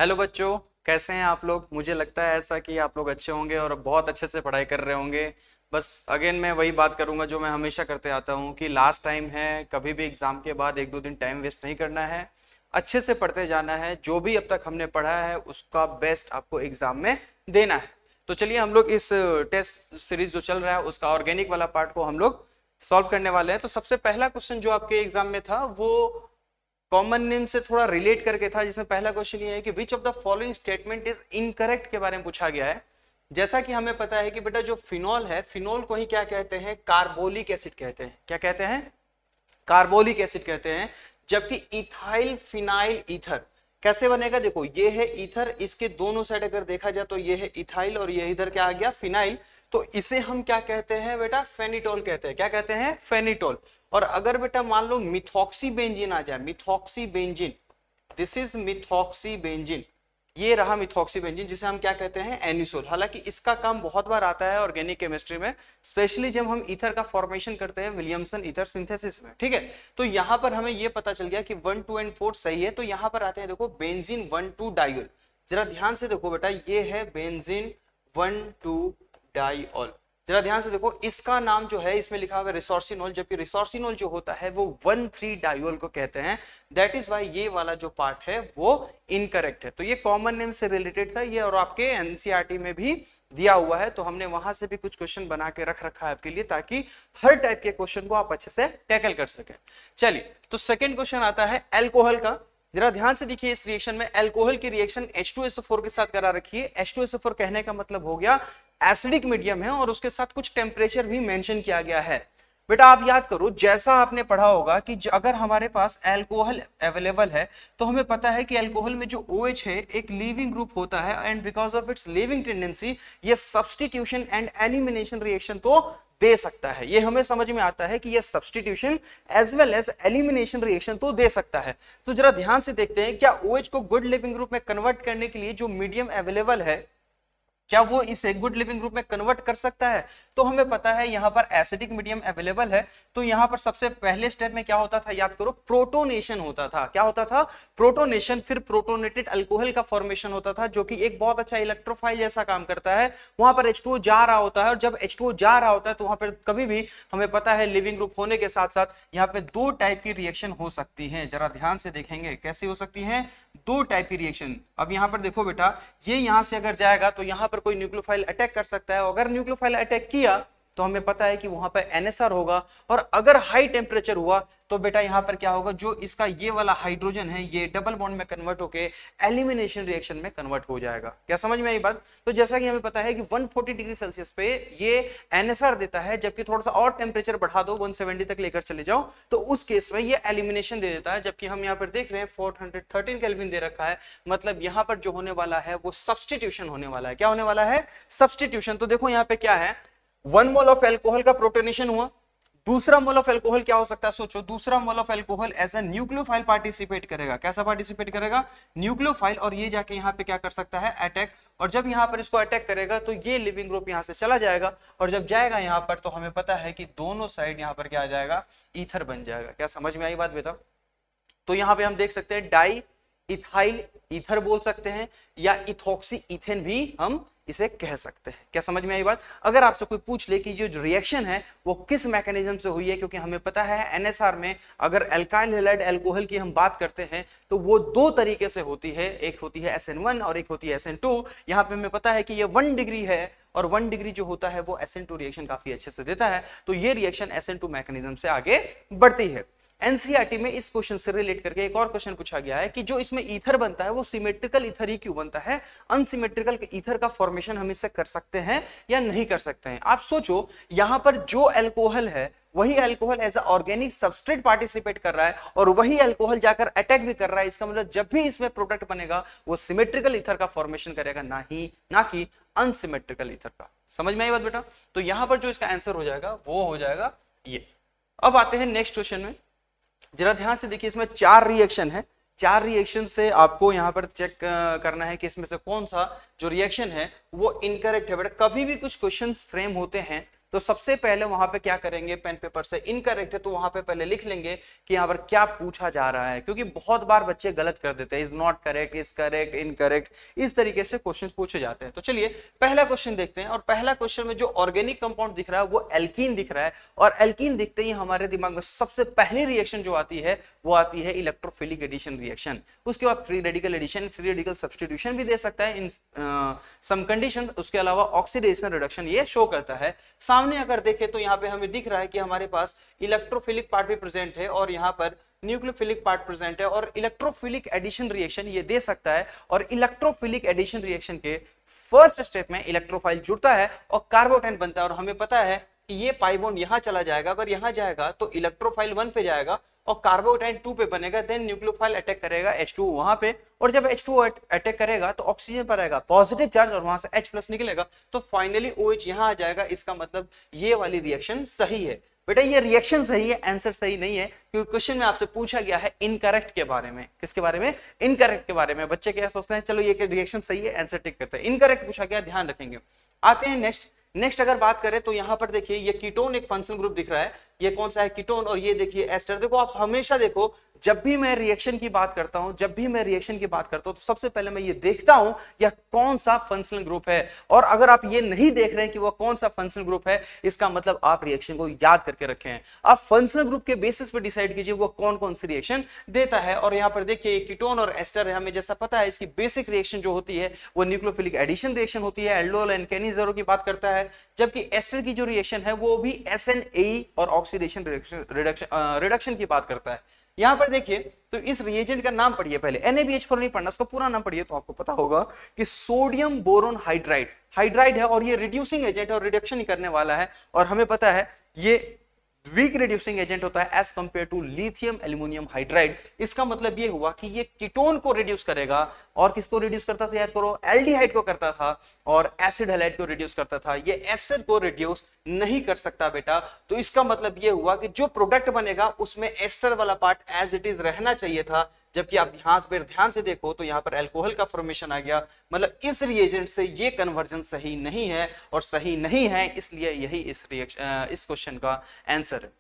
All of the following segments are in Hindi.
हेलो बच्चों, कैसे हैं आप लोग। मुझे लगता है ऐसा कि आप लोग अच्छे होंगे और बहुत अच्छे से पढ़ाई कर रहे होंगे। बस अगेन मैं वही बात करूंगा जो मैं हमेशा करते आता हूं कि लास्ट टाइम है, कभी भी एग्जाम के बाद एक दो दिन टाइम वेस्ट नहीं करना है, अच्छे से पढ़ते जाना है। जो भी अब तक हमने पढ़ा है उसका बेस्ट आपको एग्जाम में देना है। तो चलिए हम लोग इस टेस्ट सीरीज जो चल रहा है उसका ऑर्गेनिक वाला पार्ट को हम लोग सॉल्व करने वाले हैं। तो सबसे पहला क्वेश्चन जो आपके एग्जाम में था वो कॉमन नेम से थोड़ा रिलेट करके था, जिसमें पहला क्वेश्चन ये है कि which of the following statement is incorrect के बारे में पूछा गया है। जैसा कि हमें पता है कि बेटा जो फिनॉल है, फिनॉल को ही क्या कहते हैं, कार्बोलिक एसिड कहते हैं। क्या कहते हैं? कार्बोलिक एसिड कहते हैं। जबकि इथाइल फिनाइल ईथर कैसे बनेगा, देखो ये है ईथर, इसके दोनों साइड अगर देखा जाए तो ये है इथाइल और ये इधर क्या आ गया, फिनाइल। तो इसे हम क्या कहते हैं बेटा, फेनिटोल कहते हैं। क्या कहते हैं? फेनिटोल। और अगर बेटा मान लो मिथॉक्सी बेंजीन आ जाए, methoxy benzene, this is methoxy benzene, ये रहा मिथॉक्सी बेंजीन, जिसे हम क्या कहते हैं, एनिसोल। हालांकि इसका काम बहुत बार आता है ऑर्गेनिक केमिस्ट्री में, स्पेशली जब हम ईथर का फॉर्मेशन करते हैं विलियमसन ईथर सिंथेसिस में। ठीक है, तो यहां पर हमें यह पता चल गया कि 1 2 एंड 4 सही है। तो यहां पर आते हैं, देखो बेंजीन 1 2 डाइऑल। जरा ध्यान से देखो बेटा, ये है बेंजीन 1 2 डाइऑल। जरा ध्यान से देखो, इसका नाम जो है इसमें लिखा हुआ है रिसोर्सिनोल, जबकि रिसोर्सिनोल जो होता है वो 1 3 डाइऑल को कहते हैं। दैट इज वाई ये वाला जो पार्ट है वो इनकरेक्ट है। तो ये कॉमन नेम से रिलेटेड था ये, और आपके एनसीईआरटी में भी दिया हुआ है। तो हमने वहां से भी कुछ क्वेश्चन बना के रख रखा है आपके लिए, ताकि हर टाइप के क्वेश्चन को आप अच्छे से टैकल कर सके। चलिए, तो सेकेंड क्वेश्चन आता है एल्कोहल का। जरा ध्यान से देखिए, इस रिएक्शन में एल्कोहल की रिएक्शन H2SO4 के साथ करा रखी है। H2SO4 कहने का मतलब हो गया एसिडिक मीडियम है, और उसके साथ कुछ टेम्परेचर भी मेंशन किया गया है। बेटा आप याद करो, जैसा आपने पढ़ा होगा कि अगर हमारे पास अल्कोहल अवेलेबल है तो हमें पता है कि अल्कोहल में जो OH है एक लीविंग ग्रुप होता है, and because of its leaving tendency ये सब्स्टिट्यूशन एंड एलिमिनेशन रिएक्शन तो दे सकता है। ये हमें समझ में आता है कि ये substitution as well as elimination reaction तो दे सकता है। तो जरा ध्यान से देखते हैं, क्या OH को गुड लिविंग ग्रुप में कन्वर्ट करने के लिए जो मीडियम अवेलेबल है, क्या वो इसे गुड लिविंग ग्रुप में कन्वर्ट कर सकता है? तो हमें पता है यहां पर एसिडिक मीडियम अवेलेबल है। तो यहां पर सबसे पहले स्टेप में क्या होता था, याद करो, प्रोटोनेशन होता था। क्या होता था? प्रोटोनेशन। फिर प्रोटोनेटेड अल्कोहल का फॉर्मेशन होता था, जो कि एक बहुत अच्छा इलेक्ट्रोफाइल जैसा काम करता है। वहां पर H2O जा रहा होता है, और जब H2O जा रहा होता है तो वहां पर कभी भी हमें पता है लिविंग ग्रुप होने के साथ साथ यहाँ पे दो टाइप की रिएक्शन हो सकती है। जरा ध्यान से देखेंगे कैसी हो सकती है, दो टाइप की रिएक्शन। अब यहां पर देखो बेटा, ये यहां से अगर जाएगा तो यहां पर कोई न्यूक्लियोफाइल अटैक कर सकता है। अगर न्यूक्लियोफाइल अटैक किया तो हमें पता है कि वहां पर NSR होगा, और अगर हाई टेम्परेचर हुआ तो बेटा यहां पर क्या होगा, जो इसका ये वाला हाइड्रोजन है ये डबल बॉन्ड में कन्वर्ट होके एलिमिनेशन रिएक्शन में कन्वर्ट हो जाएगा। क्या समझ में आई बात? तो जैसा कि हमें पता है कि 140 डिग्री सेल्सियस पे ये NSR देता है, जबकि थोड़ा सा और टेम्परेचर बढ़ा दो 170 तक लेकर चले जाओ तो उस केस में ये एलिमिनेशन दे देता है। जबकि हम यहाँ पर देख रहे हैं 413 केल्विन दे रखा है, मतलब यहाँ पर जो होने वाला है वो सब्स्टिट्यूशन होने वाला है। क्या होने वाला है? सब्स्टिट्यूशन। तो देखो यहाँ पे क्या है, 1 मोल ऑफ एल्कोहल का प्रोटोनेशन हुआ। दूसरा मोल ऑफ एल्कोहल क्या हो सकता है, सोचो, दूसरा mole of alcohol as a nucleophile participate करेगा। कैसा पार्टिसिपेट करेगा? न्यूक्लियोफाइल। और ये जाके यहाँ पे क्या कर सकता है, अटैक। और जब यहाँ पर इसको अटैक करेगा तो ये लिविंग ग्रुप यहाँ से चला जाएगा, और जब जाएगा यहाँ पर तो हमें पता है कि दोनों साइड यहाँ पर क्या आ जाएगा, ईथर बन जाएगा। क्या समझ में आई बात बेटा? तो यहाँ पे हम देख सकते हैं डाई इथाइल ईथर बोल सकते हैं, या इथॉक्सी इथेन भी हम इसे कह सकते हैं। क्या समझ में आई बात? अगर आपसे कोई पूछ ले कि जो रिएक्शन है वो किस मैकेनिज्म से हुई है, क्योंकि हमें पता है NSR में अगर अल्काइल हैलाइड अल्कोहल की हम बात करते हैं तो वो दो तरीके से होती है, एक होती है SN1 और एक होती है SN2। यहाँ पे हमें पता है कि ये 1 डिग्री है, और 1 डिग्री जो होता है वो SN2 रिएक्शन काफी अच्छे से देता है। तो ये रिएक्शन SN2 मैकेनिज्म से आगे बढ़ती है। एनसीईआरटी में इस क्वेश्चन से रिलेट करके एक और क्वेश्चन पूछा गया है कि जो इसमें ईथर बनता है वो सिमेट्रिकल ईथर ही क्यों बनता है, अनसिमेट्रिकल ईथर का फॉर्मेशन हम इससे कर सकते हैं या नहीं कर सकते हैं। आप सोचो, यहां पर जो अल्कोहल है वही alcohol as a organic substrate participate कर रहा है, और वही अल्कोहल जाकर अटैक भी कर रहा है। इसका मतलब जब भी इसमें प्रोडक्ट बनेगा वो सिमेट्रिकल ईथर का फॉर्मेशन करेगा, ना कि अनसिमेट्रिकल ईथर का। समझ में आई बात बेटा? तो यहां पर जो इसका आंसर हो जाएगा वो हो जाएगा ये। अब आते हैं नेक्स्ट क्वेश्चन में। जरा ध्यान से देखिए, इसमें 4 रिएक्शन है। 4 रिएक्शन से आपको यहां पर चेक करना है कि इसमें से कौन सा जो रिएक्शन है वो इनकरेक्ट है। बेटा कभी भी कुछ क्वेश्चंस फ्रेम होते हैं तो सबसे पहले वहां पे क्या करेंगे, पेन पेपर से इनकरेक्ट है तो वहां पे पहले लिख लेंगे कि यहाँ पर क्या पूछा जा रहा है, क्योंकि बहुत बार बच्चे गलत कर देते हैं, is not correct, is correct, incorrect, इस तरीके से क्वेश्चन पूछे जाते हैं। तो चलिए पहला क्वेश्चन देखते हैं, और पहला क्वेश्चन में जो ऑर्गेनिक कंपाउंड दिख रहा है वो एल्कीन दिख रहा है, और एल्कीन दिखते ही हमारे दिमाग में सबसे पहली रिएक्शन जो आती है वो आती है इलेक्ट्रोफिलिक एडिशन रिएक्शन। उसके बाद free radical addition, free radical substitution भी दे सकता है इन सम कंडीशन। उसके अलावा ऑक्सीडेशन रिडक्शन ये शो करता है। सामने अगर देखें तो यहाँ पे हमें दिख रहा है कि हमारे पास इलेक्ट्रोफिलिक पार्ट भी प्रेजेंट है और यहाँ पर न्यूक्लियोफिलिक पार्ट प्रेजेंट है, और इलेक्ट्रोफिलिक एडिशन रिएक्शन ये दे सकता है। और इलेक्ट्रोफिलिक एडिशन रिएक्शन के फर्स्ट स्टेप में इलेक्ट्रोफाइल जुड़ता है और कार्बोटेन बनता है, और हमें पता है कि ये पाई बॉन्ड यहां चला जाएगा, अगर यहां जाएगा तो इलेक्ट्रोफाइल 1 पे जाएगा और कार्बोटाइन 2 पे बनेगा, देन न्यूक्लियोफाइल अटैक करेगा H2 वहां पे, और जब H2 अटैक करेगा तो ऑक्सीजन पर आएगा पॉजिटिव चार्ज और वहां से H+ निकलेगा, तो फाइनली OH यहां आ जाएगा। इसका मतलब ये वाली रिएक्शन सही है। बेटा ये रिएक्शन सही है, आंसर सही नहीं है, क्योंकि क्वेश्चन में आपसे पूछा गया है इनकरेक्ट के बारे में। किसके बारे में? इनकरेक्ट के बारे में। बच्चे क्या सोचते हैं, चलो ये रिएक्शन सही है, आंसर टिक करते हैं। इनकरेक्ट पूछा गया, ध्यान रखेंगे। आते हैं नेक्स्ट अगर बात करें तो यहां पर देखिए ये कीटोन एक फंक्शनल ग्रुप दिख रहा है, ये कौन सा है? कीटोन। और ये देखिए एस्टर। देखो आप हमेशा देखो, जब भी मैं रिएक्शन की बात करता हूं तो सबसे पहले मैं ये देखता हूं यह कौन सा फंक्शनल ग्रुप है, और अगर आप ये नहीं देख रहे हैं कि वह कौन सा फंक्शनल ग्रुप है, इसका मतलब आप रिएक्शन को याद करके रखे हैं। आप फंक्शनल ग्रुप के बेसिस पे डिसाइड कीजिए वो कौन कौन सी रिएक्शन देता है। और यहां पर देखिए कीटोन और एस्टर है, हमें जैसा पता है इसकी बेसिक रिएक्शन जो होती है वो न्यूक्लियोफिलिक एडिशन रिएक्शन होती है, एल्डोल एंड केनी की बात करता है, जबकि एस्टर की जो रिएक्शन है वो भी SNAE और ऑक्सीडेशन रिडक्शन की बात करता है। यहां पर देखिए तो इस रिएजेंट का नाम पढ़िए, पहले NaBH4 नहीं पढ़ना, उसका पूरा नाम पढ़िए तो आपको पता होगा कि सोडियम बोरोन हाइड्राइड है, और ये रिड्यूसिंग एजेंट है और रिडक्शन ही करने वाला है। और हमें पता है ये वीक रिड्यूसिंग एजेंट होता है as compare to lithium aluminium hydride. इसका मतलब ये हुआ कि ये कीटोन को रिड्यूस करेगा, और किसको रिड्यूस करता था याद करो? एल्डिहाइड को करता था, और एसिड हैलाइड को रिड्यूस करता था। ये एस्टर को रिड्यूस नहीं कर सकता बेटा। तो इसका मतलब ये हुआ कि जो प्रोडक्ट बनेगा उसमें एस्टर वाला पार्ट एज इट इज रहना चाहिए था, जबकि आप ध्यान से देखो तो यहाँ पर अल्कोहल का फॉर्मेशन आ गया। मतलब इस रिएजेंट से ये कन्वर्जन सही नहीं है, और सही नहीं है इसलिए यही इस क्वेश्चन का आंसर है।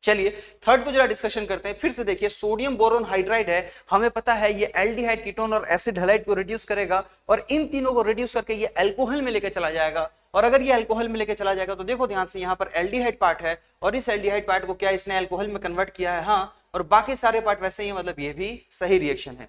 चलिए थर्ड को जरा डिस्कशन करते हैं। फिर से देखिए सोडियम बोरोन हाइड्राइड है, हमें पता है ये एल्डिहाइड, कीटोन और एसिड हैलाइड को रिड्यूस करेगा, और इन तीनों को रिड्यूस करके ये अल्कोहल में लेकर चला जाएगा। और अगर ये अल्कोहल में लेकर चला जाएगा तो देखो ध्यान से, यहाँ पर एल्डिहाइड पार्ट है, और इस एल्डिहाइड पार्ट को क्या इसने अल्कोहल में कन्वर्ट किया है? हाँ। और बाकी सारे पार्ट वैसे ही, मतलब ये भी सही रिएक्शन है।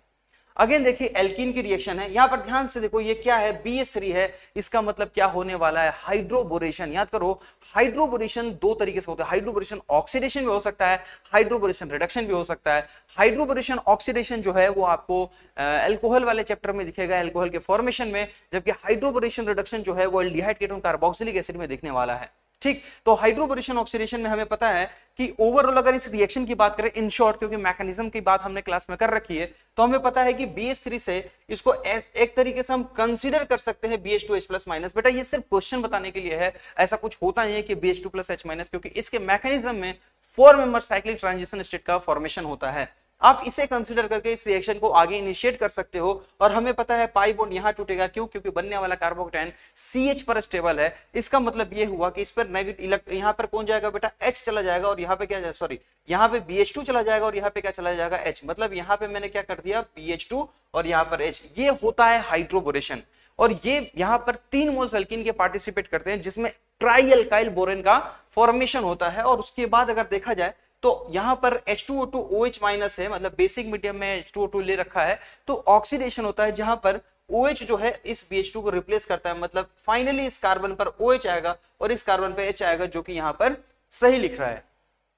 अगेन देखिए एल्कीन की रिएक्शन है, यहां पर ध्यान से देखो ये क्या है? BH3 है। इसका मतलब क्या होने वाला है? हाइड्रोबोरेशन। याद करो हाइड्रोबोरेशन दो तरीके से होता है, हाइड्रोबोरेशन ऑक्सीडेशन भी हो सकता है, हाइड्रोबोरेशन रिडक्शन भी हो सकता है। हाइड्रोबोरेशन ऑक्सीडेशन जो है वो आपको अल्कोहल वाले चैप्टर में दिखेगा, अल्कोहल के फॉर्मेशन में, जबकि हाइड्रोबोरेशन रिडक्शन जो है वो एल्डिहाइड कीटोन कार्बोक्सिलिक एसिड में दिखने वाला है। ठीक, तो हाइड्रोबोरेशन ऑक्सीडेशन में हमें पता है कि ओवरऑल अगर इस रिएक्शन की बात करें इन शॉर्ट, क्योंकि मैकेनिज्म की बात हमने क्लास में कर रखी है, तो हमें पता है कि BH3 से इसको एक तरीके से हम कंसीडर कर सकते हैं BH2H+। बेटा ये सिर्फ क्वेश्चन बताने के लिए है, ऐसा कुछ होता नहीं है कि BH2+H-, क्योंकि इसके मैकेनिज्म में 4 मेंबर साइक्लिक ट्रांजिशन स्टेट का फॉर्मेशन होता है। आप इसे कंसीडर करके इस रिएक्शन को आगे इनिशिएट कर सकते हो। और हमें पता है पाई बॉन्ड यहां टूटेगा, क्यों? क्योंकि बनने वाला कार्बोकेटायन CH पर स्टेबल है। इसका मतलब ये हुआ कि इस पर नेगेटिव, यहां पर कौन जाएगा बेटा? H चला जाएगा, और यहां पे क्या, सॉरी यहां पे BH2 चला जाएगा, और यहां पे क्या चला जाएगा? H। मतलब यहां पे मैंने क्या कर दिया? BH2 और यहां पर H। ये होता है हाइड्रोबोरेशन। और ये यहां पर 3 मोल्स अल्कीन के पार्टिसिपेट करते हैं, जिसमें ट्राई अल्काइल बोरेन का फॉर्मेशन होता है। और उसके बाद अगर देखा जाए तो यहां पर H2O2 OH- है, मतलब बेसिक मीडियम में H2O2 ले रखा है, तो ऑक्सीडेशन होता है जहां पर OH जो है इस BH2 को रिप्लेस करता है। मतलब फाइनली इस कार्बन पर OH आएगा और इस कार्बन पे H आएगा, जो कि यहां पर सही लिख रहा है।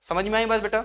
समझ में आई बात बेटा?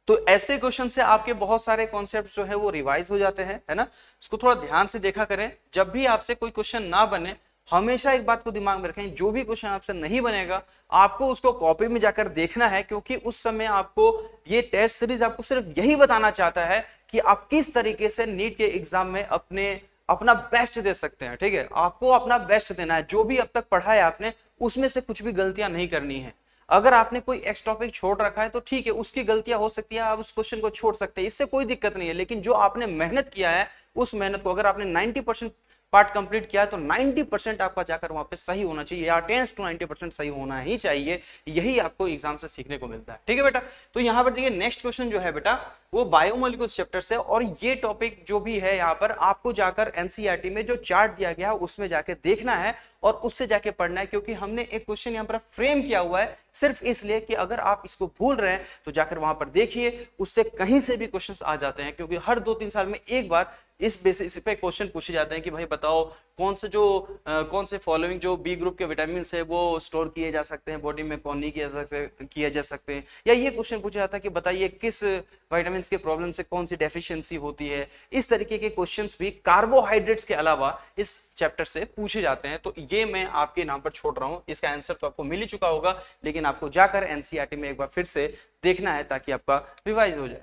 तो ऐसे क्वेश्चन से आपके बहुत सारे कॉन्सेप्ट जो है वो रिवाइज हो जाते हैं, है ना। इसको थोड़ा ध्यान से देखा करें। जब भी आपसे कोई क्वेश्चन ना बने, हमेशा एक बात को दिमाग में रखें, जो भी क्वेश्चन आपसे नहीं बनेगा आपको उसको कॉपी में जाकर देखना है, क्योंकि उस समय आपको ये टेस्ट सीरीज आपको सिर्फ यही बताना चाहता है कि आप किस तरीके से नीट के एग्जाम में अपना बेस्ट दे सकते हैं। ठीक है, आपको अपना बेस्ट देना है। जो भी अब तक पढ़ा है आपने, उसमें से कुछ भी गलतियां नहीं करनी है। अगर आपने कोई एक्स टॉपिक छोड़ रखा है तो ठीक है, उसकी गलतियां हो सकती है, आप उस क्वेश्चन को छोड़ सकते हैं, इससे कोई दिक्कत नहीं है। लेकिन जो आपने मेहनत किया है, उस मेहनत को अगर आपने 90% पार्ट कंप्लीट किया है तो 90% आपका जाकर वहां पे सही होना चाहिए, या 10 to 90% सही होना ही चाहिए। यही आपको एग्जाम से सीखने को मिलता है, ठीक है बेटा। तो यहाँ पर देखिए नेक्स्ट क्वेश्चन जो है बेटा वो बायोमोलिक्यूल्स चैप्टर से, और ये टॉपिक जो भी है यहाँ पर आपको जाकर एनसीईआरटी में जो चार्ट दिया गया है उसमें जाके देखना है और उससे जाके पढ़ना है, क्योंकि हमने एक क्वेश्चन यहाँ पर फ्रेम किया हुआ है सिर्फ इसलिए कि अगर आप इसको भूल रहे हैं तो जाकर वहां पर देखिए, उससे कहीं से भी क्वेश्चंस आ जाते हैं, क्योंकि हर 2-3 साल में एक बार इस बेसिस पे क्वेश्चन पूछे जाते हैं कि भाई बताओ कौन से फॉलोइंग जो बी ग्रुप के विटामिन है वो स्टोर किए जा सकते हैं बॉडी में, कौन नहीं किया जा सकते हैं, या ये क्वेश्चन पूछा जाता है कि बताइए किस विटामिन के प्रॉब्लम से कौन सी डेफिशिएंसी होती है। इस तरीके के क्वेश्चंस भी कार्बोहाइड्रेट्स के अलावा इस चैप्टर से पूछे जाते हैं। तो ये मैं आपके नाम पर छोड़ रहा हूं, इसका आंसर तो आपको मिल ही चुका होगा, लेकिन आपको जाकर एनसीईआरटी में एक बार फिर से देखना है ताकि आपका रिवाइज हो जाए।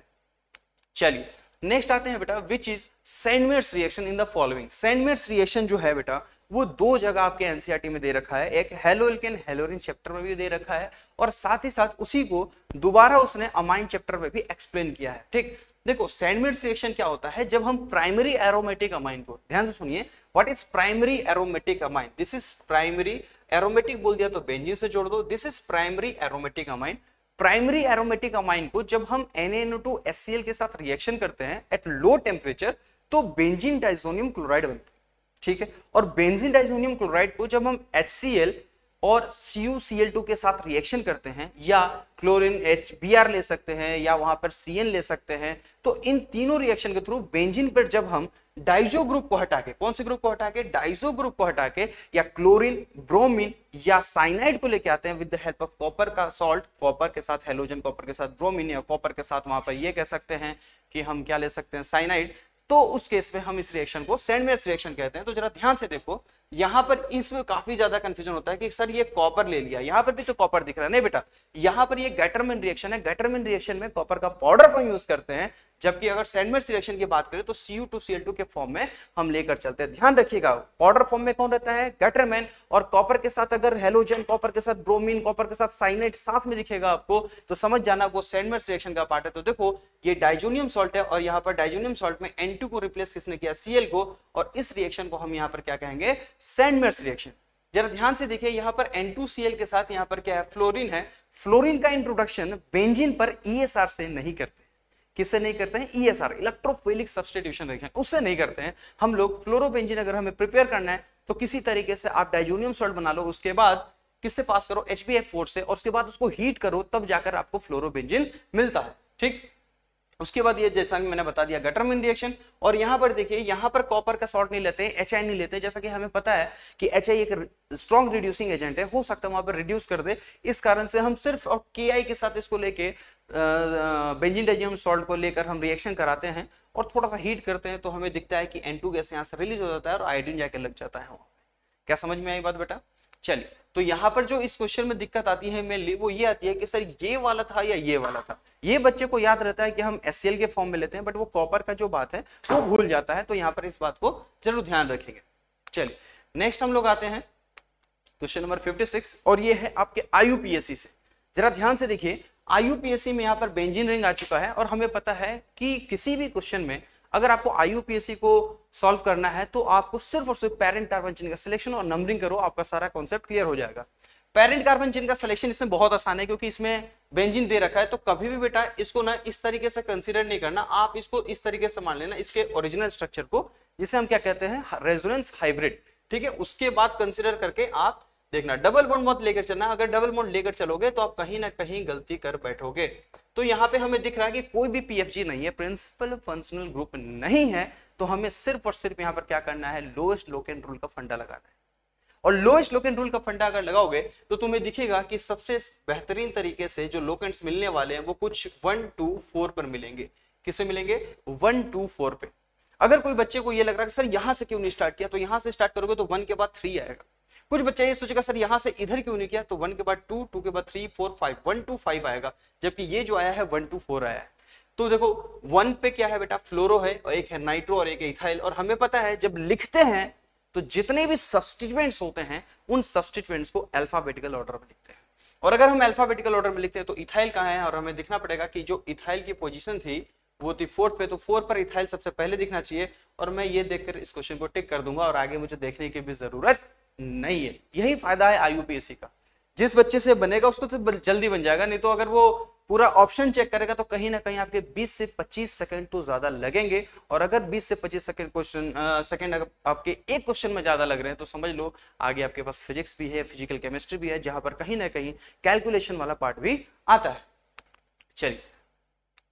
चलिए नेक्स्ट आते हैं बेटा, which is sandwich reaction in the following. Sandwich reaction जो है बेटा वो दो जगह आपके एनसीईआरटी में दे रखा है, एक हेलोएल्केन हेलोरिन चैप्टर में भी दे रखा है और साथ ही साथ उसी को दोबारा उसने अमाइन चैप्टर में भी एक्सप्लेन किया है। ठीक, देखो सैंडविच रिएक्शन क्या होता है, जब हम प्राइमरी एरोमेटिक अमाइन को, ध्यान से सुनिए, what is primary aromatic amine, this is primary aromatic बोल दिया तो बेंजीन से जोड़ दो, this is primary aromatic amine. Primary aromatic amine को जब हम NaNO2HCl के साथ रिएक्शन करते हैं एट लो टेम्परेचर तो बेंजीन डाइसोनियम क्लोराइड बनता है, ठीक है। और बेंजीन डाइसोनियम क्लोराइड को जब हम HCl और CuCl2 के साथ रिएक्शन करते हैं, या क्लोरीन HBr ले सकते हैं, या वहां पर Cn ले सकते हैं, तो इन तीनों रिएक्शन के थ्रू बेंजीन पर जब हम डाइजो ग्रुप को हटा के, कौन से ग्रुप को हटा के, डाइजो ग्रुप को हटा के, या क्लोरीन, ब्रोमीन या साइनाइड को लेके आते हैं with the help of copper का सॉल्ट, कॉपर के साथ हेलोजन, कॉपर के साथ ब्रोमीन, या कॉपर के साथ वहां पर ये कह सकते हैं कि हम क्या ले सकते हैं, साइनाइड, तो उस केस में हम इस रिएक्शन को सैंडविच रिएक्शन कहते हैं। तो जरा ध्यान से देखो, यहां पर इसमें काफी ज्यादा कंफ्यूजन होता है कि सर ये कॉपर ले लिया, यहां पर भी तो कॉपर दिख रहा है, नहीं बेटा, यहां पर ये गैटरमैन रिएक्शन है, गैटरमैन रिएक्शन में कॉपर का पाउडर फॉर्म यूज करते हैं, जबकि अगर सैंडविच रिएक्शन की बात करें तो Cu2Cl2 के फॉर्म में हम लेकर चलते हैं। ध्यान रखिएगा, पाउडर फॉर्म में कौन रहता है, गैटरमैन, और कॉपर के साथ अगर हेलोजन, कॉपर के साथ ब्रोमीन, कॉपर के साथ साइनाइड साथ में दिखेगा आपको तो समझ जाना वो सैंडविच रिएक्शन का पार्ट है। तो देखो ये डाइजोनियम सॉल्ट है और यहाँ पर डाइजोनियम सॉल्ट में N2 को रिप्लेस किसने किया, Cl को, और इस रिएक्शन को हम यहाँ पर क्या कहेंगे, सैंडविच रिएक्शन। जरा ध्यान से देखिए, यहाँ पर N2Cl के साथ यहाँ पर क्या है, फ्लोरीन है। फ्लोरीन का इंट्रोडक्शन बेंजीन पर ESR से नहीं करते, किससे नहीं करते हैं, ESR, इलेक्ट्रोफिलिक सब्स्टिट्यूशन रिएक्शन, उससे नहीं करते हैं हम लोग। फ्लोरोबेंजीन अगर हमें प्रिपेयर करना है तो किसी तरीके से आप डाइजोनियम सॉल्ट बना लो, उसके बाद किससे पास करो, HbF4 से, और उसके बाद उसको हीट करो, तब जाकर आपको फ्लोरोबेंजीन मिलता है। ठीक, उसके बाद ये जैसा कि मैंने बता दिया गैटरमैन रिएक्शन। और यहां पर देखिए, यहां पर कॉपर का सॉल्ट नहीं लेते हैं, HI नहीं लेते, जैसा कि हमें पता है कि HI एक स्ट्रॉन्ग रिड्यूसिंग एजेंट है, हो सकता है वहां पर रिड्यूस कर दे, इस कारण से हम सिर्फ और KI के साथ इसको लेके बेंजीन डाइजोनियम सॉल्ट को लेकर हम रिएक्शन कराते हैं और थोड़ा सा हीट करते हैं, तो हमें दिखता है कि N2 गैस यहाँ से रिलीज हो जाता है और आयोडीन जाके लग जाता है वहां। क्या समझ में आई बात बेटा? चलिए, तो यहां पर जो इस क्वेश्चन में दिक्कत आती है मेनली वो ये आती है कि सर ये वाला था या ये वाला था। ये बच्चे को याद रहता है कि हम HCl के फॉर्म में लेते हैं, बट वो कॉपर का जो बात है वो भूल जाता है, तो यहाँ पर इस बात को जरूर ध्यान रखेंगे। चलिए नेक्स्ट हम लोग आते हैं क्वेश्चन नंबर 56, और ये है आपके IUPAC से। जरा ध्यान से देखिए, IUPAC में यहाँ पर बेंजीन रिंग आ चुका है और हमें पता है कि किसी भी क्वेश्चन में अगर आपको IUPAC को सॉल्व करना है तो आपको सिर्फ और सिर्फ पेरेंट कार्बन चेन का सिलेक्शन और नंबरिंग करो, आपका सारा कॉन्सेप्ट क्लियर हो जाएगा। पेरेंट कार्बन चेन का सिलेक्शन इसमें बहुत आसान है, क्योंकि इसमें बेंजीन दे रखा है, तो कभी भी बेटा इसको ना इस तरीके से कंसीडर नहीं करना, आप इसको इस तरीके से मान लेना, इसके ओरिजिनल स्ट्रक्चर को, जिसे हम क्या कहते हैं, रेजोनेंस हाइब्रिड, ठीक है। उसके बाद कंसीडर करके आप देखना, डबल बॉन्ड मत लेकर चलना, अगर डबल बॉन्ड लेकर चलोगे तो आप कहीं ना कहीं गलती कर बैठोगे। तो यहाँ पे हमें दिख रहा है कि कोई भी PFG नहीं है, प्रिंसिपल फंक्शनल ग्रुप नहीं है, तो हमें सिर्फ और सिर्फ यहाँ पर क्या करना है, लोएस्ट लोकेन रूल का फंडा लगाना है। और लोएस्ट लोकेन रूल का फंडा अगर लगाओगे तो तुम्हें दिखेगा कि सबसे बेहतरीन तरीके से जो लोकेंट्स मिलने वाले हैं वो कुछ 1 2 4 पर मिलेंगे। किससे मिलेंगे, 1 2 4 पे। अगर कोई बच्चे को ये लग रहा है कि सर यहां से क्यों नहीं स्टार्ट किया, तो यहां से स्टार्ट करोगे तो 1 के बाद 3 आएगा। कुछ बच्चे ये सोचेगा सर यहां से इधर क्यों नहीं किया, तो 1 के बाद 2, 2 के बाद 3 4 5, 1 2 5 आएगा, जबकि ये जो आया है 1 2 4 आया है। तो देखो 1 पे क्या है बेटा, फ्लोरो है, और एक है नाइट्रो और एक है इथाइल। और हमें पता है जब लिखते हैं तो जितने भी सब्स्टिट्यूएंट्स होते हैं उन सब्स्टिट्यूएंट्स को अल्फाबेटिकल ऑर्डर में लिखते हैं। और अगर हम अल्फाबेटिकल ऑर्डर में लिखते हैं तो इथाइल कहाँ है, और हमें दिखना पड़ेगा कि जो इथाइल की पोजीशन थी वो थी 4th पे, तो 4 पर इथाइल सबसे पहले दिखना चाहिए और मैं ये देखकर इस क्वेश्चन को टिक कर दूंगा और आगे मुझे देखने की भी जरूरत नहीं है। यही फायदा है IUPAC का, जिस बच्चे से बनेगा उसको तो जल्दी बन जाएगा, नहीं तो अगर वो पूरा ऑप्शन चेक करेगा तो कहीं ना कहीं आपके 20 से 25 सेकंड तो ज्यादा लगेंगे। और अगर 20 से 25 सेकंड आपके एक क्वेश्चन में ज्यादा लग रहे हैं तो समझ लो आगे आपके पास फिजिक्स भी है, फिजिकल केमिस्ट्री भी है, जहां पर कहीं ना कहीं कैलकुलेशन वाला पार्ट भी आता है। चलिए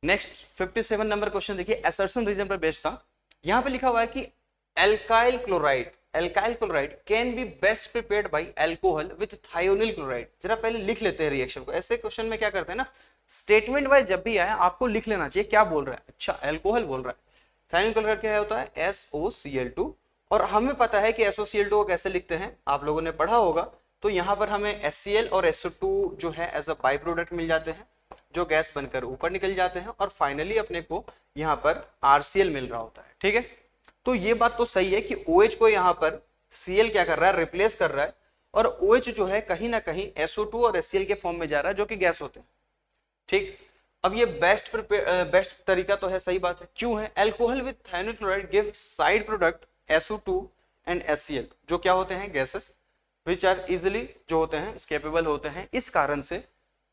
नेक्स्ट 57 नंबर क्वेश्चन देखिए, असर्शन रीजन पर बेस्ड था। यहां पे लिखा हुआ है कि alkyl chloride can be best prepared by alcohol with thionyl chloride. जरा पहले लिख लेते हैं रिएक्शन को। ऐसे क्वेश्चन में क्या करते हैं ना, स्टेटमेंट वाइज जब भी आए आपको लिख लेना चाहिए क्या बोल रहा है। अच्छा अल्कोहल बोल रहा है, थायोनिल क्लोराइड क्या होता है, SOCl2। और हमें पता है कि SOCl2 को कैसे लिखते हैं, आप लोगों ने पढ़ा होगा। तो यहाँ पर हमें HCl और SO2 जो है एज अ बाई प्रोडक्ट मिल जाते हैं, जो गैस बनकर ऊपर निकल जाते हैं, और फाइनली अपने को यहाँ पर RCl मिल रहा होता है। ठीक है, तो ये बात तो सही है कि OH को यहाँ पर Cl क्या कर रहा है, रिप्लेस कर रहा है, और OH जो है कहीं ना कहीं SO2 और HCl के फॉर्म में जा रहा है जो कि गैस होते हैं। ठीक, अब ये बेस्ट तरीका तो है, सही बात है। क्यों है, alcohol with thionyl chloride give side product SO2 and HCl, जो क्या होते हैं गैसेस विच आर इजिली जो होते हैं स्केपेबल होते हैं। इस कारण से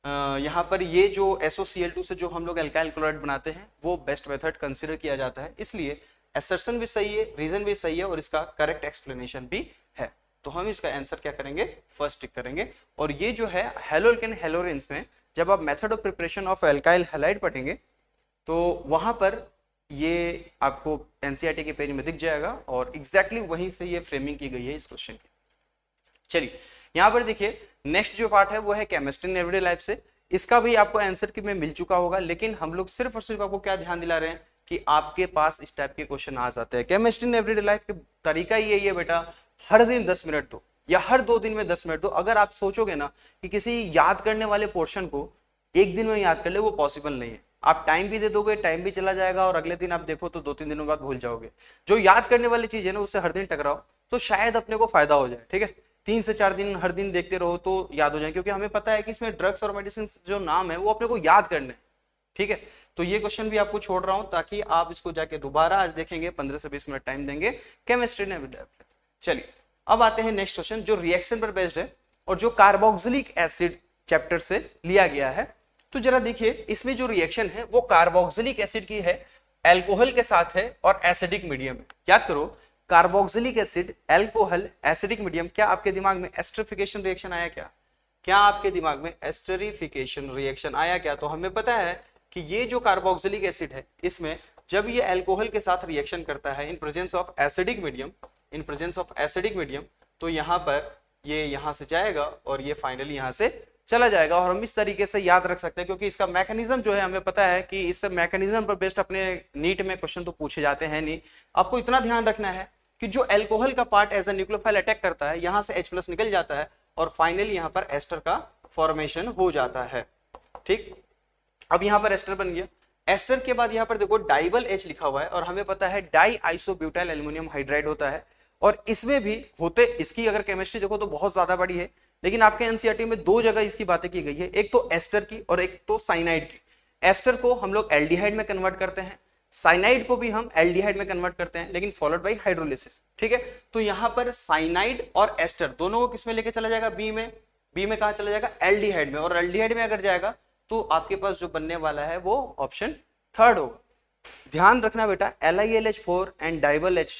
यहाँ पर ये जो SOCl2 से जो हम लोग अल्काइल क्लोराइड बनाते हैं वो बेस्ट मेथड कंसिडर किया जाता है। इसलिए असर्शन भी सही है, रीजन भी सही है, और इसका करेक्ट एक्सप्लेनेशन भी है। तो हम इसका आंसर क्या करेंगे, फर्स्ट टिक करेंगे। और ये जो है हैलोल्केन हैलोरेंस में जब आप method of preparation of alkyl halide पढ़ेंगे तो वहां पर ये आपको NCERT के पेज में दिख जाएगा, और एग्जैक्टली वहीं से ये फ्रेमिंग की गई है इस क्वेश्चन की। चलिए यहाँ पर देखिए नेक्स्ट जो पार्ट है वो है केमिस्ट्री इन एवरीडे लाइफ से। इसका भी आपको आंसर की में मिल चुका होगा, लेकिन हम लोग सिर्फ और सिर्फ आपको क्या ध्यान दिला रहे हैं कि आपके पास इस टाइप के क्वेश्चन आ जाते हैं। केमिस्ट्री इन एवरीडे लाइफ का तरीका ही यही है बेटा, हर दिन 10 मिनट दो या हर 2 दिन में 10 मिनट दो। अगर आप सोचोगे ना कि किसी याद करने वाले पोर्शन को एक दिन में याद कर ले, वो पॉसिबल नहीं है। आप टाइम भी दे दोगे, टाइम भी चला जाएगा, और अगले दिन आप देखो तो 2-3 दिनों बाद भूल जाओगे। जो याद करने वाली चीज है ना उससे हर दिन टकराओ तो शायद अपने को फायदा हो जाए। ठीक है, 3 से 4 दिन हर दिन देखते रहो तो याद हो जाए, क्योंकि हमें पता है कि इसमें ड्रग्स और मेडिसिन जो नाम है वो अपने को याद करने हैं। ठीक है, तो ये क्वेश्चन भी आपको छोड़ रहा हूं ताकि आप इसको जाके दोबारा आज देखेंगे, 15 से 20 मिनट टाइम देंगे केमिस्ट्री ने। चलिए अब आते हैं नेक्स्ट क्वेश्चन जो रिएक्शन पर बेस्ड है और जो कार्बोक्सिलिक एसिड चैप्टर से लिया गया है। तो जरा देखिए इसमें जो रिएक्शन है वो कार्बोक्सिलिक एसिड की है, अल्कोहल के साथ है और एसिडिक मीडियम है। याद करो, carboxylic acid, alcohol, acidic medium. क्या आपके दिमाग में एस्टरिफिकेशन रिएक्शन आया क्या? क्या आपके दिमाग में एस्टरिफिकेशन रिएक्शन आया क्या? तो हमें पता है कि ये जो कार्बोक्सिलिक एसिड है इसमें जब ये अल्कोहल के साथ रिएक्शन करता है in presence of acidic medium, तो यहाँ पर ये यहाँ से जाएगा और ये फाइनली यहाँ से चला जाएगा। और हम इस तरीके से याद रख सकते हैं क्योंकि इसका मैकेनिज्म जो है हमें पता है कि इस मैकेनिज्म पर बेस्ड अपने नीट में क्वेश्चन तो पूछे जाते हैं नहीं। आपको इतना ध्यान रखना है कि जो अल्कोहल का part as a nucleophile attack करता है, यहाँ से H+ निकल जाता है और फाइनली यहाँ पर एस्टर का फॉर्मेशन हो जाता है। ठीक, अब यहाँ पर एस्टर बन गया। एस्टर के बाद यहाँ पर देखो डाइबल H लिखा हुआ है और हमें पता है डाई आइसोब्यूटाइल एल्युमिनियम हाइड्राइड होता है। और इसमें भी होते, इसकी अगर केमिस्ट्री देखो तो बहुत ज्यादा बड़ी है, लेकिन आपके एनसीईआरटी में 2 जगह इसकी बातें की गई है, एक तो एस्टर की और एक तो साइनाइड की। एस्टर को हम लोग एल्डिहाइड में कन्वर्ट करते हैं, साइनाइड को भी हम एल्डिहाइड में कन्वर्ट करते हैं, लेकिन फॉलोड बाय हाइड्रोलिसिस। ठीक है, तो यहाँ पर साइनाइड और एस्टर दोनों को किसमें लेके चला जाएगा? बी में कहा चला जाएगा? एल्डिहाइड में। और एल्डिहाइड में अगर जाएगा तो आपके पास जो बनने वाला है वो ऑप्शन 3 होगा। ध्यान रखना बेटा, LiLH4 एंड डाइबल H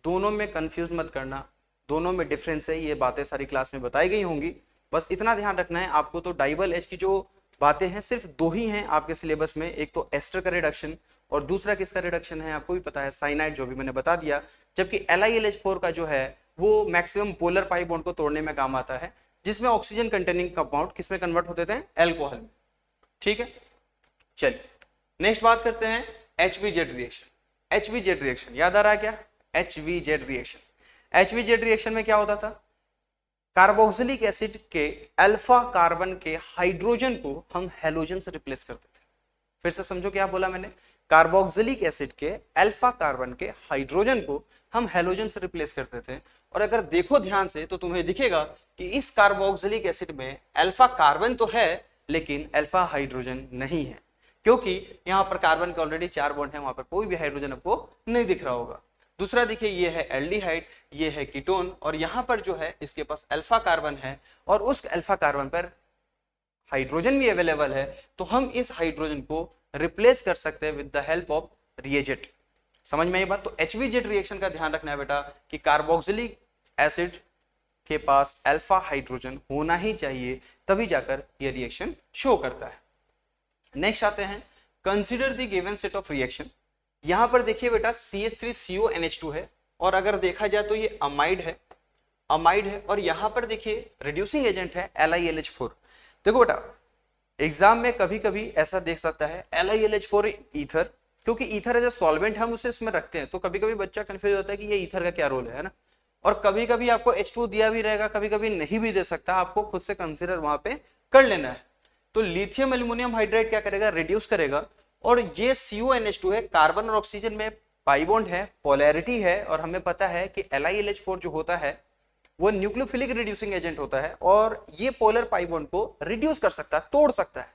दोनों में कंफ्यूज मत करना, दोनों में डिफरेंस है। ये बातें सारी क्लास में बताई गई होंगी, बस इतना ध्यान रखना है आपको। तो डाइबल H की जो बातें हैं सिर्फ 2 ही हैं आपके सिलेबस में, एक तो एस्टर का रिडक्शन और दूसरा किसका रिडक्शन है आपको भी पता है, साइनाइड, जो भी मैंने बता दिया। जबकि LiLH4 का जो है वो मैक्सिमम पोलर पाई बॉन्ड को तोड़ने में काम आता है, जिसमें ऑक्सीजन कंटेनिंग कंपाउंड किसमें कन्वर्ट होते थे? अल्कोहल में। ठीक है, चलिए नेक्स्ट बात करते हैं HVZ रिएक्शन। HVZ रिएक्शन याद आ रहा है क्या? HVZ रिएक्शन में क्या होता था? कार्बोक्सिलिक एसिड के अल्फा कार्बन के हाइड्रोजन को हम हैलोजन से रिप्लेस करते थे। फिर से समझो क्या बोला मैंने, कार्बोक्सिलिक एसिड के अल्फा कार्बन के हाइड्रोजन को हम हैलोजन से रिप्लेस करते थे। और अगर देखो ध्यान से तो तुम्हें दिखेगा कि इस कार्बोक्सिलिक एसिड में अल्फा कार्बन तो है लेकिन अल्फा हाइड्रोजन नहीं है। क्योंकि यहाँ पर कार्बन के ऑलरेडी 4 बॉन्ड है, वहां पर कोई भी हाइड्रोजन आपको नहीं दिख रहा होगा। दूसरा देखिए ये है एल्डिहाइड, ये है कीटोन, और यहाँ पर जो है इसके पास अल्फा कार्बन है और उस अल्फा कार्बन पर हाइड्रोजन भी अवेलेबल है, तो हम इस हाइड्रोजन को रिप्लेस कर सकते हैं with the help of reagent. समझ में आई बात? तो HVZ रिएक्शन का ध्यान रखना है बेटा कि कार्बोक्सिलिक एसिड के पास अल्फा हाइड्रोजन होना ही चाहिए, तभी जाकर यह रिएक्शन शो करता है। नेक्स्ट आते हैं consider the given set of reaction. यहां पर देखिए बेटा CH3CONH2 है, और अगर देखा जाए तो ये अमाइड है, और यहां पर देखिए रिड्यूसिंग एजेंट है LiLH4। देखो बेटा एग्जाम में कभी कभी ऐसा देख सकता है LiLH4 ईथर, क्योंकि ईथर एज ए सॉल्वेंट हम उसे इसमें रखते हैं, तो कभी कभी बच्चा कंफ्यूज होता है कि ये ईथर का क्या रोल है ना। और कभी कभी आपको H2 दिया भी रहेगा, कभी कभी नहीं भी दे सकता, आपको खुद से कंसीडर वहां पे कर लेना है। तो लिथियम एल्यूमिनियम हाइड्राइड क्या करेगा, रिड्यूस करेगा, और ये CONH2 है, कार्बन और ऑक्सीजन में पाई बॉन्ड है, पोलैरिटी है, और हमें पता है कि LiLH4 जो होता है वो न्यूक्लियोफिलिक रिड्यूसिंग एजेंट होता है, और ये पोलर पाई बॉन्ड को रिड्यूस कर सकता है, तोड़ सकता है।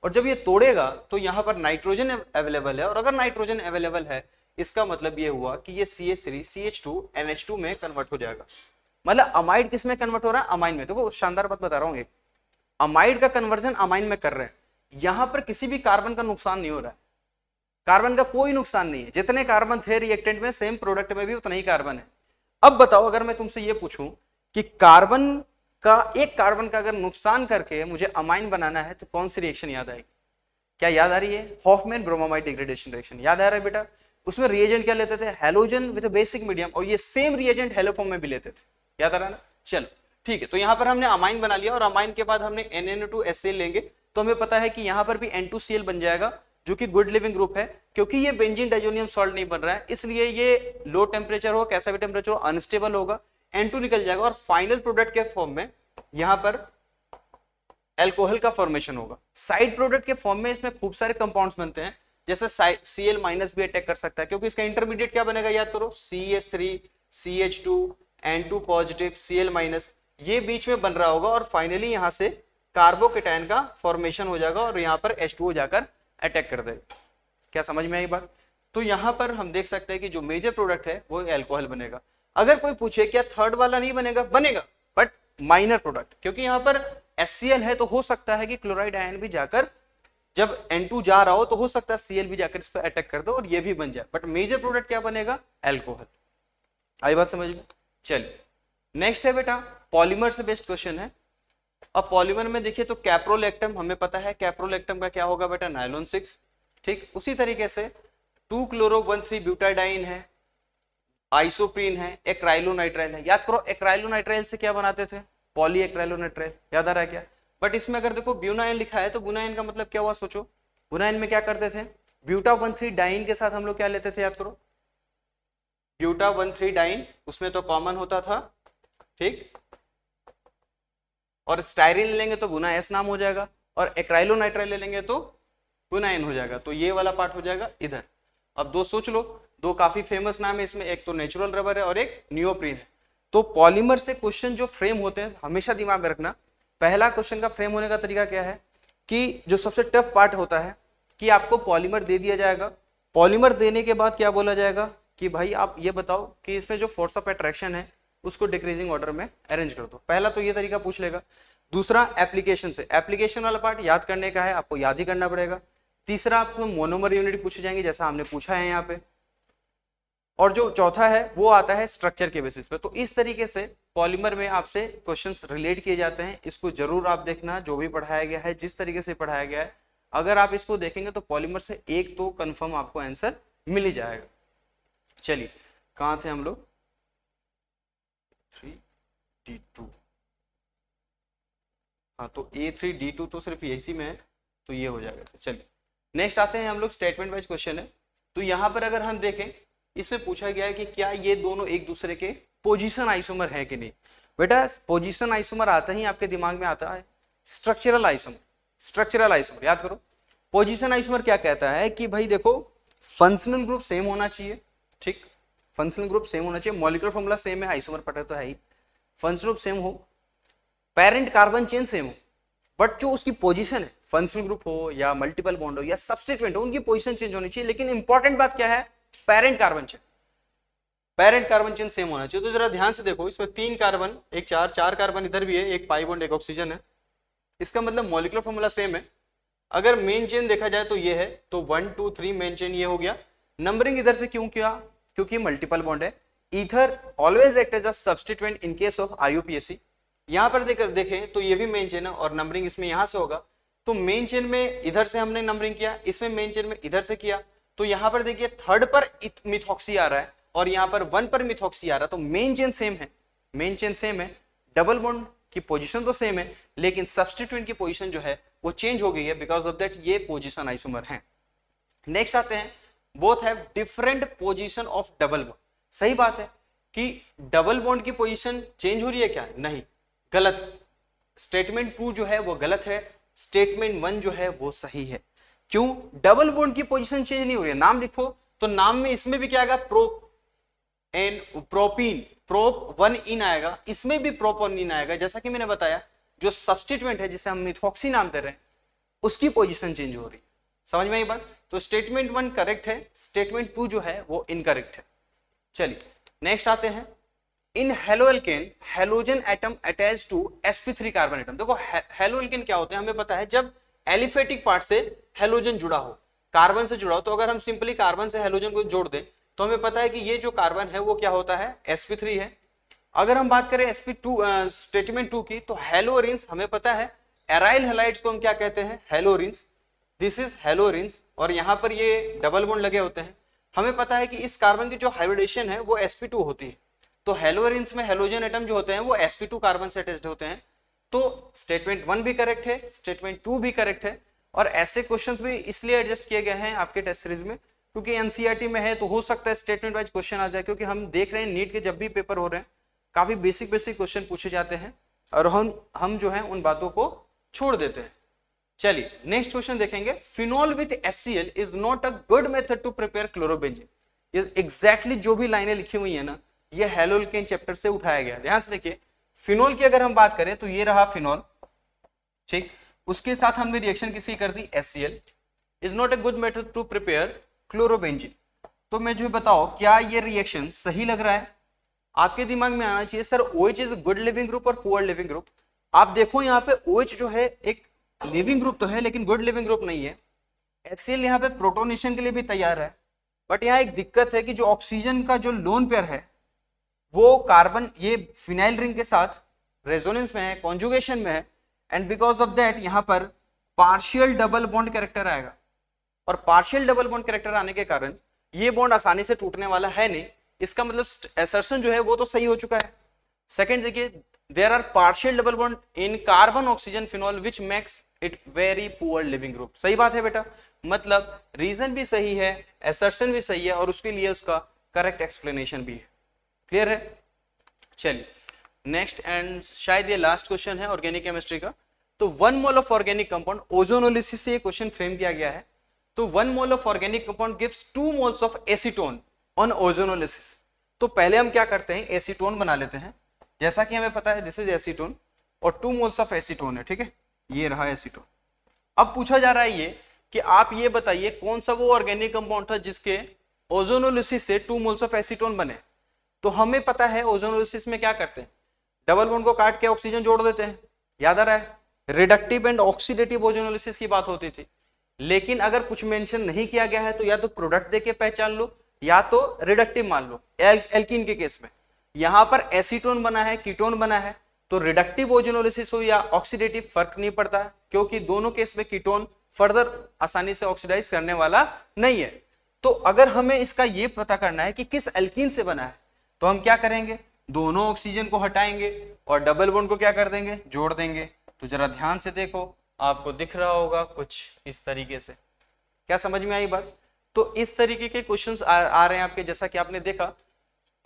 और जब ये तोड़ेगा तो यहाँ पर नाइट्रोजन अवेलेबल है, और अगर नाइट्रोजन अवेलेबल है इसका मतलब ये हुआ कि ये CH3 CH2NH2 में कन्वर्ट हो जाएगा। मतलब अमाइड किस में कन्वर्ट हो रहा है, अमाइन में। देखो शानदार बात बता रहा हूँ, अमाइड का कन्वर्जन अमाइन में कर रहे हैं। यहां पर किसी भी कार्बन का नुकसान नहीं हो रहा है, कार्बन का कोई नुकसान नहीं है। जितने कार्बन थे रिएक्टेंट में, सेम प्रोडक्ट में भी उतना ही कार्बन है। अब बताओ अगर मैं तुमसे ये पूछूं कि एक कार्बन का अगर नुकसान करके मुझे अमाइन बनाना है तो कौन सी रिएक्शन याद आएगी? क्या याद आ रही है? हॉफमैन ब्रोमामाइड डिग्रेडेशन रिएक्शन याद आ रहा है बेटा। उसमें रिएजेंट क्या लेते थे, हैलोजन विद बेसिक मीडियम, और ये सेम रिएजेंट हेलो फॉर्म में भी लेते थे, याद आ रहा है ना। चलो ठीक है, तो यहां पर हमने अमाइन बना लिया, और अमाइन के बाद हमने NN2HCl लेंगे, तो हमें पता है कि यहां पर भी N2Cl बन जाएगा, जो कि गुड लिविंग ग्रुप है। क्योंकि ये बेंजीन डाइजोनियम सॉल्ट नहीं बन रहा है, इसलिए ये लो टेम्परेचर हो, कैसा भी टेम्परेचर हो, अनस्टेबल होगा, N2 निकल जाएगा, और फाइनल प्रोडक्ट के फॉर्म में यहां पर एल्कोहल का फॉर्मेशन होगा। साइड प्रोडक्ट के फॉर्म में इसमें खूब सारे कंपाउंड्स बनते हैं, जैसे Cl- भी अटैक कर सकता है, क्योंकि इसका इंटरमीडिएट क्या बनेगा याद करो, CH3 CH2 N2 positive Cl-, ये बीच में बन रहा होगा, और फाइनली यहां से कार्बोकेटायन का फॉर्मेशन हो जाएगा, और यहां पर H2O जाकर अटैक कर देगा। क्या समझ में आई बात? तो यहां पर हम देख सकते हैं कि जो मेजर प्रोडक्ट है वो एल्कोहल बनेगा। अगर कोई पूछे क्या थर्ड वाला नहीं बनेगा, बनेगा, बट माइनर प्रोडक्ट, क्योंकि यहां पर HCl है, तो हो सकता है कि क्लोराइड आयन भी जाकर, जब N2 जा रहा हो तो हो सकता है Cl भी जाकर इस पर अटैक कर दो और ये भी बन जाए, बट मेजर प्रोडक्ट क्या बनेगा, एल्कोहल। आई बात समझ में? चलिए नेक्स्ट है बेटा पॉलीमर से बेस्ड क्वेश्चन है। अब पॉलीमर में देखिए तो कैप्रोलेक्टम, हमें पता है कैप्रोलेक्टम का क्या होगा बेटा, नायलॉन 6। ठीक उसी तरीके से 2-chloro-1,3-ब्यूटाडाइन है, आइसोप्रीन है, एक्राइलोनाइट्राइल है। याद करो एक्राइलोनाइट्राइल से क्या बनाते थे, पॉली एक्राइलोनाइट्राइल, याद आ रहा है क्या? बट इसमें अगर देखो ब्यूनाइन लिखा है तो ब्यूनाइन का मतलब क्या हुआ सोचो। ब्यूनाइन में क्या करते थे, ब्यूटा 1,3-डाइन के साथ हम लोग क्या लेते थे, याद करो ब्यूटा 1,3-डाइन, उसमें तो कॉमन होता था, ठीक, और स्टाइरिन ले लेंगे तो बुना एस नाम हो जाएगा, और एक्राइलोनाइट्राइल ले लेंगे तो बुनाइन हो जाएगा, तो ये वाला पार्ट हो जाएगा इधर। अब दो सोच लो, दो काफी फेमस नाम है इसमें, एक तो नेचुरल रबर है और एक नियोप्रीन है। तो पॉलीमर से क्वेश्चन जो फ्रेम होते हैं हमेशा दिमाग में रखना, पहला क्वेश्चन का फ्रेम होने का तरीका क्या है कि जो सबसे टफ पार्ट होता है कि आपको पॉलीमर दे दिया जाएगा, पॉलीमर देने के बाद क्या बोला जाएगा कि भाई आप ये बताओ कि इसमें जो फोर्स ऑफ अट्रैक्शन है उसको डिक्रीजिंग ऑर्डर में अरेंज कर दो। पहला तो ये तरीका पूछ लेगा। दूसरा एप्लीकेशन से, एप्लीकेशन वाला पार्ट याद करने का है, आपको याद ही करना पड़ेगा। तीसरा आपको मोनोमर यूनिट पूछी जाएंगी जैसा हमने पूछा है यहाँ पे, और जो चौथा है वो आता है स्ट्रक्चर के बेसिस पे। तो इस तरीके से पॉलीमर में आपसे क्वेश्चंस रिलेट किए जाते हैं, इसको जरूर आप देखना, जो भी पढ़ाया गया है जिस तरीके से पढ़ाया गया है अगर आप इसको देखेंगे तो पॉलीमर से एक तो कंफर्म आपको आंसर मिल ही जाएगा। चलिए कहाँ थे हम लोग, 3D2, हाँ तो A3D2 तो सिर्फ इसी में है, तो ये हो जाएगा। चलिए नेक्स्ट आते हैं हम लोग, स्टेटमेंट वाइज क्वेश्चन है। तो यहाँ पर अगर हम देखें इसमें पूछा गया है कि क्या ये दोनों एक दूसरे के पोजीशन आइसोमर है कि नहीं। बेटा पोजीशन आइसोमर आता ही आपके दिमाग में आता है स्ट्रक्चरल आइसोमर। स्ट्रक्चरल आइसोमर याद करो, पोजीशन आइसोमर क्या कहता है कि भाई देखो फंक्शनल ग्रुप सेम होना चाहिए, ठीक, फंक्शनल ग्रुप सेम होना चाहिए, मॉलिक्यूलर फॉर्मूला सेम है, आइसोमर पता तो है ही, फंक्शनल ग्रुप सेम हो, पेरेंट कार्बन चेन सेम हो, बट जो उसकी पोजीशन है फंक्शनल ग्रुप हो या मल्टीपल बॉन्ड हो या सब्स्टिट्यूएंट हो, उनकी पोजीशन चेंज होनी चाहिए, लेकिन इंपॉर्टेंट बात क्या है, parent carbon chain, parent carbon chain same होना चाहिए। तो जरा ध्यान से देखो, इसमें 3 कार्बन, एक चार कार्बन इधर भी है, एक पाई बॉन्ड, एक ऑक्सीजन है, इसका मतलब मॉलिक्यूलर फॉर्मूला सेम है। अगर मेन चेन देखा जाए तो ये है, तो 1 2 3 मेन चेन ये हो गया। नंबरिंग इधर से क्यों किया, क्योंकि मल्टीपल बॉन्ड है। Ether always act as a substituent in case of IUPAC. यहां पर देखें तो ये भी मेन चेन है और नंबरिंग इसमें यहां से होगा, तो मेन चेन में इधर से हमने नंबरिंग किया, इसमें मेन चेन में इधर से किया, तो यहां पर देखिए थर्ड पर मिथॉक्सी आ रहा है और यहां पर 1 पर मिथॉक्सी आ रहा है, तो मेन चेन सेम है, मेन चेन सेम है, डबल बॉन्ड की पोजीशन तो सेम है, लेकिन सब्स्टिट्यूएंट की पोजीशन जो है वो चेंज हो गई है, बिकॉज ऑफ दैट ये पोजीशन आइसोमर है। नेक्स्ट आते हैं, both have different position of double bond. सही बात है कि डबल बॉन्ड की पोजीशन चेंज हो रही है क्या, नहीं, गलत। स्टेटमेंट 2 जो है वो गलत है, स्टेटमेंट 1 जो है वो सही है। क्यों, डबल बॉन्ड की पोजीशन चेंज नहीं हो रही है। नाम लिखो तो नाम में इसमें भी क्या आएगा, प्रोप एंड प्रोपीन, प्रोप 1 इन आएगा, इसमें भी प्रोप 1 इन आएगा। जैसा कि मैंने बताया, जो सब्स्टिट्यूएंट है जिसे हम मिथॉक्सी नाम दे रहे हैं, उसकी पोजीशन चेंज हो रही है। समझ में आई बात? तो स्टेटमेंट 1 करेक्ट है, स्टेटमेंट 2 जो है वो इनकरेक्ट है। चलिए नेक्स्ट आते हैं, in haloalkane halogen atom attach to sp3 carbon atom. देखो हेलोएल्केन क्या होते हैं हमें पता है, जब एलिफेटिक पार्ट से हेलोजन जुड़ा हो, कार्बन से जुड़ा हो, तो अगर हम सिंपली कार्बन से हेलोजन को जोड़ दें तो हमें पता है कि ये जो कार्बन है वो क्या होता है, sp3 है। अगर हम बात करें sp2 स्टेटमेंट 2 की, तो हेलोरिन्स हमें पता है, एराइल हैलाइड्स को हम क्या कहते हैं, हेलोरिन्स, दिस इज हेलोरिन्स, और यहां पर ये डबल बॉन्ड लगे होते हैं। हमें पता है कि इस कार्बन की जो हाइब्रिडेशन है वो sp2 होती है, तो हेलोरिन्स में हेलोजन एटम जो होते हैं वो sp2 कार्बन से अटैच्ड होते हैं। तो स्टेटमेंट 1 भी करेक्ट है, स्टेटमेंट 2 भी करेक्ट है। और ऐसे क्वेश्चंस भी इसलिए एडजस्ट किए गए हैं आपके टेस्ट सीरीज में क्योंकि एनसीईआरटी में है, तो हो सकता है स्टेटमेंट वाइज क्वेश्चन आ जाए, क्योंकि हम देख रहे हैं नीट के जब भी पेपर हो रहे हैं काफी बेसिक क्वेश्चन पूछे जाते हैं और हम जो है उन बातों को छोड़ देते हैं। चलिए नेक्स्ट क्वेश्चन देखेंगे, phenol with HCl is not a good method to prepare chlorobenzene. ये एग्जैक्टली जो भी लाइनें लिखी हुई है ना, ये हेलोएल्केन चैप्टर से उठाया गया। ध्यान से देखिए, फिनॉल की अगर हम बात करें तो ये रहा फिनॉल, ठीक, उसके साथ हमने रिएक्शन किसी कर दी HCl, is not a good method to prepare chlorobenzene. तो मैं जो बताओ क्या ये रिएक्शन सही लग रहा है? आपके दिमाग में आना चाहिए sir OH is good leaving group और पुअर लिविंग ग्रुप। आप देखो यहाँ पे OH जो है एक लिविंग ग्रुप तो है लेकिन गुड लिविंग ग्रुप नहीं है। HCl यहाँ पे प्रोटोनेशन के लिए भी तैयार है, बट यहाँ एक दिक्कत है कि जो ऑक्सीजन का जो लोन पेयर है वो कार्बन ये फिनाइल रिंग के साथ रेजोनेंस में है, कॉन्जुगेशन में है, एंड बिकॉज ऑफ दैट यहाँ पर पार्शियल डबल बॉन्ड कैरेक्टर आएगा, और पार्शियल डबल बॉन्ड कैरेक्टर आने के कारण ये बॉन्ड आसानी से टूटने वाला है नहीं। इसका मतलब असर्शन जो है वो तो सही हो चुका है। सेकंड देखिए, there are partial double bond in carbon oxygen phenol which makes it very poor leaving group. सही बात है बेटा, मतलब रीजन भी सही है, असर्शन भी सही है, और उसके लिए उसका करेक्ट एक्सप्लेनेशन भी है। क्लियर है? चलिए नेक्स्ट एंड शायद ये लास्ट क्वेश्चन है ऑर्गेनिक केमिस्ट्री का। तो 1 mole of organic compound, ozonolysis से ये क्वेश्चन फ्रेम किया गया है। तो 1 mole of organic compound gives 2 moles of acetone on ozonolysis. तो पहले हम क्या करते हैं, एसीटोन बना लेते हैं। जैसा कि हमें पता है दिस इज एसीटोन और 2 मोल्स ऑफ एसीटोन है, ठीक है, ये रहा एसीटोन। अब पूछा जा रहा है ये कि आप ये बताइए कौन सा वो ऑर्गेनिक कंपाउंड था जिसके ओजोनोलिसिस से 2 मोल्स ऑफ एसीटोन बने। तो हमें पता है ओजोनोलिसिस में क्या करते हैं, डबल बॉन्ड को काट के ऑक्सीजन जोड़ देते हैं, याद आ रहा है, रिडक्टिव एंड ऑक्सीडेटिव ओजोनोलिसिस की बात होती थी। लेकिन अगर कुछ मेंशन नहीं किया गया है तो या तो प्रोडक्ट देके पहचान लो या तो रिडक्टिव मान लो। एल्कीन के केस में यहां पर एसीटोन बना है, कीटोन बना है, तो रिडक्टिव ओजोनोलिसिस हो या ऑक्सीडेटिव फर्क नहीं पड़ता है, क्योंकि दोनों केस में कीटोन फर्दर आसानी से ऑक्सीडाइज करने वाला नहीं है। तो अगर हमें इसका ये पता करना है कि किस एल्कीन से बना है, तो हम क्या करेंगे, दोनों ऑक्सीजन को हटाएंगे और डबल बॉन्ड को क्या कर देंगे, जोड़ देंगे। तो जरा ध्यान से देखो, आपको दिख रहा होगा कुछ इस तरीके से। क्या समझ में आई बात? तो इस तरीके के क्वेश्चंस आ रहे हैं आपके, जैसा कि आपने देखा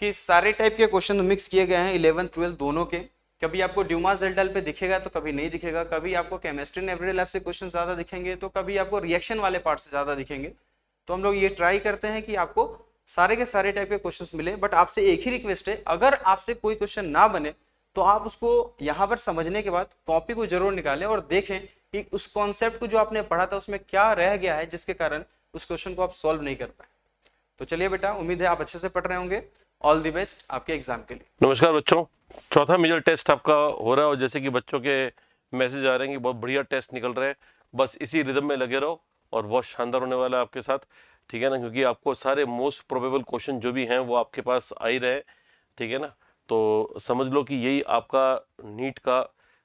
कि सारे टाइप के क्वेश्चन मिक्स किए गए हैं 11th 12th दोनों के। कभी आपको ड्यूमास डेल्टल पे दिखेगा तो कभी नहीं दिखेगा, कभी आपको केमिस्ट्री एंड एवरीडे लैब से क्वेश्चन ज्यादा दिखेंगे तो कभी आपको रिएक्शन वाले पार्ट से ज्यादा दिखेंगे। तो हम लोग ये ट्राई करते हैं कि आपको सारे के सारे टाइप के क्वेश्चंस मिले। बट आपसे एक ही रिक्वेस्ट है, अगर आपसे कोई क्वेश्चन ना बने तो आप उसको यहाँ पर समझने के बाद कॉपी को जरूर निकालें और देखें कि उस कॉन्सेप्ट को जो आपने पढ़ा था उसमें क्या रह गया है जिसके कारण उस क्वेश्चन को आप सॉल्व नहीं कर पाए। तो चलिए बेटा, उम्मीद है आप अच्छे से पढ़ रहे होंगे। ऑल द बेस्ट आपके एग्जाम के लिए। नमस्कार बच्चों, चौथा मेजर टेस्ट आपका हो रहा है और जैसे कि बच्चों के मैसेज आ रहे हैं कि बहुत बढ़िया टेस्ट निकल रहे हैं, बस इसी रिदम में लगे रहो और बहुत शानदार होने वाला है आपके साथ, ठीक है ना, क्योंकि आपको सारे मोस्ट प्रोबेबल क्वेश्चन जो भी हैं वो आपके पास आ ही रहे, ठीक है ना। तो समझ लो कि यही आपका नीट का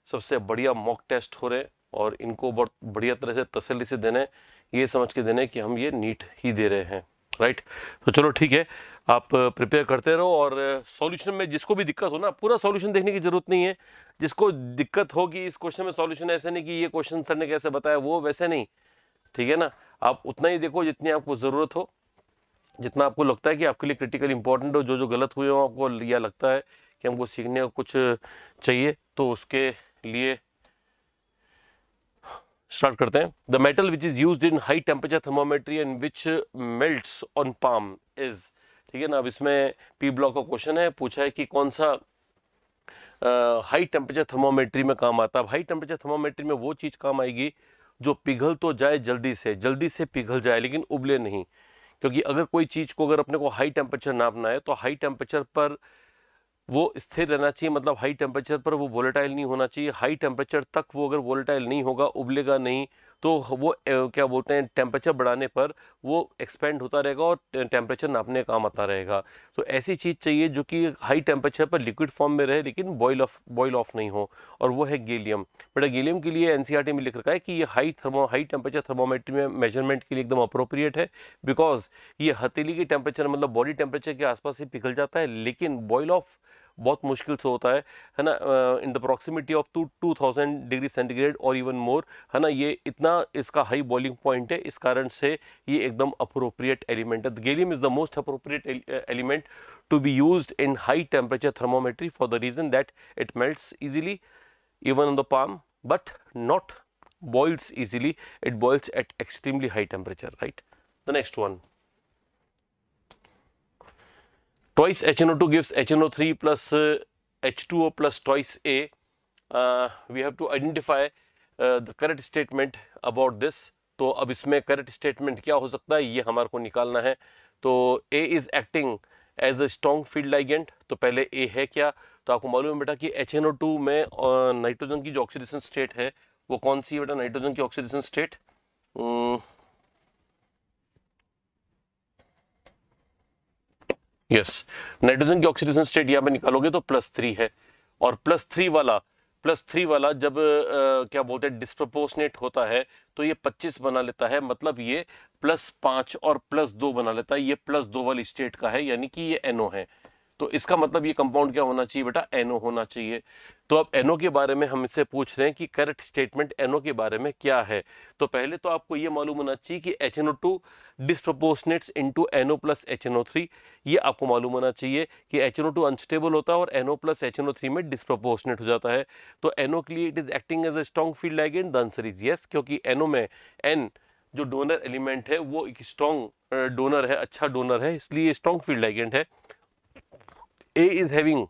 सबसे बढ़िया मॉक टेस्ट हो रहे हैं और इनको बहुत बढ़िया तरह से तसल्ली से देने, ये समझ के देने कि हम ये नीट ही दे रहे हैं, राइट। तो चलो ठीक है, आप प्रिपेयर करते रहो और सॉल्यूशन में जिसको भी दिक्कत हो ना, पूरा सॉल्यूशन देखने की जरूरत नहीं है। जिसको दिक्कत हो कि इस क्वेश्चन में सॉल्यूशन ऐसे नहीं कि ये क्वेश्चन सर ने कैसे बताया, वो वैसे नहीं, ठीक है ना। आप उतना ही देखो जितनी आपको ज़रूरत हो, जितना आपको लगता है कि आपके लिए क्रिटिकल इंपॉर्टेंट हो, जो जो गलत हुए हो आपको या लगता है कि हमको सीखने को कुछ चाहिए, तो उसके लिए स्टार्ट करते हैं। The metal which is used in high temperature thermometry and which melts on palm is, ठीक है ना। अब इसमें पी ब्लॉक का क्वेश्चन है, पूछा है कि कौन सा हाई टेम्परेचर थर्मोमेट्री में काम आता है। हाई टेम्परेचर थर्मोमेट्री में वो चीज़ काम आएगी जो पिघल तो जाए, जल्दी से पिघल जाए लेकिन उबले नहीं। क्योंकि अगर कोई चीज़ को अगर अपने को हाई टेम्परेचर नापना है तो हाई टेम्परेचर पर वो स्थिर रहना चाहिए, मतलब हाई टेम्परेचर पर वो वोलेटाइल नहीं होना चाहिए। हाई टेम्परेचर तक वो अगर वोलेटाइल नहीं होगा, उबलेगा नहीं, तो वो क्या बोलते हैं, टेम्परेचर बढ़ाने पर वो एक्सपेंड होता रहेगा और टेम्परेचर नापने का काम आता रहेगा। तो ऐसी चीज़ चाहिए जो कि हाई टेम्परेचर पर लिक्विड फॉर्म में रहे लेकिन बॉयल ऑफ नहीं हो, और वो है गैलियम। बेटा गैलियम के लिए एनसीईआरटी में लिख रखा है कि ये हाई टेम्परेचर थर्मोमेट्री में मेजरमेंट के लिए एकदम अप्रोप्रिएट है, बिकॉज ये हथेली की टेम्परेचर मतलब बॉडी टेम्परेचर के आसपास ही पिघल जाता है, लेकिन बॉयल ऑफ बहुत मुश्किल से होता है ना, in the proximity of 2000 degree centigrade और इवन मोर, है ना। ये इतना इसका हाई बॉइलिंग पॉइंट है, इस कारण से ये एकदम अप्रोप्रिएट एलिमेंट है। Gallium is the most appropriate element to be used in high temperature thermometry for the reason that it melts easily even on the palm but not boils easily, it boils at extremely high temperature, right? The next one, twice HNO2 gives HNO3 plus H2O plus twice A. We have to identify the correct statement about this. तो अब इसमें करेक्ट स्टेटमेंट क्या हो सकता है, ये हमारे को निकालना है। तो A is acting as a strong field ligand, तो पहले A है क्या, तो आपको मालूम है बेटा कि HNO2 में नाइट्रोजन की जो ऑक्सीडेशन स्टेट है वो कौन सी है बेटा, नाइट्रोजन की ऑक्सीडेशन स्टेट यस, नाइट्रोजन की ऑक्सीडेशन स्टेट यहाँ पे निकालोगे तो +3 है, और +3 वाला जब क्या बोलते हैं डिस्प्रपोर्शनेट होता है तो ये 25 बना लेता है, मतलब ये +5 और +2 बना लेता है, ये +2 वाली स्टेट का है, यानी कि ये NO है। तो इसका मतलब ये कंपाउंड क्या होना चाहिए बेटा, NO होना चाहिए। तो अब NO के बारे में हम इससे पूछ रहे हैं कि करेक्ट स्टेटमेंट NO के बारे में क्या है। तो पहले तो आपको ये मालूम होना चाहिए कि HNO2 डिस्प्रपोर्शनेट्स into NO plus HNO3, ये आपको मालूम होना चाहिए कि HNO2 अनस्टेबल होता है और NO प्लस HNO3 में डिस्प्रपोर्शनेट हो जाता है। तो NO के लिए it is acting as a strong field ligand, the answer is yes, क्योंकि NO में N जो डोनर एलिमेंट है वो एक स्ट्रॉन्ग डोनर है, अच्छा डोनर है, इसलिए स्ट्रॉन्ग फील्ड लाइगेंड है। A is having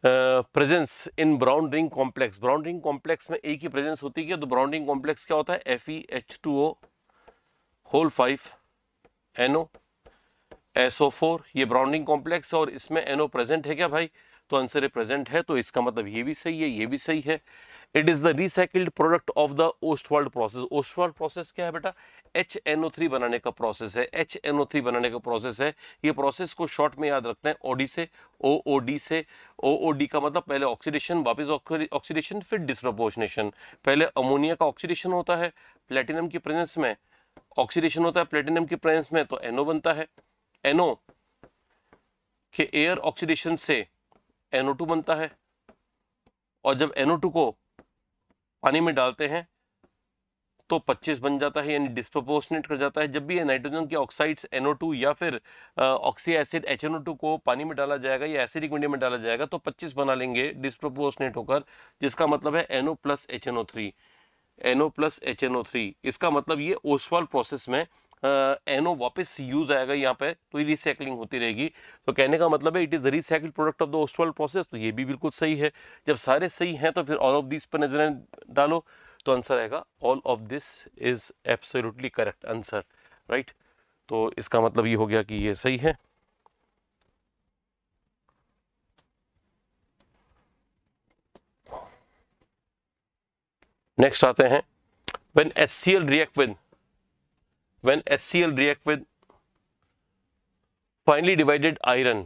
presence in brown ring complex, brown ring complex में A की प्रेजेंस होती है, तो ब्राउन रिंग कॉम्प्लेक्स क्या होता है, FeH2O होल 5 NO SO4, ये ब्राउन रिंग कॉम्प्लेक्स, और इसमें NO प्रेजेंट है क्या भाई, तो आंसर है प्रेजेंट है, तो इसका मतलब ये भी सही है, ये भी सही है। It is the recycled product of the Ostwald process. Ostwald process क्या है बेटा, HNO3 बनाने का प्रोसेस है, HNO3 बनाने का प्रोसेस है। ये प्रोसेस को शॉर्ट में याद रखते हैं OD से, OOD से। OOD का मतलब पहले ऑक्सीडेशन, वापस ऑक्सीडेशन, फिर डिस्प्रपोर्शनेशन। पहले अमोनिया का ऑक्सीडेशन होता है प्लेटिनम की प्रेजेंस में, ऑक्सीडेशन होता है प्लेटिनम की प्रेजेंस में, तो NO बनता है। NO के एयर ऑक्सीडेशन से NO2 बनता है, और जब NO2 को पानी में डालते हैं तो 25 बन जाता है, यानी डिस्प्रपोर्शनेट कर जाता है। जब भी ये नाइट्रोजन के ऑक्साइड्स NO2 या फिर ऑक्सी एसिड HNO2 को पानी में डाला जाएगा या एसिडिक मीडियम में डाला जाएगा तो 25 बना लेंगे डिस्प्रपोर्शनेट होकर, जिसका मतलब है NO plus HNO3, NO plus HNO3। इसका मतलब ये ओस्वाल्ड प्रोसेस में NO वापस यूज आएगा यहाँ पे, तो ये रिसाइकलिंग होती रहेगी। तो कहने का मतलब है it is the recycled product of the Oswald process, तो ये भी बिल्कुल सही है। जब सारे सही हैं तो फिर ऑल ऑफ दिस पर नजरें डालो, तो आंसर आएगा all of this is absolutely correct answer, right. तो इसका मतलब ये हो गया कि ये सही है। नेक्स्ट आते हैं, when HCl react with finely divided iron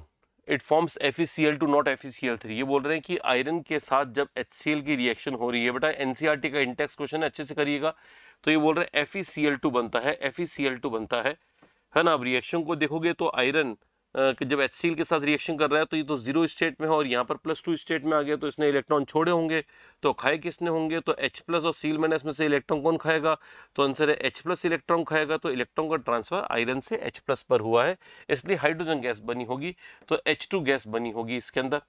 it forms FeCl2 not FeCl3। ये बोल रहे हैं कि आयरन के साथ जब HCl की रिएक्शन हो रही है, बेटा NCERT का इंटेक्स क्वेश्चन है, अच्छे से करिएगा। तो ये बोल रहे हैं FeCl2 बनता है, FeCl2 बनता है ना। अब रिएक्शन को देखोगे तो आयरन कि जब HCl के साथ रिएक्शन कर रहा है तो ये तो जीरो स्टेट में है और यहाँ पर +2 स्टेट में आ गया, तो इसने इलेक्ट्रॉन छोड़े होंगे, तो खाए किसने होंगे, तो H+ और Cl- में से इलेक्ट्रॉन कौन खाएगा, तो आंसर है H+ इलेक्ट्रॉन खाएगा। तो इलेक्ट्रॉन का ट्रांसफर आयरन से H+ पर हुआ है, इसलिए हाइड्रोजन गैस बनी होगी, तो H2 गैस बनी होगी इसके अंदर।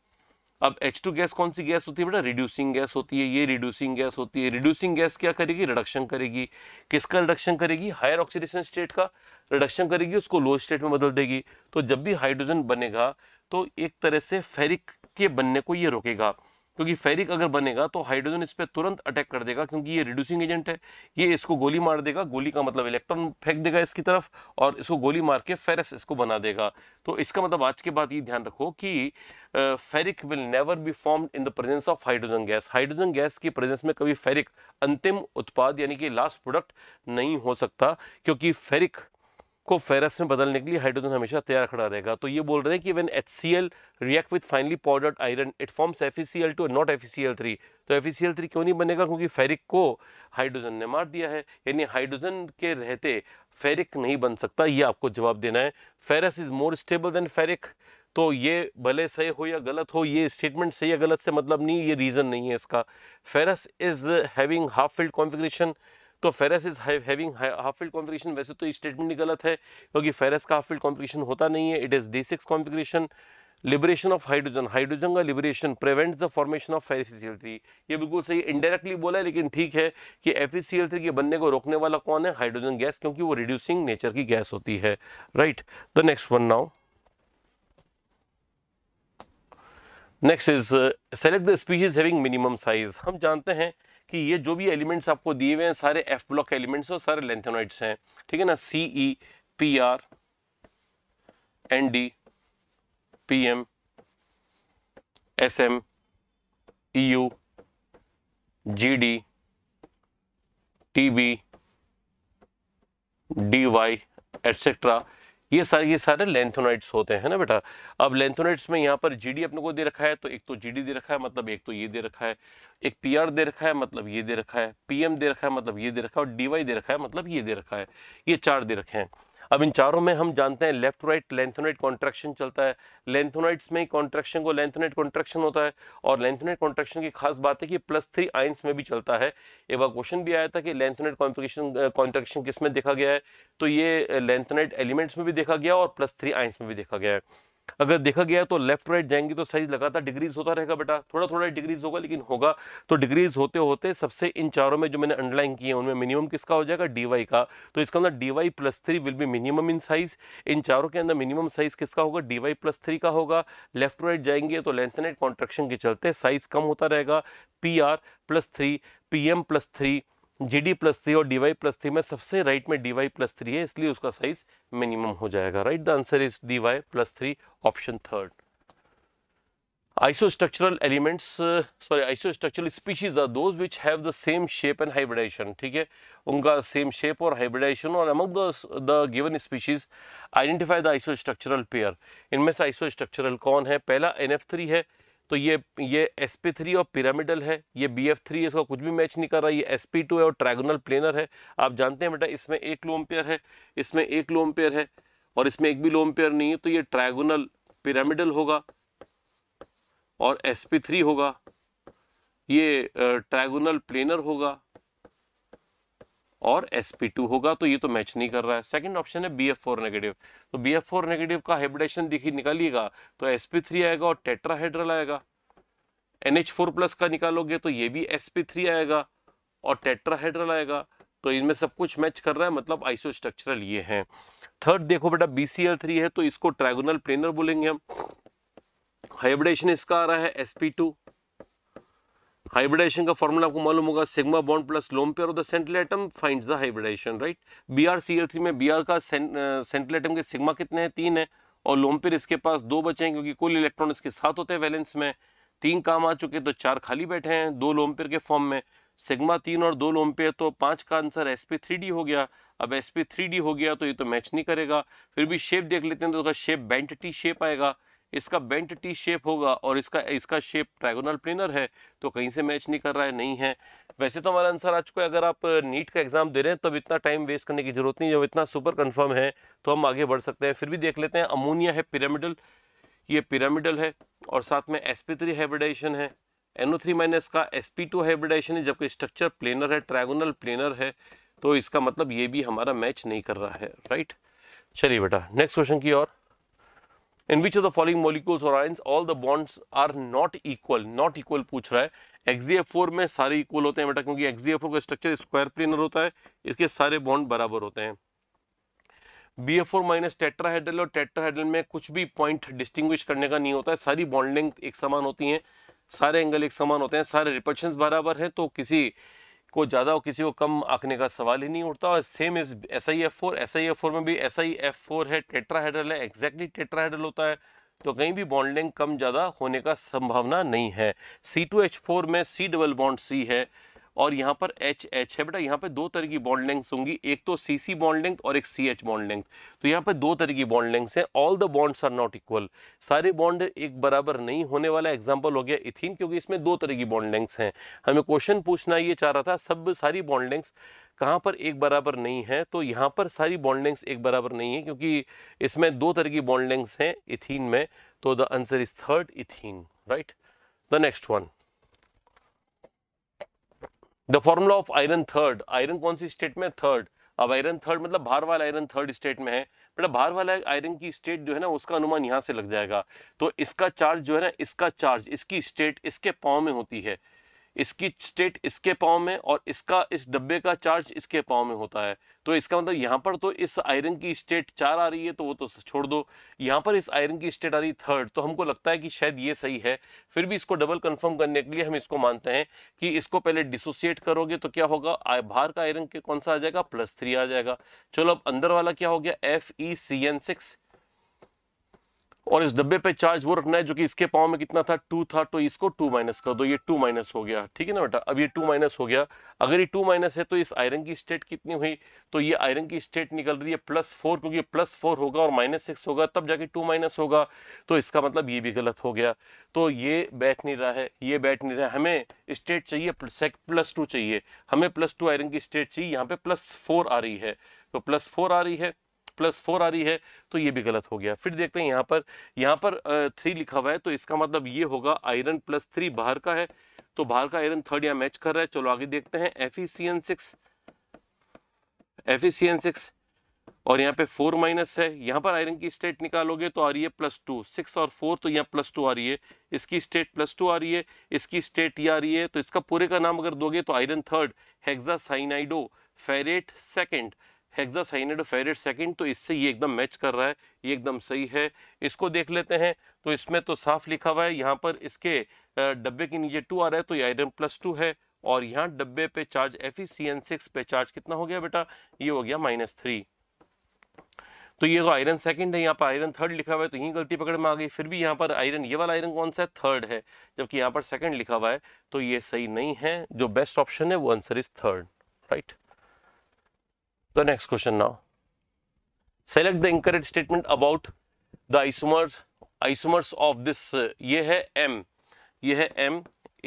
अब H2 गैस कौन सी गैस होती है बेटा, रिड्यूसिंग गैस होती है, ये रिड्यूसिंग गैस होती है। रिड्यूसिंग गैस क्या करेगी, रिडक्शन करेगी। किसका रिडक्शन करेगी, हायर ऑक्सीडेशन स्टेट का रिडक्शन करेगी, उसको लो स्टेट में बदल देगी। तो जब भी हाइड्रोजन बनेगा तो एक तरह से फेरिक के बनने को ये रोकेगा, क्योंकि फेरिक अगर बनेगा तो हाइड्रोजन इस पर तुरंत अटैक कर देगा, क्योंकि ये रिड्यूसिंग एजेंट है, ये इसको गोली मार देगा। गोली का मतलब इलेक्ट्रॉन फेंक देगा इसकी तरफ और इसको गोली मार के फेरस इसको बना देगा। तो इसका मतलब आज के बाद ये ध्यान रखो कि ferric will never be formed in the presence of hydrogen gas. Hydrogen gas की प्रेजेंस में कभी फेरिक अंतिम उत्पाद यानी कि लास्ट प्रोडक्ट नहीं हो सकता, क्योंकि फेरिक को फेरस में बदलने के लिए हाइड्रोजन हमेशा तैयार खड़ा रहेगा। तो ये बोल रहे हैं कि when HCl react with finally powdered iron it forms FeCl2 not FeCl3। तो FeCl3 क्यों नहीं बनेगा, क्योंकि फेरिक को हाइड्रोजन ने मार दिया है, यानी हाइड्रोजन के रहते फेरिक नहीं बन सकता। ये आपको जवाब देना है। Ferrous is more stable then ferric. तो ये भले सही हो या गलत हो, ये स्टेटमेंट सही या गलत से मतलब नहीं, ये रीजन नहीं है इसका। Ferrous is having half filled configuration, तो ferrous is having half filled configuration, वैसे तो स्टेटमेंट ही गलत है, क्योंकि फेरस का हाफ फील्ड कॉन्फिगरेशन होता नहीं है, it is D6 configuration. Liberation of hydrogen, hydrogen का liberation prevents the formation of FeCl3। ये बिल्कुल सही, इनडायरेक्टली बोला है लेकिन ठीक है कि FeCl3 के बनने को रोकने वाला कौन है, हाइड्रोजन गैस, क्योंकि वो रिड्यूसिंग नेचर की गैस होती है, right. The next one now, next is select the species having minimum size. हम जानते हैं कि ये जो भी एलिमेंट्स आपको दिए हुए हैं सारे F ब्लॉक एलिमेंट्स और सारे लेंथेनॉइड्स हैं, ठीक है ना। CE, PR, ND, PM, SM, EU, GD, TB, DY etcetera, ये सारे लेंथोनाइट्स होते हैं ना बेटा। अब लेंथोनाइट्स में यहाँ पर GD अपने को दे रखा है, तो एक तो GD दे रखा है, मतलब एक तो ये दे रखा है, एक PR दे रखा है, मतलब ये दे रखा है, PM दे रखा है, मतलब ये दे रखा है, और DY दे रखा है, मतलब ये दे रखा है। ये 4 दे रखे हैं। अब इन चारों में हम जानते हैं लेफ्ट राइट लेंथोनाइट कॉन्ट्रैक्शन चलता है। लेंथोनाइट्स में ही कॉन्ट्रैक्शन को लेंथोनाइट कॉन्ट्रैक्शन होता है, और लेंथोनाइट कॉन्ट्रैक्शन की खास बात है कि +3 आयंस में भी चलता है। एक बार क्वेश्चन भी आया था कि लेंथोनाइट कॉन्ट्रैक्शन किस में देखा गया है, तो ये लेंथोनाइट एलिमेंट्स में भी देखा गया और +3 आयंस में भी देखा गया है। अगर देखा गया तो लेफ्ट राइट जाएंगे तो साइज लगातार डिक्रीज होता रहेगा बेटा, थोड़ा थोड़ा डिक्रीज होगा लेकिन होगा। तो डिक्रीज होते होते सबसे इन चारों में जो मैंने अंडरलाइन किए उनमें मिनिमम किसका हो जाएगा, DY का। तो इसका मतलब DY+3 will be minimum in size. इन चारों के अंदर मिनिमम साइज किसका होगा, DY+3 का होगा। लेफ्ट राइट जाएंगे तो लेंथेनाइट कॉन्ट्रैक्शन के चलते साइज कम होता रहेगा। PR+3, PM+3, GD+3 और DY+3 में सबसे राइट में DY+3 है, इसलिए उसका साइज मिनिमम हो जाएगा, right. The answer is DY+3, option 3rd। Isostructural elements, sorry isostructural species are those which have the same shape and hybridisation, ठीक है, उनका सेम शेप और हाइब्रिडाइजेशन। और among the given species identify the isostructural pair. इनमें से आइसोस्ट्रक्चरल कौन है, पहला NF3 है, तो ये sp3 और पिरामिडल है, ये BF3 है, इसका कुछ भी मैच नहीं कर रहा। ये sp2 है और ट्रायगोनल प्लेनर है। आप जानते हैं बेटा इसमें एक लोन पेयर है, इसमें एक लोन पेयर है और इसमें एक भी लोन पेयर नहीं है, तो ये ट्रायगोनल पिरामिडल होगा और sp3 होगा, ये ट्रायगोनल प्लेनर होगा और sp2 होगा। तो ये तो मैच नहीं कर रहा है। सेकंड ऑप्शन है BF4 नेगेटिव, तो BF4 नेगेटिव का हाइब्रिडाइजेशन देखिए निकालिएगा तो sp3 आएगा और टेट्राहेड्रल आएगा। NH4+ का निकालोगे तो ये भी sp3 आएगा और टेट्राहेड्रल आएगा। तो इनमें सब कुछ मैच कर रहा है, मतलब आइसोस्ट्रक्चरल ये हैं। थर्ड देखो बेटा BCl3 है, तो इसको ट्रायगोनल प्लेनर बोलेंगे हम। हाइब्रिडेशन इसका आ रहा है sp2, हाइब्रिडाइजेशन का फॉर्मूला आपको मालूम होगा, sigma bond plus lone pair of the central atom finds the hybridisation, right. BrCl3 में Br का सेंट्रल एटम के सिग्मा कितने हैं, 3 है, और लोन पेयर इसके पास 2 बचे हैं क्योंकि कुल इलेक्ट्रॉन इसके 7 होते हैं वैलेंस में, 3 काम आ चुके तो 4 खाली बैठे हैं 2 लोन पेयर के फॉर्म में। सिग्मा 3 और 2 लोन पेयर, तो 5 का आंसर sp3d हो गया। अब sp3d हो गया तो ये तो मैच नहीं करेगा, फिर भी शेप देख लेते हैं तो इसका शेप बेंट टी शेप आएगा, इसका बेंट टी शेप होगा, और इसका शेप ट्रायगोनल प्लेनर है, तो कहीं से मैच नहीं कर रहा है, नहीं है। वैसे तो हमारा आंसर आ चुका है, अगर आप नीट का एग्जाम दे रहे हैं तब इतना टाइम वेस्ट करने की जरूरत नहीं, जब इतना सुपर कंफर्म है तो हम आगे बढ़ सकते हैं। फिर भी देख लेते हैं, अमोनिया है पिरामिडल, ये पिरामिडल है, और साथ में sp3 हाइब्रिडाइजेशन है, NO3 माइनस का sp2 हाइब्रिडाइजेशन है, जबकि स्ट्रक्चर प्लेनर है, ट्रायगोनल प्लेनर है, तो इसका मतलब ये भी हमारा मैच नहीं कर रहा है, राइट। चलिए बेटा नेक्स्ट क्वेश्चन की ओर। In which of the following molecules or ions all the bonds are not equal? Not equal पूछ रहा है। XeF4 में सारे इक्वल होते हैं बेटा, क्योंकि XeF4 का स्ट्रक्चर स्क्वायर प्लेनर होता है, इसके सारे बॉन्ड बराबर होते हैं। BF4 माइनस टेट्राहेड्रल और टेट्राहेड्रल में कुछ भी पॉइंट डिस्टिंग्विश करने का नहीं होता है, सारी बॉन्ड लेंथ एक समान होती हैं, सारे एंगल एक समान होते हैं, सारे रिपल्शंस बराबर है, तो किसी को ज़्यादा और किसी को कम आंकने का सवाल ही नहीं उठता। और सेम इज SiF4 में भी SiF4 है, टेट्राहेड्रल है, एग्जैक्टली टेट्राहेड्रल होता है, तो कहीं भी बॉन्ड लेंथ कम ज़्यादा होने का संभावना नहीं है। C2H4 में C डबल बॉन्ड C है, और यहाँ पर HH है बेटा, यहाँ पे 2 तरह की बॉन्ड लेंथ्स होंगी, एक तो CC बॉन्ड लेंथ और एक CH बॉन्ड लेंथ, तो यहाँ पे 2 तरह की बॉन्ड लेंथ्स हैं। All the bonds are not equal, सारे बॉन्ड एक बराबर नहीं होने वाला एग्जांपल हो गया इथीन, क्योंकि इसमें 2 तरह की बॉन्ड लेंथ्स हैं। हमें क्वेश्चन पूछना ये चाह रहा था सारी बॉन्ड लेंथ्स कहाँ पर एक बराबर नहीं है, तो यहाँ पर सारी बॉन्ड लेंथ्स एक बराबर नहीं है, क्योंकि इसमें 2 तरह की बॉन्ड लेंथ्स हैं इथीन में, तो the answer is third, ethene, right. The next one, the formula of iron third, iron कौन सी स्टेट में, थर्ड। अब आयरन थर्ड मतलब भार वाला आयरन थर्ड स्टेट में है बेटा, भार वाला आयरन की स्टेट जो है ना उसका अनुमान यहाँ से लग जाएगा, तो इसका चार्ज जो है ना, इसका चार्ज, इसकी स्टेट इसके पाँव में होती है, इसकी स्टेट इसके पाँव में, और इसका इस डब्बे का चार्ज इसके पाँव में होता है, तो इसका मतलब यहाँ पर तो इस आयरन की स्टेट 4 आ रही है, तो वो तो छोड़ दो, यहाँ पर इस आयरन की स्टेट आ रही थर्ड, तो हमको लगता है कि शायद ये सही है। फिर भी इसको डबल कंफर्म करने के लिए हम इसको मानते हैं कि इसको पहले डिसोसिएट करोगे तो क्या होगा, बाहर का आयरन के कौन सा आ जाएगा, +3 आ जाएगा। चलो अब अंदर वाला क्या हो गया, FeCN6, और इस डब्बे पे चार्ज वो रखना है जो कि इसके पाँव में कितना था, 2 था, तो इसको 2 माइनस कर दो, ये 2 माइनस हो गया, ठीक है ना बेटा। अब ये 2 माइनस हो गया, अगर ये 2 माइनस है तो इस आयरन की स्टेट कितनी हुई, तो ये आयरन की स्टेट निकल रही है +4, क्योंकि +4 होगा और -6 होगा तब जाके 2 माइनस होगा, तो इसका मतलब ये भी गलत हो गया, तो ये बैठ नहीं रहा है, ये बैठ नहीं रहा है, हमें स्टेट चाहिए +2 चाहिए, हमें +2 आयरन की स्टेट चाहिए, यहाँ पे +4 आ रही है, तो +4 आ रही है, +4 आ रही है, तो ये भी गलत हो गया। फिर देखते हैं यहाँ पर 3 लिखा हुआ है, तो इसका मतलब ये होगा आयरन +3 बाहर का है, तो बाहर का आयरन थर्ड यहाँ मैच कर रहा है। चलो आगे देखते हैं, FeCN6 और यहाँ पे 4 माइनस है, यहाँ पर आयरन की स्टेट निकालोगे तो आ रही है +2, 6 और 4, तो यहाँ +2 आ रही है, इसकी स्टेट +2 आ रही है, इसकी स्टेट ये आ रही है, तो इसका पूरे का नाम अगर दोगे तो iron third hexacyanido ferrate second, hexacyanido ferrate second, तो इससे ये एकदम मैच कर रहा है, ये एकदम सही है। इसको देख लेते हैं, तो इसमें तो साफ लिखा हुआ है, यहाँ पर इसके डब्बे के नीचे 2 आ रहा है, तो ये आयरन +2 है, और यहाँ डब्बे पे चार्ज FeCN6 पे चार्ज कितना हो गया बेटा, ये हो गया -3, तो ये तो आयरन सेकंड है, यहाँ पर आयरन थर्ड लिखा हुआ है, तो यही गलती पकड़ में आ गई। फिर भी यहाँ पर आयरन, ये वाला आयरन कौन सा है, थर्ड है, जबकि यहाँ पर सेकंड लिखा हुआ है, तो ये सही नहीं है, जो बेस्ट ऑप्शन है वो answer is third, right. The next question now. Select the incorrect statement about the isomers of this. ये है M, ये है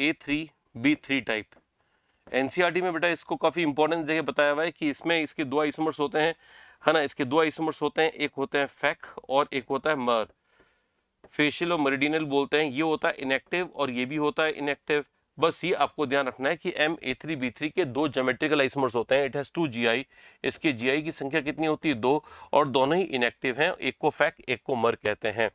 A3B3 टाइप। NCERT में बेटा इसको काफी इंपॉर्टेंस देके बताया हुआ है कि इसमें इसके 2 आइसोमर्स होते हैं, है ना, इसके 2 आइसोमर्स होते हैं, एक होता है फैक और एक होता है मर, फेशियल और मेरिडियनल बोलते हैं, ये होता है इनएक्टिव और ये भी होता है इनएक्टिव। बस ये आपको ध्यान रखना है कि MA3B3 के 2 ज्योमेट्रिकल आइसोमर्स होते हैं, इट हैज 2 GI, इसके GI की संख्या कितनी होती है, 2, और दोनों ही इनएक्टिव हैं, एक को फैक एक को मर कहते हैं।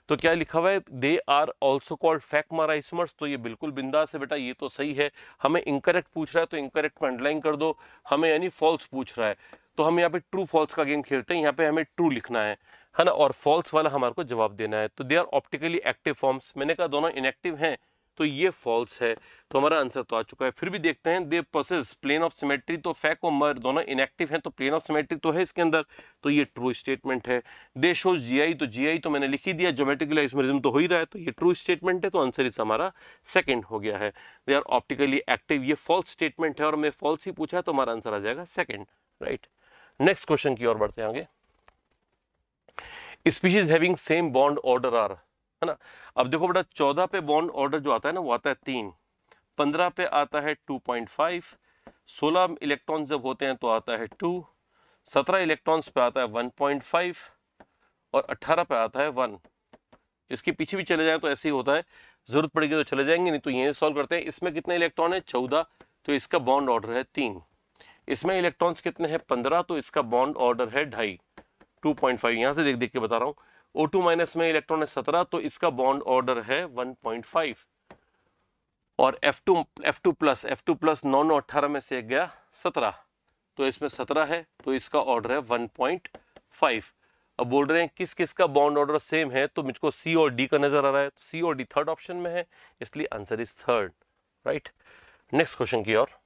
तो क्या लिखा हुआ है, दे आर ऑल्सो कॉल्ड फैक मर आइसोमर्स, तो ये बिल्कुल बिंदास है बेटा, ये तो सही है। हमें इनकरेक्ट पूछ रहा है तो इनकरेक्ट में अंडरलाइन कर दो, हमें यानी फॉल्स पूछ रहा है तो हम यहाँ पे ट्रू फॉल्स का गेम खेलते हैं, यहाँ पे हमें ट्रू लिखना है ना, और फॉल्स वाला हमारे को जवाब देना है। तो they are optically active forms, मैंने कहा दोनों इनएक्टिव हैं, तो ये फॉल्स है, तो हमारा आंसर तो आ चुका है। फिर भी देखते हैं, दे पोसेस प्लेन ऑफ सिमेट्री, तो फैक और मर दोनों इनएक्टिव हैं, तो प्लेन ऑफ सिमेट्री तो है इसके अंदर, तो ये ट्रू स्टेटमेंट है। दे शोज जीआई, तो जीआई तो मैंने लिख ही दिया, ज्योमेट्रिकल आइसोमेरिज्म तो हो ही रहा है, तो ये ट्रू स्टेटमेंट है, तो आंसर इस हमारा सेकंड हो गया है। दे आर ऑप्टिकली एक्टिव, ये फॉल्स स्टेटमेंट है और मैं फॉल्स ही पूछा है, तो हमारा आंसर आ जाएगा सेकंड, राइट। नेक्स्ट क्वेश्चन की ओर बढ़ते हैं आगे। Species having same bond order are, है ना। अब देखो बेटा 14 पे बॉन्ड ऑर्डर जो आता है ना वो आता है 3, 15 पे आता है 2.5, 16 इलेक्ट्रॉन जब होते हैं तो आता है 2, 17 इलेक्ट्रॉन्स पे आता है 1.5 और 18 पे आता है 1। इसके पीछे भी चले जाएं तो ऐसे ही होता है, जरूरत पड़ेगी तो चले जाएंगे, नहीं तो ये सॉल्व करते हैं। इसमें कितने इलेक्ट्रॉन है 14, तो इसका बॉन्ड ऑर्डर है 3। इसमें इलेक्ट्रॉन्स कितने हैं 15, तो इसका बॉन्ड ऑर्डर है 2.5, 2.5 यहां से देख देख के बता रहा हूं। O2 माइनस में इलेक्ट्रॉन है 17, तो इसका बॉन्ड ऑर्डर है 1.5। और F2 प्लस 9 18 में से गया 17, तो इसमें 17 है, तो इसका ऑर्डर है 1.5। अब बोल रहे हैं किस किस का बॉन्ड ऑर्डर सेम है, तो मुझको C और D का नजर आ रहा है, तो C और D थर्ड ऑप्शन में है, इसलिए answer is third, right. Next question की ओर।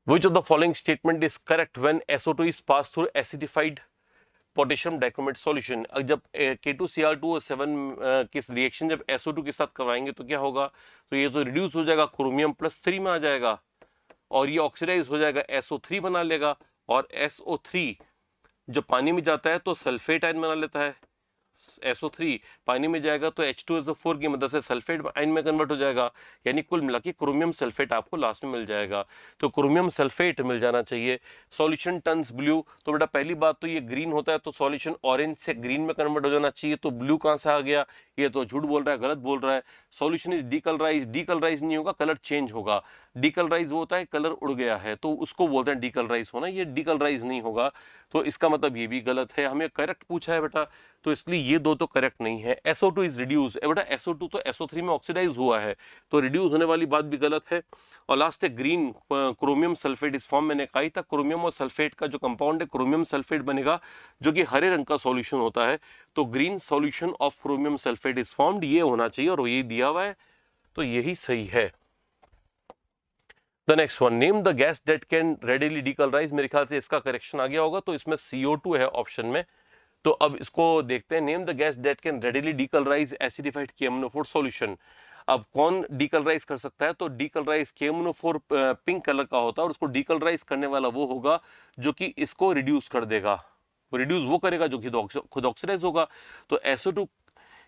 Which of the following statement is correct when SO2 is passed through acidified potassium dichromate solution? जब K2Cr2O7 किस रिएक्शन जब SO2 के साथ करवाएंगे तो क्या होगा, तो ये तो रिड्यूस हो जाएगा, क्रोमियम +3 में आ जाएगा, और ये ऑक्सीडाइज हो जाएगा, SO3 बना लेगा, और SO3 जब पानी में जाता है तो सल्फेट आयन बना लेता है। SO3 पानी में जाएगा तो H2SO4 की मदद से सल्फेट आयन में कन्वर्ट हो जाएगा, यानी कुल मिला के क्रोमियम सल्फेट आपको लास्ट में मिल जाएगा, तो क्रोमियम सल्फेट मिल जाना चाहिए। सॉल्यूशन टर्न्स ब्लू, तो बेटा पहली बात तो ये ग्रीन होता है, तो सॉल्यूशन ऑरेंज से ग्रीन में कन्वर्ट हो जाना चाहिए, तो ब्लू कहां से आ गया, ये तो झूठ बोल रहा है, गलत बोल रहा है। सॉल्यूशन इज डीकलराइज, डीकलराइज नहीं होगा, कलर चेंज होगा। डीकलराइज वो होता है कलर उड़ गया है, तो उसको बोलते हैं डीकलराइज होना, ये डीकलराइज नहीं होगा, तो इसका मतलब ये भी गलत है। हमें करेक्ट पूछा है बेटा, तो इसलिए ये दो तो करेक्ट नहीं है। SO2 इज रिड्यूस, बेटा SO2 तो SO3 में ऑक्सीडाइज हुआ है, तो रिड्यूस होने वाली बात भी गलत है। और लास्ट है ग्रीन, क्रोमियम सल्फेट इस फॉर्म मैंने कहा ही था, क्रोमियम और सल्फेट का जो कंपाउंड है क्रोमियम सल्फेट बनेगा, जो कि हरे रंग का सॉल्यूशन होता है, तो green solution of chromium sulphate is formed, ये होना चाहिए, और ये दिया हुआ है, तो यही सही है। The next one, name the gas that can readily decolourise, मेरे ख्याल से इसका करेक्शन आ गया होगा, तो इसमें CO2 है ऑप्शन में, तो अब इसको देखते हैं। Name the gas that can readily decolourise acidified KMnO4 solution. अब कौन डीकलराइज कर सकता है, तो डीकलराइज KMnO4 पिंक कलर का होता है, और उसको डीकलराइज करने वाला वो होगा जो कि इसको रिड्यूस कर देगा, रिड्यूस वो करेगा जो कि खुद ऑक्सीडाइज होगा। तो SO2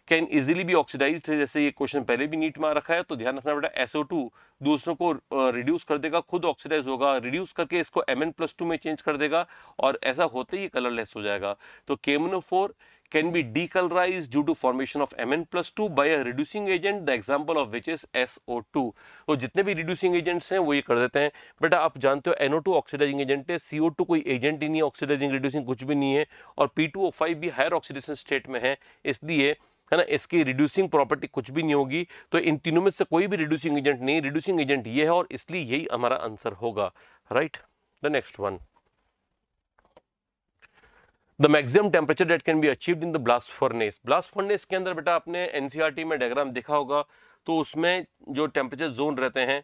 can easily B oxidised है, जैसे ये क्वेश्चन पहले भी नीट में आ रखा है, तो ध्यान रखना बेटा, SO2 दूसरों को रिड्यूस कर देगा, खुद ऑक्सीडाइज होगा, रिड्यूस करके इसको Mn+2 में चेंज कर देगा, और ऐसा होते ही कलरलेस हो जाएगा। तो KMnO4 can be decolorized due to formation of Mn+2 by a reducing agent, the example of which is SO2। तो जितने भी रिड्यूसिंग एजेंट्स हैं वो ये कर देते हैं। बेटा आप जानते हो NO2 ऑक्सीडाइजिंग एजेंट है, CO2 कोई एजेंट ही नहीं है, ऑक्सीडाइजिंग रिड्यूसिंग कुछ भी नहीं है, और P2O5 भी हायर ऑक्सीडेशन स्टेट में है, इसलिए है ना इसकी रिड्यूसिंग प्रॉपर्टी कुछ भी नहीं होगी, तो इन तीनों में से कोई भी रिड्यूसिंग एजेंट नहीं, रिड्यूसिंग एजेंट ये है, और इसलिए यही हमारा आंसर होगा, right. The next one, the maximum temperature that can be achieved in the blast furnace. Blast furnace के अंदर बेटा आपने NCERT में डायग्राम देखा होगा, तो उसमें जो टेम्परेचर जोन रहते हैं,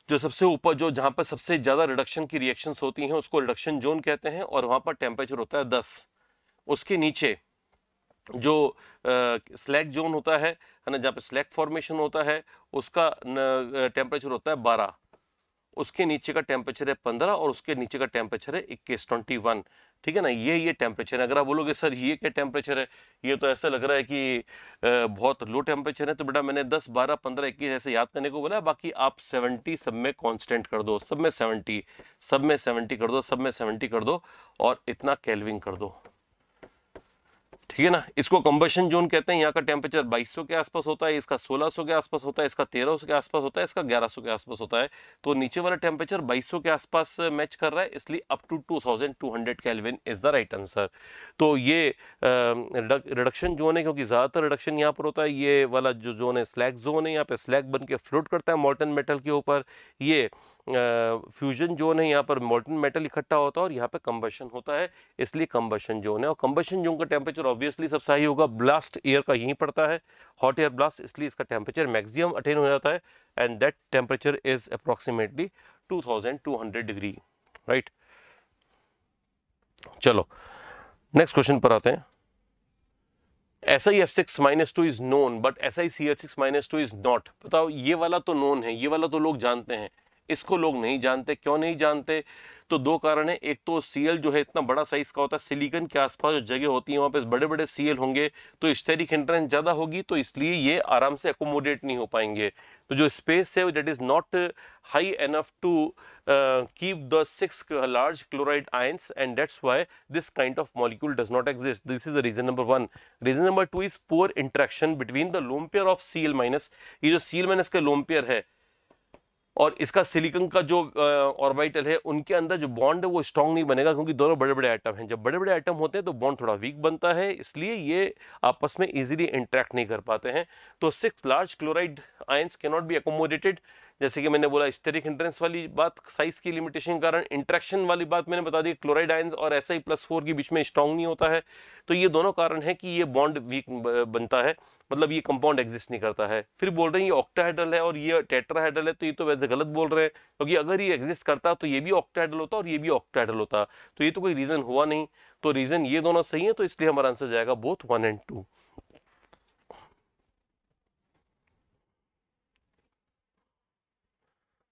जो सबसे ऊपर जो जहां पर सबसे ज्यादा रिडक्शन की रिएक्शंस होती हैं उसको रिडक्शन जोन कहते हैं, और वहां पर टेम्परेचर होता है 10। उसके नीचे जो स्लैग जोन होता है ना, जहाँ पे स्लैग फॉर्मेशन होता है, उसका टेम्परेचर होता है 12। उसके नीचे का टेम्परेचर है 15, और उसके नीचे का टेम्परेचर है 21, 21, ठीक है ना। ये टेम्परेचर है। अगर आप बोलोगे सर ये क्या टेम्परेचर है, ये तो ऐसा लग रहा है कि बहुत लो टेम्परेचर है, तो बेटा मैंने 10, 12, 15, 21 ऐसे याद करने को बोला, बाकी आप 70 सब में कांस्टेंट कर दो, सब में 70, सब में 70 कर दो, सब में 70 कर दो, और इतना केल्विन कर दो, ठीक है ना। इसको कंबशन जोन कहते हैं। यहाँ का टेम्परेचर 2200 के आसपास होता है, इसका 1600 के आसपास होता है, इसका 1300 के आसपास होता है, इसका 1100 के आसपास होता है। तो नीचे वाला टेम्परेचर 2200 के आसपास मैच कर रहा है, इसलिए up to 2200 kelvin is the right answer. तो ये रिडक्शन जोन है, क्योंकि ज्यादातर रिडक्शन यहाँ पर होता है। ये वाला जो जोन है स्लैग जोन है, यहाँ पे स्लैग बन के फ्लोट करता है मॉल्टन मेटल के ऊपर। ये फ्यूजन जोन है, यहाँ पर मोल्टन मेटल इकट्ठा होता है और यहाँ पे कंबशन होता है, इसलिए कंबशन जोन है। और कंबशन जोन का टेम्परेचर ऑब्वियसली सबसे हाई होगा, ब्लास्ट एयर का यहीं पड़ता है, हॉट एयर ब्लास्ट, इसलिए इसका टेम्परेचर मैक्सिमम अटेन हो जाता है and that temperature is approximately 2200 degree, right. चलो नेक्स्ट क्वेश्चन पर आते हैं। SiF6-2 is known but SiCl6-2 is not. बताओ, ये वाला तो नोन है, ये वाला तो लोग जानते हैं, इसको लोग नहीं जानते। क्यों नहीं जानते? तो दो कारण है। एक तो Cl जो है इतना बड़ा साइज का होता है, सिलिकॉन के आसपास जो जगह होती है वहां पे बड़े बड़े Cl होंगे तो स्टेरिक हिंड्रेंस ज्यादा होगी, तो इसलिए ये आराम से अकोमोडेट नहीं हो पाएंगे। तो जो स्पेस है that is not high enough to keep the 6 large chloride ions, and that's why this kind of molecule does not exist. This is the reason number 1. Reason number 2 is poor interaction between the lone pair of Cl-। ये जो Cl- का lone pair है और इसका सिलिकॉन का जो ऑर्बिटल है, उनके अंदर जो बॉन्ड है वो स्ट्रांग नहीं बनेगा, क्योंकि दोनों बड़े बड़े एटम हैं। जब बड़े बड़े एटम होते हैं तो बॉन्ड थोड़ा वीक बनता है, इसलिए ये आपस में इजीली इंटरेक्ट नहीं कर पाते हैं। तो 6 large chloride ions can not be accommodated. जैसे कि मैंने बोला, स्टेरिक हिंड्रेंस वाली बात साइज की लिमिटेशन के कारण, इंट्रैक्शन वाली बात मैंने बता दी, क्लोराइड आयंस और Si+4 के बीच में स्ट्रांग नहीं होता है। तो ये दोनों कारण है कि ये बॉन्ड वीक बनता है, मतलब ये कंपाउंड एग्जिस्ट नहीं करता है। फिर बोल रहे हैं ये ऑक्टाहेड्रल है और ये टेट्राहेड्रल है, तो ये तो वैसे गलत बोल रहे हैं, क्योंकि अगर ये एग्जिस्ट करता तो ये भी ऑक्टाहेड्रल होता और ये भी ऑक्टाहेड्रल होता, तो ये तो कोई रीजन हुआ नहीं। तो रीजन ये दोनों सही है, तो इसलिए हमारा आंसर जाएगा both 1 and 2।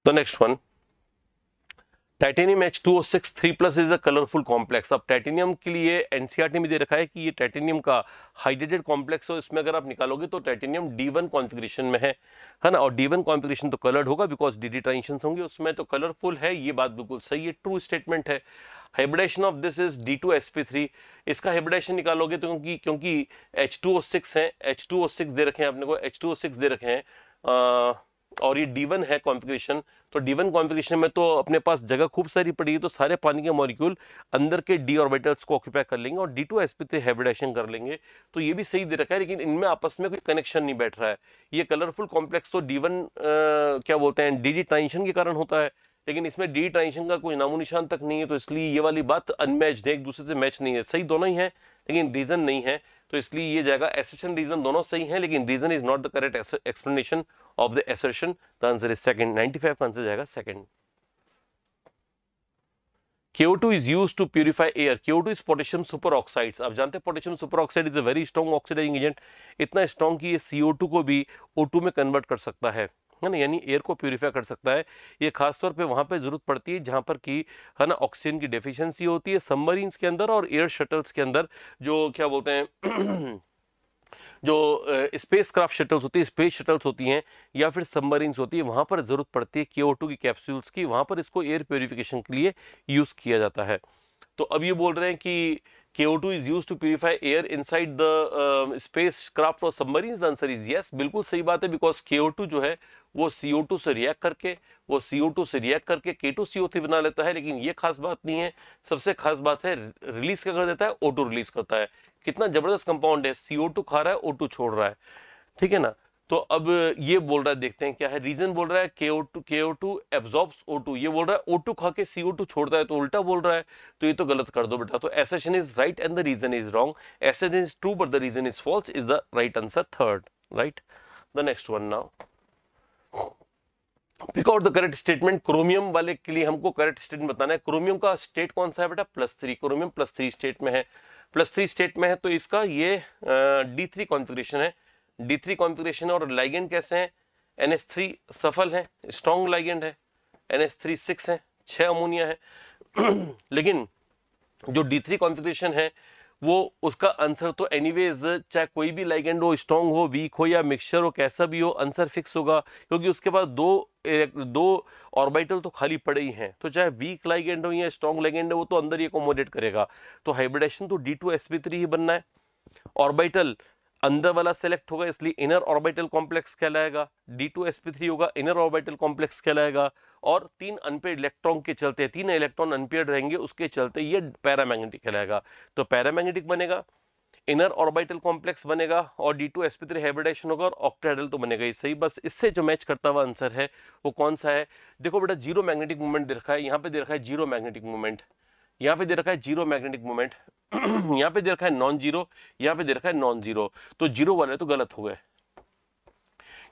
The next one, titanium H2O6 3+ is a colourful complex. अब टाइटेनियम के लिए एनसीईआरटी में दे रखा है कि ये टाइटेनियम का हाइड्रेटेड कॉम्प्लेक्स हो, इसमें अगर आप निकालोगे तो टाइटेनियम D1 कॉन्फ़िगरेशन में है ना। और D1 कॉन्फ़िगरेशन तो कलर्ड होगा बिकॉज DD ट्रांजिशंस होंगे उसमें, तो कलरफुल है, ये बात बिल्कुल सही है, ट्रू स्टेटमेंट है। Hybridisation of this is D2sp3। इसका हाइब्रिडेशन निकालोगे तो क्योंकि H2O6 है, H2O6 दे रखे हैं अपने को, H2O6 दे रखे हैं और ये D1 है कॉन्फ़िगरेशन, तो D1 कॉन्फ़िगरेशन में तो अपने पास जगह खूब सारी पड़ी है, तो सारे पानी के मॉलिक्यूल अंदर के D ऑर्बिटल्स को ऑक्यूपाई कर लेंगे और D2sp3 हाइब्रिडेशन कर लेंगे। तो ये भी सही दे रखा है, लेकिन इनमें आपस में कोई कनेक्शन नहीं बैठ रहा है। ये कलरफुल कॉम्प्लेक्स तो D1 क्या बोलते हैं DD ट्रांजिशन के कारण होता है, लेकिन इसमें डी ट्रांजिशन का कोई नामो निशान तक नहीं है, तो इसलिए ये वाली बात अनमैच्ड है, एक दूसरे से मैच नहीं है। सही दोनों ही है लेकिन रीजन नहीं है, तो इसलिए ये जाएगा एसर्शन। रीजन दोनों सही हैं लेकिन reason is not the correct explanation of the assertion. The answer is second. 95 का आंसर जाएगा second. CO2 is used to purify air. CO2 is potassium superoxides. आप जानते हैं potassium superoxide is a very strong oxidising agent, इतना स्ट्रॉन्ग कि ये CO2 को भी O2 में कन्वर्ट कर सकता है ना, यानी एयर को प्यूरिफाई कर सकता है। ये खासतौर पे वहाँ पे जरूरत पड़ती है जहाँ पर कि है ना ऑक्सीजन की डेफिशिएंसी होती है, सबमरीन्स के अंदर और एयर शटल्स के अंदर, जो क्या बोलते हैं जो स्पेस क्राफ्ट शटल्स होती है, स्पेस शटल्स होती हैं या फिर सबमरीन्स होती है, वहाँ पर ज़रूरत पड़ती है CO2 की कैप्सूल्स की, वहाँ पर इसको एयर प्योरिफिकेशन के लिए यूज़ किया जाता है। तो अब ये बोल रहे हैं कि CO2 is used to purify air inside the spacecraft or submarines. The answer is yes, बिल्कुल सही बात है, बिकॉज CO2 जो है वो CO2 से रिएक्ट करके K2CO3 बना लेता है, लेकिन ये खास बात नहीं है। सबसे खास बात है रिलीज क्या कर देता है, O2 रिलीज करता है। कितना जबरदस्त कंपाउंड है, CO2 खा रहा है, O2 छोड़ रहा है, ठीक है ना। तो अब ये बोल रहा है, देखते हैं क्या है। रीजन बोल रहा है KO2 एब्जॉर्ब्स O2, ये बोल रहा है O2 खा के CO2 छोड़ता है, तो उल्टा बोल रहा है, तो ये तो गलत कर दो बेटा। तो assertion is right and the reason is wrong. assertion is true but the reason is false is the right answer, third, right. The next one now, pick out the correct statement. Chromium वाले के लिए हमको करेक्ट स्टेटमेंट बताना है। क्रोमियम का स्टेट कौन सा है बेटा, +3। क्रोमियम +3 स्टेट में है, +3 स्टेट में है, तो इसका ये D3 कॉन्फ़िगरेशन है। D3 कॉन्फ़िगरेशन और लाइगेंड कैसे हैं, NH3 सफल है, स्ट्रॉन्ग लाइगेंड है, NH3 6 है, 6 अमोनिया है। लेकिन जो D3 कॉन्फ़िगरेशन है वो उसका आंसर तो एनीवेज, चाहे कोई भी लाइगेंड हो, स्ट्रॉन्ग हो, वीक हो या मिक्सचर हो, कैसा भी हो, आंसर फिक्स होगा, क्योंकि उसके बाद दो ऑर्बिटल तो खाली पड़े ही हैं। तो चाहे वीक लाइगेंड हो या स्ट्रॉन्ग लाइगेंड हो, वो तो अंदर ही अकोमोडेट करेगा। तो हाइब्रिडेशन तो D2sp3 ही बनना है। ऑर्बिटल अंदर वाला सेलेक्ट होगा, इसलिए इनर ऑर्बिटल कॉम्प्लेक्स कहलाएगा। D2sp3 होगा, इनर ऑर्बिटल कॉम्प्लेक्स कहलाएगा। और 3 अनपेयर्ड इलेक्ट्रॉन के चलते, 3 इलेक्ट्रॉन अनपेयर्ड रहेंगे, उसके चलते ये पैरामैग्नेटिक कहलाएगा। तो पैरामैग्नेटिक बनेगा। इनर ऑर्बिटल कॉम्प्लेक्स बनेगा और D2sp3 हाइब्रिडाइजेशन होगा और ऑक्टाहेड्रल तो बनेगा ही सही। बस इससे जो मैच करता हुआ आंसर है वो कौन सा है? देखो बेटा, जीरो मैग्नेटिक मूवमेंट दे रखा है, यहाँ पे दे रखा है जीरो मैग्नेटिक मूवमेंट, यहाँ पे दे रखा है जीरो मैग्नेटिक मूवमेंट, यहाँ पे दे रखा है नॉन जीरो, यहाँ पे दे रखा है नॉन जीरो, तो जीरो वाले तो गलत हो गए,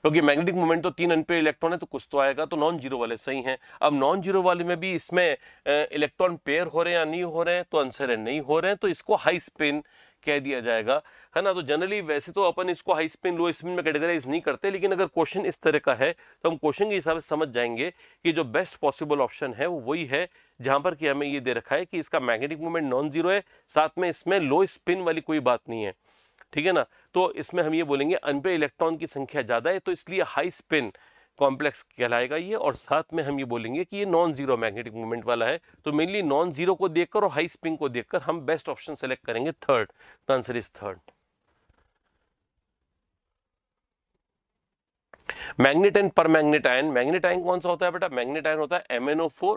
क्योंकि मैग्नेटिक मोमेंट तो 3 अनपेयर इलेक्ट्रॉन है तो कुछ तो आएगा, तो नॉन जीरो वाले सही हैं। अब नॉन जीरो वाले में भी इसमें इलेक्ट्रॉन पेयर हो रहे हैं या नहीं हो रहे हैं, तो आंसर है नहीं हो रहे हैं, तो इसको हाई स्पिन कह दिया जाएगा, है ना। तो जनरली वैसे तो अपन इसको हाई स्पिन लो स्पिन में कैटेगराइज नहीं करते, लेकिन अगर क्वेश्चन इस तरह का है तो हम क्वेश्चन के हिसाब से समझ जाएंगे कि जो बेस्ट पॉसिबल ऑप्शन है वो वही है जहां पर कि हमें ये दे रखा है कि इसका मैग्नेटिक मोमेंट नॉन जीरो है, साथ में इसमें लो स्पिन वाली कोई बात नहीं है, ठीक है ना। तो इसमें हम ये बोलेंगे अनपेयर इलेक्ट्रॉन की संख्या ज्यादा है, तो इसलिए हाई स्पिन कॉम्प्लेक्स कहलाएगा ये, और साथ में हम ये बोलेंगे कि ये नॉन जीरो मैग्नेटिक मूवमेंट वाला है। तो मेनली नॉन जीरो को देखकर और हाई स्पिन को देखकर हम बेस्ट ऑप्शन सेलेक्ट करेंगे थर्ड, तो answer is third. Magnet and पर मैग्नेट आयन, मैग्नेट आयन कौन सा होता है बेटा? मैग्नेट आयन होता है MnO4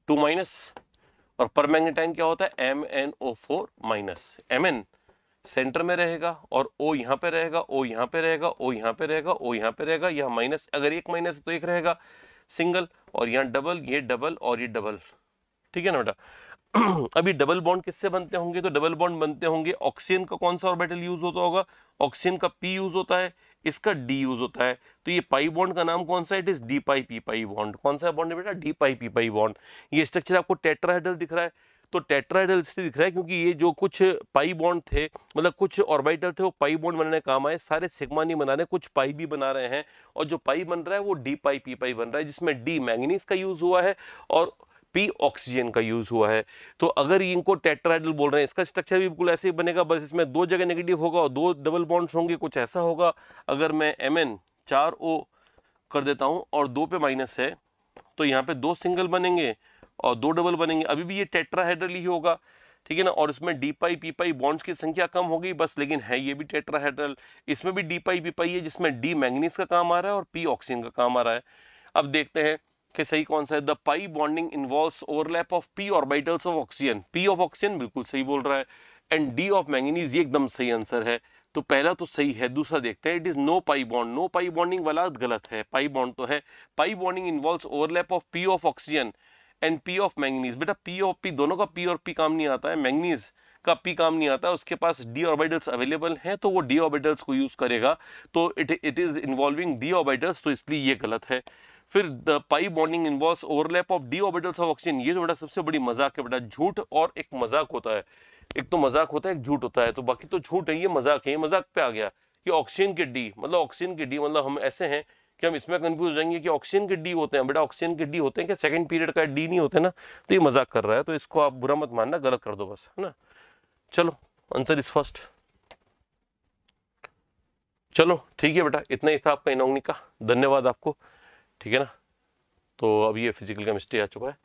2-, और पर मैग्नेट आयन क्या होता है? MnO4-। Mn सेंटर में रहेगा और O यहाँ पे रहेगा, O यहाँ पे रहेगा, O यहाँ पे रहेगा, O यहाँ पे रहेगा, यहाँ माइनस, अगर एक माइनस है तो एक रहेगा सिंगल, और यहाँ डबल, ये डबल और ये डबल, ठीक है ना बेटा। अभी डबल बॉन्ड किससे बनते होंगे? तो डबल बॉन्ड बनते होंगे, ऑक्सीजन का कौन सा ऑर्बिटल यूज होता होगा? ऑक्सीजन का P यूज होता है, इसका D यूज होता है, तो ये पाई बॉन्ड का नाम कौन सा है? It is D pi P pi bond. कौन सा बॉन्ड है बेटा? डी पाई पी पाई बॉन्ड। ये स्ट्रक्चर आपको टेट्राहेड्रल दिख रहा है, तो टेट्राहेड्रल इसलिए दिख रहा है क्योंकि ये जो कुछ पाई बॉन्ड थे, मतलब कुछ ऑर्बिटल थे, वो पाई बॉन्ड बनाने काम आए, सारे सिग्मा नहीं बना रहे, कुछ पाई भी बना रहे हैं, और जो पाई बन रहा है वो डी पाई पी पाई बन रहा है, जिसमें डी मैंगनीज का यूज हुआ है और पी ऑक्सीजन का यूज हुआ है। तो अगर इनको टेट्राहेड्रल बोल रहे हैं, इसका स्ट्रक्चर भी बिल्कुल ऐसे ही बनेगा, बस इसमें दो जगह नेगेटिव होगा और दो डबल बॉन्ड्स होंगे, कुछ ऐसा होगा। अगर मैं Mn 4O कर देता हूं और 2 पे माइनस है, तो यहाँ पे 2 सिंगल बनेंगे और 2 डबल बनेंगे, अभी भी ये टेट्राहेड्रल ही होगा, ठीक है ना। और इसमें डी पाई पी पाई बॉन्ड्स की संख्या कम हो गई बस, लेकिन है ये भी टेट्राहेड्रल। इसमें भी डी पाई पी पाई है, जिसमें डी मैंगनीज का काम आ रहा है और पी ऑक्सीजन का काम आ रहा है। अब देखते हैं कि सही कौन सा है। The pi bonding involves overlap of P orbitals of oxygen, P of oxygen बिल्कुल सही बोल रहा है, एंड डी ऑफ मैंगनीज, ये एकदम सही आंसर है। तो पहला तो सही है, दूसरा देखते हैं। It is no pi bond, no pi bonding वाला गलत है, पाई बॉन्ड तो है। Pi bonding involves overlap of p of oxygen and p of manganese. बेटा पी और पी दोनों का पी और पी काम नहीं आता है, मैंगनीज का पी काम नहीं आता, उसके पास डी ऑर्बिटल्स अवेलेबल हैं, तो वो डी ऑर्बिटल्स को यूज करेगा, तो it is involving D orbitals, तो इसलिए ये गलत है। फिर the pi bonding involves overlap of D orbitals of oxygen, ये तो बेटा सबसे बड़ी मजाक है बेटा, झूठ और एक मजाक होता है, एक तो मजाक होता है एक झूठ होता है, तो बाकी तो झूठ है, ये मजाक है, ये मजाक पे आ गया कि ऑक्सीजन के डी मतलब ऑक्सीजन के डी, मतलब हम ऐसे हैं कि हम इसमें कंफ्यूज हो जाएंगे कि ऑक्सीजन के डी होते हैं, बेटा ऑक्सीजन के डी होते हैं क्या? सेकंड पीरियड का डी नहीं होते ना, तो ये मजाक कर रहा है, तो इसको आप बुरा मत मानना, गलत कर दो बस, है ना। चलो आंसर इज फर्स्ट। चलो ठीक है बेटा, इतना ही था आपका इनॉग्निक का, धन्यवाद आपको, ठीक है ना। तो अब ये फिजिकल केमिस्ट्री आ चुका है,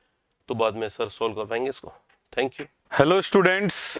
तो बाद में सर सोल्व कर पाएंगे इसको। Thank you. Hello students,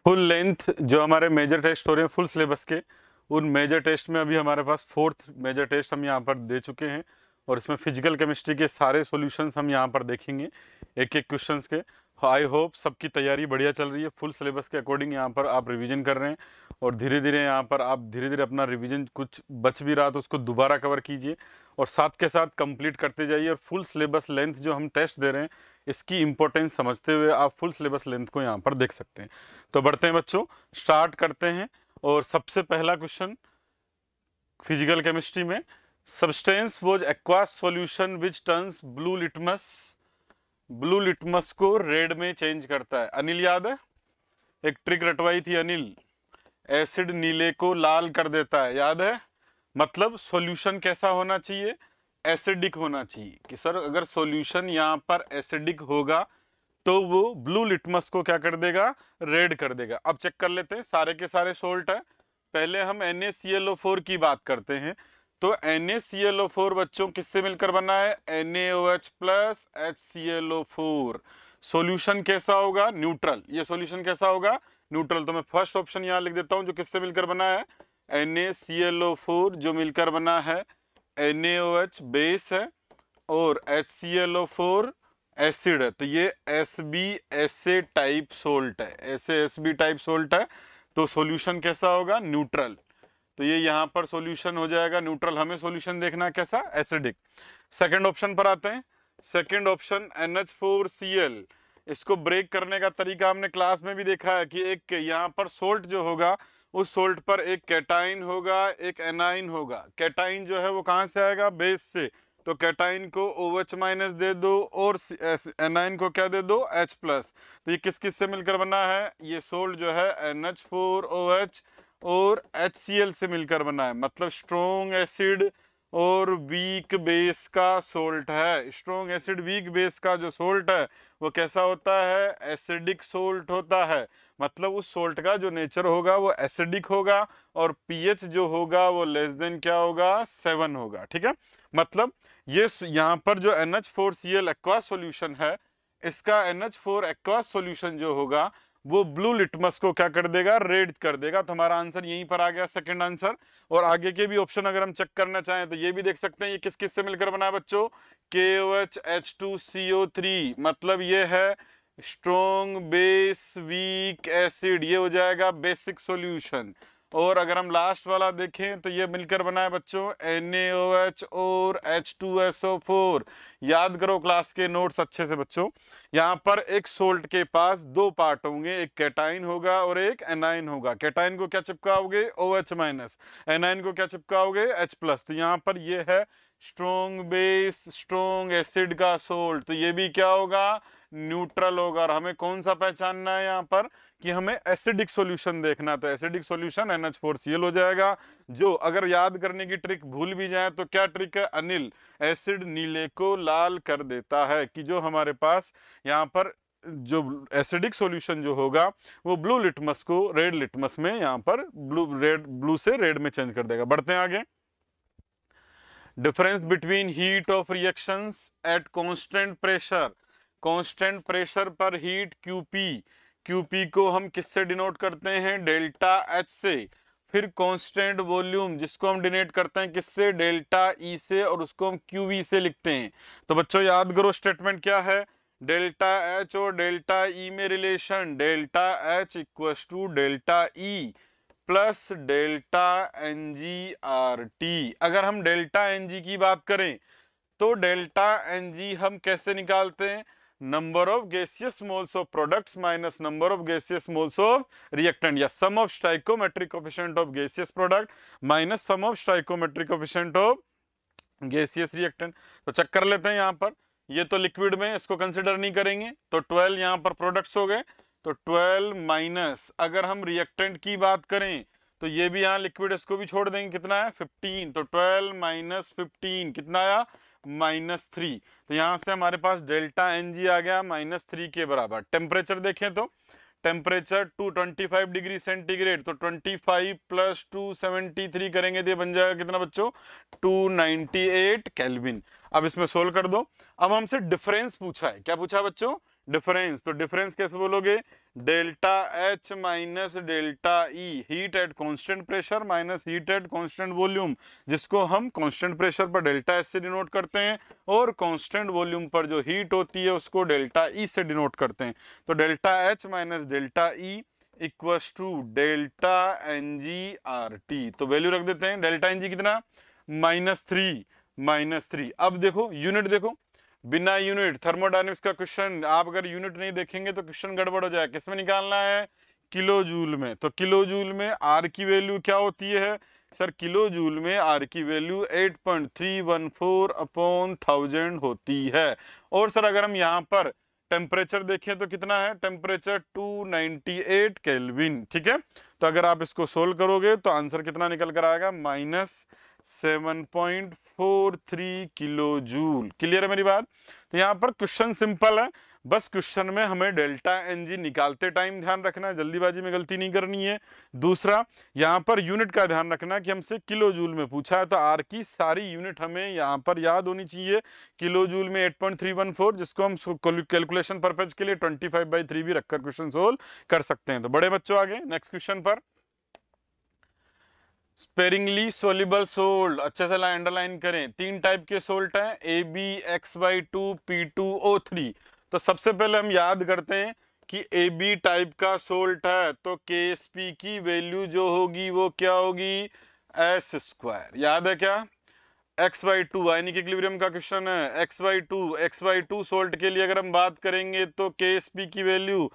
full length जो हमारे मेजर टेस्ट हो रहे हैं फुल सिलेबस के, उन मेजर टेस्ट में अभी हमारे पास 4th मेजर टेस्ट हम यहाँ पर दे चुके हैं, और इसमें फिजिकल केमिस्ट्री के सारे सॉल्यूशंस हम यहाँ पर देखेंगे एक एक क्वेश्चंस के। आई होप सबकी तैयारी बढ़िया चल रही है, फुल सिलेबस के अकॉर्डिंग यहाँ पर आप रिवीजन कर रहे हैं, और धीरे धीरे यहाँ पर आप धीरे धीरे अपना रिवीजन कुछ बच भी रहा तो उसको दोबारा कवर कीजिए, और साथ के साथ कंप्लीट करते जाइए। और फुल सिलेबस लेंथ जो हम टेस्ट दे रहे हैं इसकी इंपॉर्टेंस समझते हुए आप फुल सिलेबस लेंथ को यहाँ पर देख सकते हैं। तो बढ़ते हैं बच्चों, स्टार्ट करते हैं। और सबसे पहला क्वेश्चन फिजिकल केमिस्ट्री में, substance was aqueous solution which turns blue litmus को रेड में चेंज करता है। अनिल याद है, एक ट्रिक रटवाई थी अनिल, एसिड नीले को लाल कर देता है, याद है? मतलब सॉल्यूशन कैसा होना चाहिए? एसिडिक होना चाहिए, कि सर अगर सॉल्यूशन यहाँ पर एसिडिक होगा तो वो ब्लू लिटमस को क्या कर देगा? रेड कर देगा। अब चेक कर लेते हैं, सारे के सारे सोल्ट है। पहले हम NaClO4 की बात करते हैं, तो NaClO4 बच्चों किससे मिलकर बना है? NaOH plus HClO4। सॉल्यूशन कैसा होगा? न्यूट्रल। ये सॉल्यूशन कैसा होगा? न्यूट्रल। तो मैं फर्स्ट ऑप्शन यहाँ लिख देता हूँ, जो किससे मिलकर बना है? NaClO4 जो मिलकर बना है NaOH बेस है, और HClO4 एसिड है, तो ये एसबी ऐसे टाइप सोल्ट है, ऐसे एसबी टाइप सोल्ट है, तो सॉल्यूशन कैसा होगा, न्यूट्रल। तो ये यहाँ पर सॉल्यूशन हो जाएगा न्यूट्रल। हमें सॉल्यूशन देखना है कैसा, एसिडिक। सेकंड ऑप्शन पर आते हैं। Second option NH4Cl। इसको ब्रेक करने का तरीका हमने क्लास में भी देखा है कि एक यहाँ पर सोल्ट जो होगा, उस सोल्ट पर एक कैटाइन होगा, एक एनाइन होगा। कैटाइन जो है वो कहाँ से आएगा, बेस से, तो कैटाइन को OH माइनस दे दो और एनाइन को क्या दे दो, H प्लस। तो ये किस किस से मिलकर बना है, ये सोल्ट जो है NH4OH और HCl से मिलकर बना है, मतलब स्ट्रॉन्ग एसिड और वीक बेस का सोल्ट है। स्ट्रॉन्ग एसिड वीक बेस का जो सोल्ट है वो कैसा होता है, एसिडिक सोल्ट होता है। मतलब उस सोल्ट का जो नेचर होगा वो एसिडिक होगा और पीएच जो होगा वो लेस देन क्या होगा, 7 होगा। ठीक है, मतलब ये यहाँ पर जो NH4Cl एक्वा सॉल्यूशन है, इसका NH4 एक्वा सॉल्यूशन जो होगा वो ब्लू लिटमस को क्या कर देगा, रेड कर देगा। तो हमारा आंसर यहीं पर आ गया, सेकंड आंसर। और आगे के भी ऑप्शन अगर हम चेक करना चाहें तो ये भी देख सकते हैं, ये किस किस से मिलकर बना है बच्चों, KOH H2CO3, मतलब ये है स्ट्रॉन्ग बेस वीक एसिड, ये हो जाएगा बेसिक सॉल्यूशन। और अगर हम लास्ट वाला देखें तो ये मिलकर बना है बच्चों NaOH और H2SO4। याद करो क्लास के नोट्स अच्छे से बच्चों। यहाँ पर एक सोल्ट के पास दो पार्ट होंगे, एक कैटाइन होगा और एक एनाइन होगा। कैटाइन को क्या चिपकाओगे, OH माइनस, एनाइन को क्या चिपकाओगे, H प्लस। तो यहाँ पर ये है स्ट्रॉन्ग बेस स्ट्रॉन्ग एसिड का सोल्ट, तो ये भी क्या होगा, न्यूट्रल होगा। और हमें कौन सा पहचानना है यहाँ पर कि हमें एसिडिक सॉल्यूशन देखना, तो एसिडिक सॉल्यूशन NH4Cl हो जाएगा। जो अगर याद करने की ट्रिक भूल भी जाए तो क्या ट्रिक है, अनिल, एसिड नीले को लाल कर देता है, कि जो हमारे पास यहाँ पर जो एसिडिक सॉल्यूशन जो होगा वो ब्लू लिटमस को रेड लिटमस में यहाँ पर ब्लू से रेड में चेंज कर देगा। बढ़ते हैं आगे। Difference between heat of reactions at constant pressure. Constant pressure पर हीट QP को हम किससे डिनोट करते हैं, डेल्टा H से। फिर कांस्टेंट वॉल्यूम जिसको हम डिनोट करते हैं किससे, डेल्टा E से, और उसको हम QV से लिखते हैं। तो बच्चों याद करो स्टेटमेंट क्या है, डेल्टा H और डेल्टा E में relation, delta H equals to delta E plus delta NgRT। अगर हम डेल्टा Ng की बात करें तो डेल्टा Ng हम कैसे निकालते हैं, number of gaseous moles of products minus number of gaseous moles of reactant, या sum of stoichiometric coefficient of gaseous product minus sum of stoichiometric coefficient of gaseous reactant. तो चेक कर लेते हैं यहाँ पर, ये तो लिक्विड में, इसको कंसिडर नहीं करेंगे, तो 12 यहाँ पर प्रोडक्ट्स हो गए, तो 12 माइनस अगर हम रिएक्टेंट की बात करें तो ये भी यहाँ लिक्विड, इसको भी छोड़ देंगे, कितना है 15, तो 12 माइनस 15 कितना आया, -3। तो यहाँ से हमारे पास डेल्टा Ng आ गया -3 के बराबर। टेम्परेचर देखें तो टेम्परेचर 225 डिग्री सेंटीग्रेड, तो 25 प्लस 273 करेंगे तो ये बन जाएगा कितना बच्चों, 298 केल्विन। अब इसमें सोल्व कर दो। अब हमसे डिफरेंस पूछा है, क्या पूछा है बच्चों, डिफरेंस। तो डिफरेंस कैसे बोलोगे, delta H minus delta E, heat at constant pressure minus heat at constant volume, जिसको हम कांस्टेंट प्रेशर पर डेल्टा H से डिनोट करते हैं और कांस्टेंट वॉल्यूम पर जो हीट होती है उसको डेल्टा E से डिनोट करते हैं। तो delta H minus delta E equals to delta NgRT। तो वैल्यू रख देते हैं, डेल्टा Ng कितना, -3। अब देखो यूनिट देखो, बिना यूनिट थर्मोडायनेमिक्स का क्वेश्चन, आप अगर यूनिट नहीं देखेंगे तो क्वेश्चन गड़बड़ हो जाएगा। किसमें निकालना है, किलो जूल में। तो किलो जूल में R की वैल्यू क्या होती है सर, किलो जूल में R की वैल्यू 8.314 अपॉन 1000 होती है। और सर अगर हम यहाँ पर टेम्परेचर देखें तो कितना है, टेम्परेचर 298 केल्विन। ठीक है, तो अगर आप इसको सोल्व करोगे तो आंसर कितना निकल कर आएगा, -7.43 किलो जूल। क्लियर है मेरी बात। तो यहाँ पर क्वेश्चन सिंपल है, बस क्वेश्चन में हमें डेल्टा Ng निकालते टाइम ध्यान रखना है, जल्दीबाजी में गलती नहीं करनी है। दूसरा यहाँ पर यूनिट का ध्यान रखना कि हमसे किलो जूल में पूछा है, तो R की सारी यूनिट हमें यहाँ पर याद होनी चाहिए। किलो जूल में 8.314, जिसको हम कैलकुलेशन पर्पज के लिए 25/3 भी रखकर क्वेश्चन सोल्व कर सकते हैं। तो बड़े बच्चों आगे नेक्स्ट क्वेश्चन पर, स्पेरिंगली सोल्यूबल सोल्ट, अच्छे से अंडरलाइन करें। 3 टाइप के सोल्ट हैं, AB(x/2 P2O3। तो सबसे पहले हम याद करते हैं कि AB टाइप का सोल्ट है तो KSP की वैल्यू जो होगी वो क्या होगी, S²। याद है क्या, x/2 आयनिक इक्विलिब्रियम का क्वेश्चन है। x/2 सोल्ट के लिए अगर हम बात करेंगे तो KSP की वैल्यू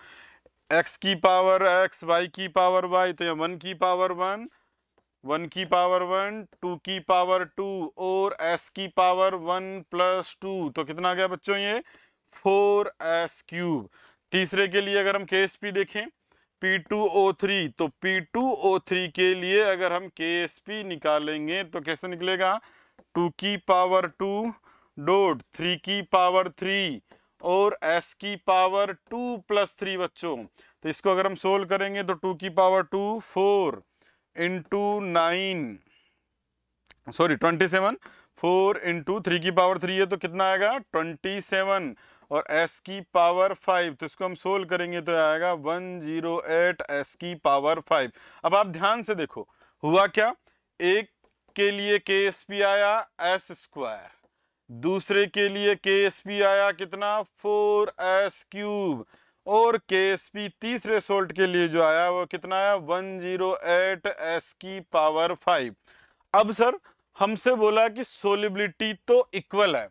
x की पावर x, y की पावर y, तो यहाँ 1 की पावर 1, 1 की पावर 1, 2 की पावर 2 और s की पावर 1 + 2, तो कितना आ गया बच्चों ये 4s³। तीसरे के लिए अगर हम KSP देखें P2O3, तो P2O3 के लिए अगर हम KSP निकालेंगे तो कैसे निकलेगा, 2 की पावर 2 डॉट 3 की पावर 3 और s की पावर 2 + 3 बच्चों। तो इसको अगर हम सोल्व करेंगे तो 2 की पावर 2 4 इंटू 9 सॉरी 27, 4 इंटू 3 की पावर 3 है तो कितना आएगा 27 और s की पावर 5, तो इसको हम सोल्व करेंगे तो आएगा 108 s की पावर 5। अब आप ध्यान से देखो हुआ क्या, एक के लिए KSP आया s², दूसरे के लिए KSP आया कितना 4s³ और KSP तीसरे सोल्ट के लिए जो आया वो कितना आया 108 s की पावर 5। अब सर हमसे बोला कि सोलिबिलिटी तो इक्वल है,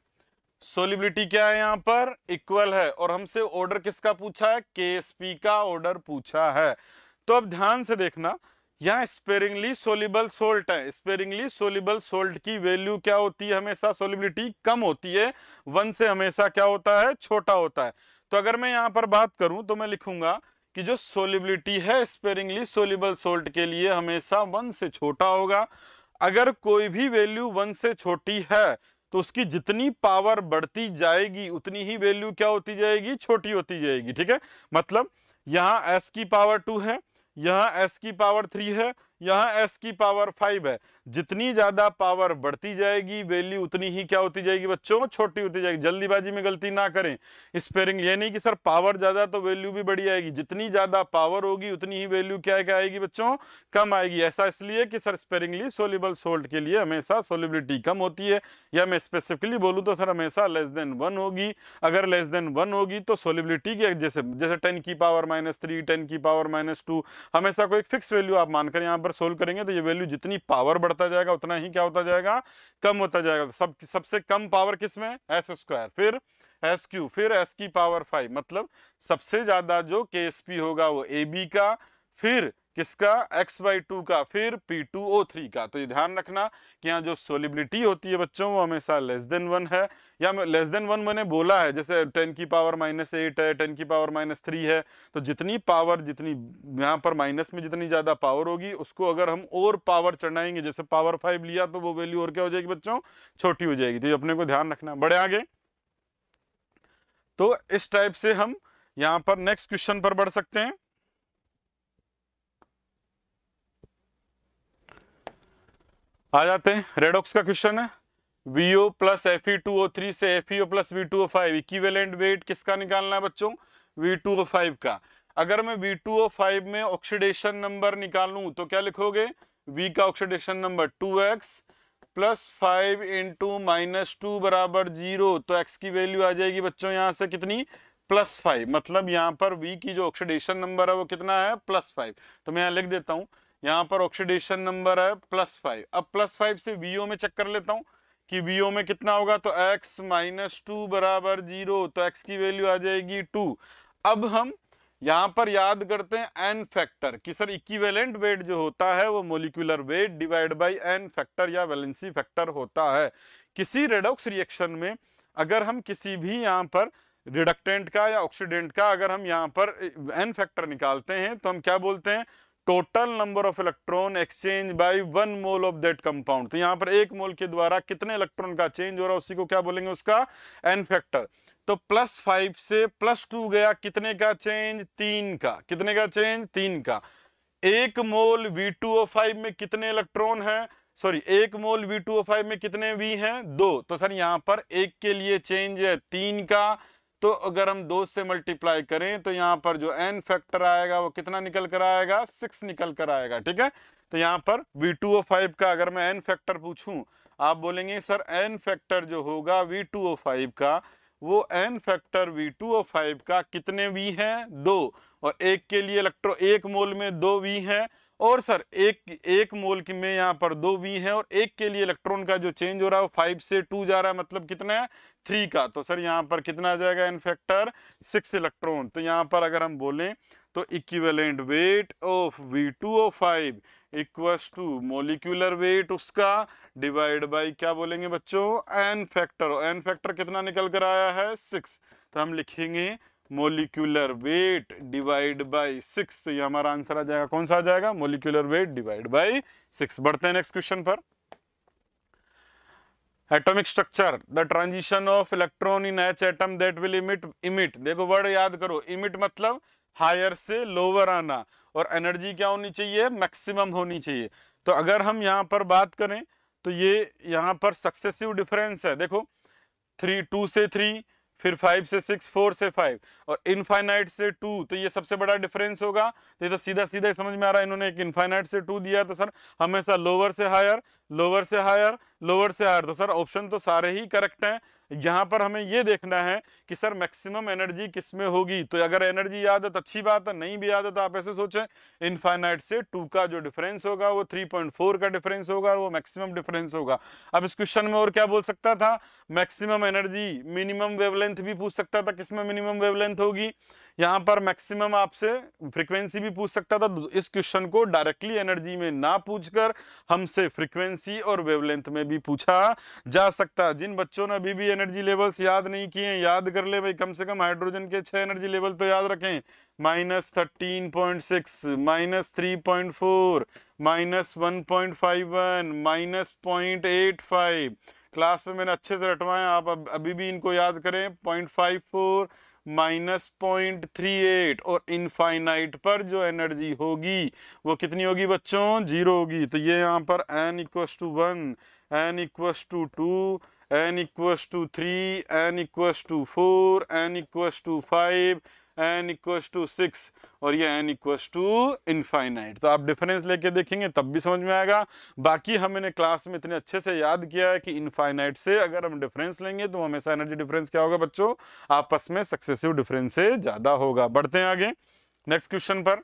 सोलिबिलिटी क्या है यहाँ पर इक्वल है, और हमसे ऑर्डर किसका पूछा है, KSP का ऑर्डर पूछा है। तो अब ध्यान से देखना, यहाँ स्पेरिंगली सोल्यूबल सोल्ट है, स्पेरिंगली सोल्यूबल सोल्ट की वैल्यू क्या होती है, हमेशा सोलिबिलिटी कम होती है, 1 से हमेशा क्या होता है, छोटा होता है। तो अगर मैं यहाँ पर बात करूं तो मैं लिखूंगा कि जो सोलिबिलिटी है स्पेरिंगली सोल्यूबल सोल्ट के लिए हमेशा 1 से छोटा होगा। अगर कोई भी वैल्यू 1 से छोटी है तो उसकी जितनी पावर बढ़ती जाएगी उतनी ही वैल्यू क्या होती जाएगी, छोटी होती जाएगी। ठीक है, मतलब यहाँ s की पावर 2 है, यहाँ s की पावर 3 है, यहाँ s की पावर 5 है। जितनी ज्यादा पावर बढ़ती जाएगी वैल्यू उतनी ही क्या होती जाएगी बच्चों, छोटी होती जाएगी। जल्दीबाजी में गलती ना करें, स्पेरिंग ये नहीं कि सर पावर ज्यादा तो वैल्यू भी बढ़ी आएगी, जितनी ज्यादा पावर होगी उतनी ही वैल्यू क्या आएगी बच्चों, कम आएगी। ऐसा इसलिए कि सर स्पेरिंगली सोल्यूबल सोल्ट के लिए हमेशा सोल्युबिलिटी कम होती है, या मैं स्पेसिफिकली बोलूँ तो सर हमेशा <1 होगी। अगर <1 होगी तो सोल्युबिलिटी की जैसे 10 की पावर -3, 10 की पावर -2, हमेशा कोई फिक्स वैल्यू आप मानकर यहाँ पर सोल्व करेंगे तो ये वैल्यू जितनी पावर बढ़ता जाएगा उतना ही क्या होता जाएगा, कम होता जाएगा। तो सबसे कम पावर किसमें, s², फिर s³, फिर s की पावर 5, मतलब सबसे ज्यादा जो KSP होगा वो AB का, फिर किसका x/2 का, फिर P2O3 का। तो ये ध्यान रखना कि यहाँ जो सोलिबिलिटी होती है बच्चों वो हमेशा <1 है, या <1 मैंने बोला है, जैसे 10 की पावर -8 है, 10 की पावर -3 है, तो जितनी पावर, जितनी यहाँ पर माइनस में जितनी ज्यादा पावर होगी उसको अगर हम और पावर चढ़ाएंगे, जैसे पावर 5 लिया तो वो वैल्यू और क्या हो जाएगी बच्चों, छोटी हो जाएगी। तो ये अपने को ध्यान रखना। बड़े आगे, तो इस टाइप से हम यहाँ पर नेक्स्ट क्वेश्चन पर बढ़ सकते हैं। आ जाते हैं, रेडॉक्स का क्वेश्चन है। VO + Fe2O3 से FeO + V2O5 इक्विवेलेंट वेट किसका निकालना है बच्चों, V2O5 का। अगर मैं V2O5 में ऑक्सीडेशन नंबर निकालूं तो क्या लिखोगे, V का ऑक्सीडेशन नंबर 2x + 5 × -2 = 0, तो x की वैल्यू आ जाएगी बच्चों यहाँ से कितनी, +5, मतलब यहाँ पर V की जो ऑक्सीडेशन नंबर है वो कितना है, +5। तो मैं यहाँ लिख देता हूँ, यहाँ पर ऑक्सीडेशन नंबर है +5। अब +5 से VO में चेक कर लेता हूँ कि VO में कितना होगा, तो x - 2 = 0, तो x की वैल्यू आ जाएगी 2। अब हम यहाँ पर याद करते हैं n फैक्टर कि सर इक्विवेलेंट वेट जो होता है वो molecular weight divide by n factor या वैलेंसी फैक्टर होता है। किसी रेडॉक्स रिएक्शन में अगर हम किसी भी यहाँ पर रिडक्टेंट का या ऑक्सीडेंट का अगर हम यहाँ पर n फैक्टर निकालते हैं तो हम क्या बोलते हैं, total number of electron exchange bye 1 mole of that compound. तो यहाँ पर 1 मोल के द्वारा कितने इलेक्ट्रॉन का चेंज हो रहा है उसी को क्या बोलेंगे, उसका n फैक्टर। तो +5 से +2 गया, कितने का चेंज, 3 का, कितने का चेंज, 3 का। 1 मोल V2O5 में कितने इलेक्ट्रॉन है, सॉरी 1 मोल V2O5 में कितने V हैं, 2। तो सर यहाँ पर 1 के लिए चेंज है 3 का, तो अगर हम 2 से मल्टीप्लाई करें तो यहाँ पर जो n फैक्टर आएगा वो कितना निकल कर आएगा, 6 निकल कर आएगा। ठीक है, तो यहाँ पर V2O5 का अगर मैं n फैक्टर पूछूं, आप बोलेंगे सर n फैक्टर जो होगा V2O5 का, वो n फैक्टर V2O5 का कितने V हैं, 2, और एक के लिए एक मोल में 2 V है, और सर एक मोल की में यहाँ पर 2 V है, और एक के लिए इलेक्ट्रॉन का जो चेंज हो रहा है वो 5 से 2 जा रहा है, मतलब कितना है, 3 का। तो सर यहाँ पर कितना आ जाएगा n फैक्टर, 6 इलेक्ट्रॉन। तो यहाँ पर अगर हम बोलें तो equivalent weight of V2O5 equals to molecular weight उसका डिवाइड बाई क्या बोलेंगे बच्चों, n फैक्टर। n फैक्टर कितना निकल कर आया है, 6। तो हम लिखेंगे मोलिकुलर वेट डिवाइड बाई 6। तो ये हमारा आंसर आ जाएगा, कौन सा आ जाएगा, मोलिकुलर वेट डिवाइड बाई 6। बढ़ते हैं नेक्स्ट क्वेश्चन पर। Atomic structure, the transition of electron in H atom that will emit. देखो वर्ड याद करो, इमिट मतलब हायर से लोअर आना, और एनर्जी क्या होनी चाहिए, मैक्सिमम होनी चाहिए। तो अगर हम यहाँ पर बात करें तो ये यहाँ पर सक्सेसिव डिफरेंस है। देखो 2 से 3, फिर 5 से 6, 4 से 5, और इनफाइनाइट से 2, तो ये सबसे बड़ा डिफरेंस होगा। तो ये तो सीधा सीधा समझ में आ रहा है, इन्होंने एक इनफाइनाइट से 2 दिया, तो सर हमेशा लोअर से हायर, लोअर से हायर, लोअर से हायर। तो सर ऑप्शन तो सारे ही करेक्ट हैं। यहाँ पर हमें ये देखना है कि सर मैक्सिमम एनर्जी किस में होगी। तो अगर एनर्जी याद है तो अच्छी बात है, नहीं भी याद है तो आप ऐसे सोचें, इनफाइनाइट से 2 का जो डिफरेंस होगा वो 3.4 का डिफरेंस होगा, वो मैक्सिमम डिफरेंस होगा। अब इस क्वेश्चन में और क्या बोल सकता था, मैक्सिमम एनर्जी, मिनिमम वेवलेंथ भी पूछ सकता था, किसमें मिनिमम वेवलेंथ होगी। यहाँ पर मैक्सिमम आपसे फ्रीक्वेंसी भी पूछ सकता था। इस क्वेश्चन को डायरेक्टली एनर्जी में ना पूछकर हमसे फ्रीक्वेंसी और वेवलेंथ में भी पूछा जा सकता। जिन बच्चों ने अभी भी एनर्जी लेवल्स याद नहीं किए, याद कर ले भाई, कम से कम हाइड्रोजन के 6 एनर्जी लेवल तो याद रखें, -13.6, -3.4, -1.51, -0.85। क्लास में मैंने अच्छे से रटवाया, आप अभी भी इनको याद करें, 0.54, -0.38, और इनफाइनाइट पर जो एनर्जी होगी वो कितनी होगी बच्चों, 0 होगी। तो ये यहाँ पर n equals to 1, n equals to 2, n equals to 3, n equals to 4, n equals to 5, n equals to 6, और ये n इक्वल्स टू इनफाइनाइट। तो आप डिफरेंस लेके देखेंगे तब भी समझ में आएगा। बाकी हमने क्लास में इतने अच्छे से याद किया है कि इनफाइनाइट से अगर हम डिफरेंस लेंगे तो हमेशा एनर्जी डिफरेंस क्या होगा बच्चों, आपस में सक्सेसिव डिफरेंस से ज्यादा होगा। बढ़ते हैं आगे नेक्स्ट क्वेश्चन पर।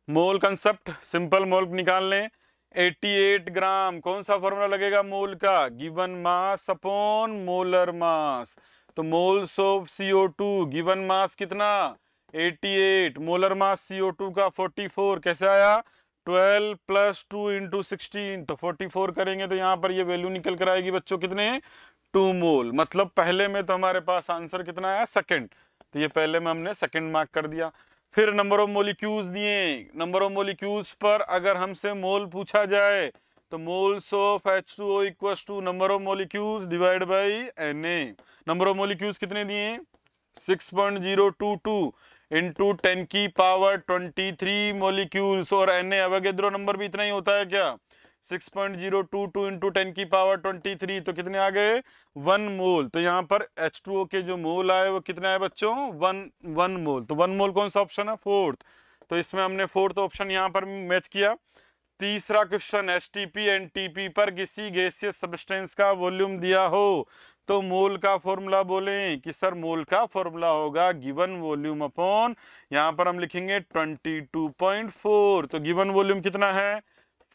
मोल कंसेप्ट, सिंपल मोल निकाल लें, 88 ग्राम। कौन सा फॉर्मूला लगेगा मोल का, गिवन मास अपॉन मोलर मास। तो moles of CO2 given mass कितना, 88, मोलर मास CO2 का 44, कैसे आया, 12 + 2 × 16, तो 44 करेंगे तो यहाँ पर ये वैल्यू निकल कर आएगी बच्चों कितने, 2 मोल। मतलब पहले में तो हमारे पास आंसर कितना आया, सेकंड, तो ये पहले में हमने सेकंड मार्क कर दिया। फिर नंबर ऑफ मोलिक्यूल्स दिए, नंबर ऑफ मोलिक्यूल्स पर अगर हमसे मोल पूछा जाए तो moles of H2O equals to number of molecules divide by Na। Number of molecules कितने दिए, 6.022 इंटू 10 की पावर 23 मोलिक्यूल्स, और Na अवोगाद्रो नंबर भी इतना ही होता है क्या, 6.022 इंटू 10 की पावर 23, तो कितने आ गए, 1 मोल। तो यहाँ पर H2O के जो मोल आए वो कितने आए बच्चों, 1 मोल। तो 1 मोल कौन सा ऑप्शन है, 4th, तो इसमें हमने 4th ऑप्शन यहाँ पर मैच किया। तीसरा क्वेश्चन, STP NTP पर किसी गैसियस सब्सटेंस का वॉल्यूम दिया हो तो मोल का फॉर्मूला बोलें, कि सर मोल का फॉर्मूला होगा गिवन वॉल्यूम अपॉन, यहाँ पर हम लिखेंगे 22.4। तो गिवन वॉल्यूम कितना है,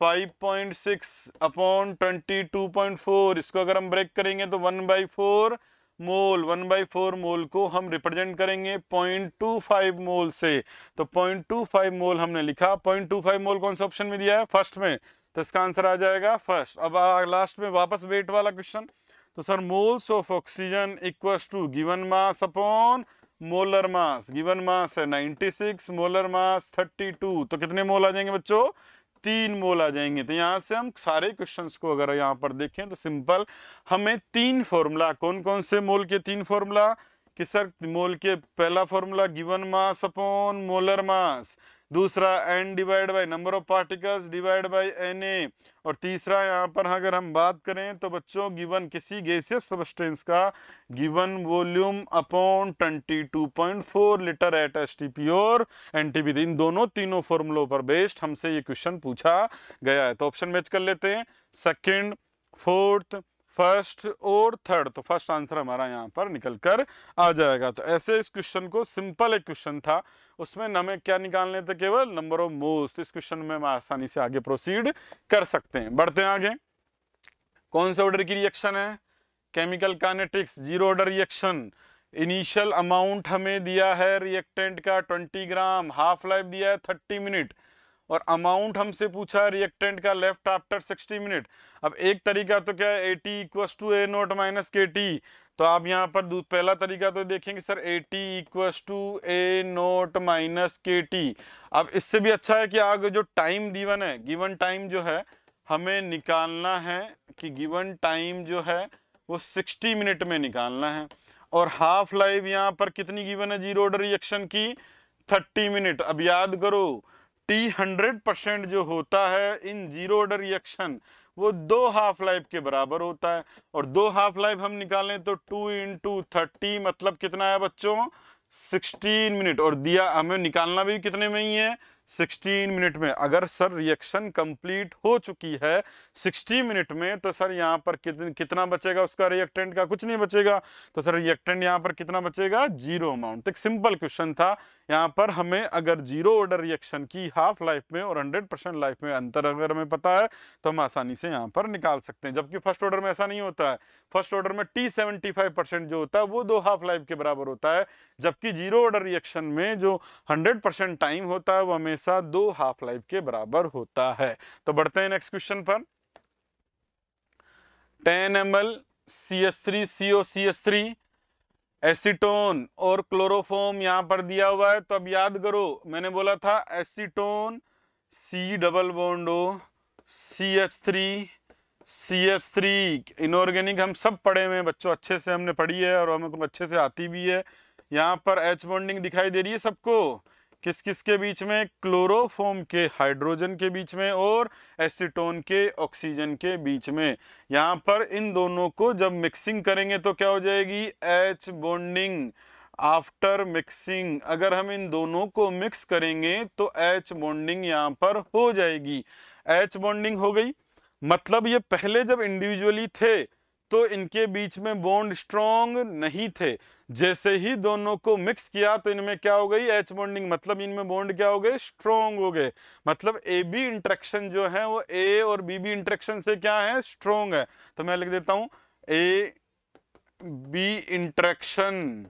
5.6 अपॉन 22.4। इसको अगर हम ब्रेक करेंगे तो 1/4 मोल, 1/4 मोल को हम रिप्रेजेंट करेंगे 0.25 मोल से। तो 0.25 मोल हमने लिखा, 0.25 मोल कौन सा ऑप्शन में दिया है, फर्स्ट में, तो इसका आंसर आ जाएगा फर्स्ट। अब लास्ट में वापस वेट वाला क्वेश्चन, तो sir moles of oxygen equals to given mass upon molar mass. Given mass है 96, मोलर मास 32, तो कितने मोल आ जाएंगे बच्चों, 3 मोल आ जाएंगे। तो यहाँ से हम सारे क्वेश्चंस को अगर यहाँ पर देखें तो सिंपल हमें 3 फॉर्मूला, कौन कौन से मोल के 3 फॉर्मूला, कि सर मोल के पहला formula given mass upon molar मास, दूसरा n divide by number of particles divide by Na, और तीसरा यहाँ पर अगर हम बात करें तो बच्चों गिवन किसी गैसियस सब्सटेंस का given volume upon 22.4 litre at STP और एनटीपी। इन दोनों तीनों फॉर्मूलों पर बेस्ड हमसे ये क्वेश्चन पूछा गया है। तो ऑप्शन मैच कर लेते हैं, सेकंड, फोर्थ, फर्स्ट और थर्ड। तो फर्स्ट आंसर हमारा यहाँ पर निकल कर आ जाएगा। तो ऐसे इस क्वेश्चन को, सिंपल एक क्वेश्चन था, उसमें हमें क्या निकालने थे, केवल नंबर ऑफ मोल्स। तो इस क्वेश्चन में हम आसानी से आगे प्रोसीड कर सकते हैं। बढ़ते हैं आगे। कौन से ऑर्डर की रिएक्शन है? Chemical kinetics, zero order reaction. Initial amount हमें दिया है रिएक्टेंट का 20 ग्राम, हाफ लाइफ दिया है 30 मिनट, और अमाउंट हमसे पूछा है रिएक्टेंट का लेफ्ट आफ्टर 60 मिनट। अब एक तरीका तो क्या है, AT = A0 - KT। तो आप यहाँ पर पहला तरीका तो देखेंगे सर, AT = A0 - KT। अब इससे भी अच्छा है कि आगे जो टाइम गिवन है, गिवन टाइम जो है हमें निकालना है, कि गिवन टाइम जो है वो 60 मिनट में निकालना है, और हाफ लाइफ यहाँ पर कितनी गिवन है जीरो ऑर्डर रिएक्शन की, 30 मिनट। अब याद करो, T 100% जो होता है इन जीरो ऑर्डर रिएक्शन वो 2 हाफ लाइफ के बराबर होता है, और 2 हाफ लाइफ हम निकालें तो 2 × 30 मतलब कितना है बच्चों, 16 मिनट। और दिया हमें निकालना भी कितने में ही है, 16 मिनट में। अगर सर रिएक्शन कंप्लीट हो चुकी है 60 मिनट में, तो सर यहाँ पर कितना बचेगा उसका रिएक्टेंट का, कुछ नहीं बचेगा। तो सर रिएक्टेंट यहाँ पर कितना बचेगा, जीरो अमाउंट। एक सिंपल क्वेश्चन था। यहाँ पर हमें अगर जीरो ऑर्डर रिएक्शन की हाफ लाइफ में और 100% लाइफ में अंतर अगर हमें पता है तो हम आसानी से यहाँ पर निकाल सकते हैं। जबकि फर्स्ट ऑर्डर में ऐसा नहीं होता है। फर्स्ट ऑर्डर में T75% जो होता है वो 2 हाफ लाइफ के बराबर होता है, जबकि जीरो ऑर्डर रिएक्शन में जो 100% टाइम होता है वो हमेशा 2 हाफ लाइफ के बराबर होता है। तो बढ़ते हैं नेक्स्ट क्वेश्चन पर। 10 ml CH3COCH3 एसीटोन और क्लोरोफॉर्म यहां पर दिया हुआ है। तो अब याद करो, मैंने बोला था एसीटोन C≡O CH3 इनऑर्गेनिक हम सब पढ़े हुए हैं बच्चों, अच्छे से हमने पढ़ी है और हमें अच्छे से आती भी है। यहाँ पर H बॉन्डिंग दिखाई दे रही है सबको, किस किस के बीच में, क्लोरोफॉर्म के हाइड्रोजन के बीच में और एसीटोन के ऑक्सीजन के बीच में। यहाँ पर इन दोनों को जब मिक्सिंग करेंगे तो क्या हो जाएगी, H बॉन्डिंग। आफ्टर मिक्सिंग अगर हम इन दोनों को मिक्स करेंगे तो H बॉन्डिंग यहाँ पर हो जाएगी। H बॉन्डिंग हो गई, मतलब ये पहले जब इंडिविजुअली थे तो इनके बीच में बॉन्ड स्ट्रॉन्ग नहीं थे। जैसे ही दोनों को मिक्स किया तो इनमें क्या हो गई, H बॉन्डिंग, मतलब इनमें बॉन्ड क्या हो गए, स्ट्रॉन्ग हो गए। मतलब AB इंटरेक्शन जो है वो A और BB इंटरेक्शन से क्या है, स्ट्रॉन्ग है। तो मैं लिख देता हूं AB इंटरेक्शन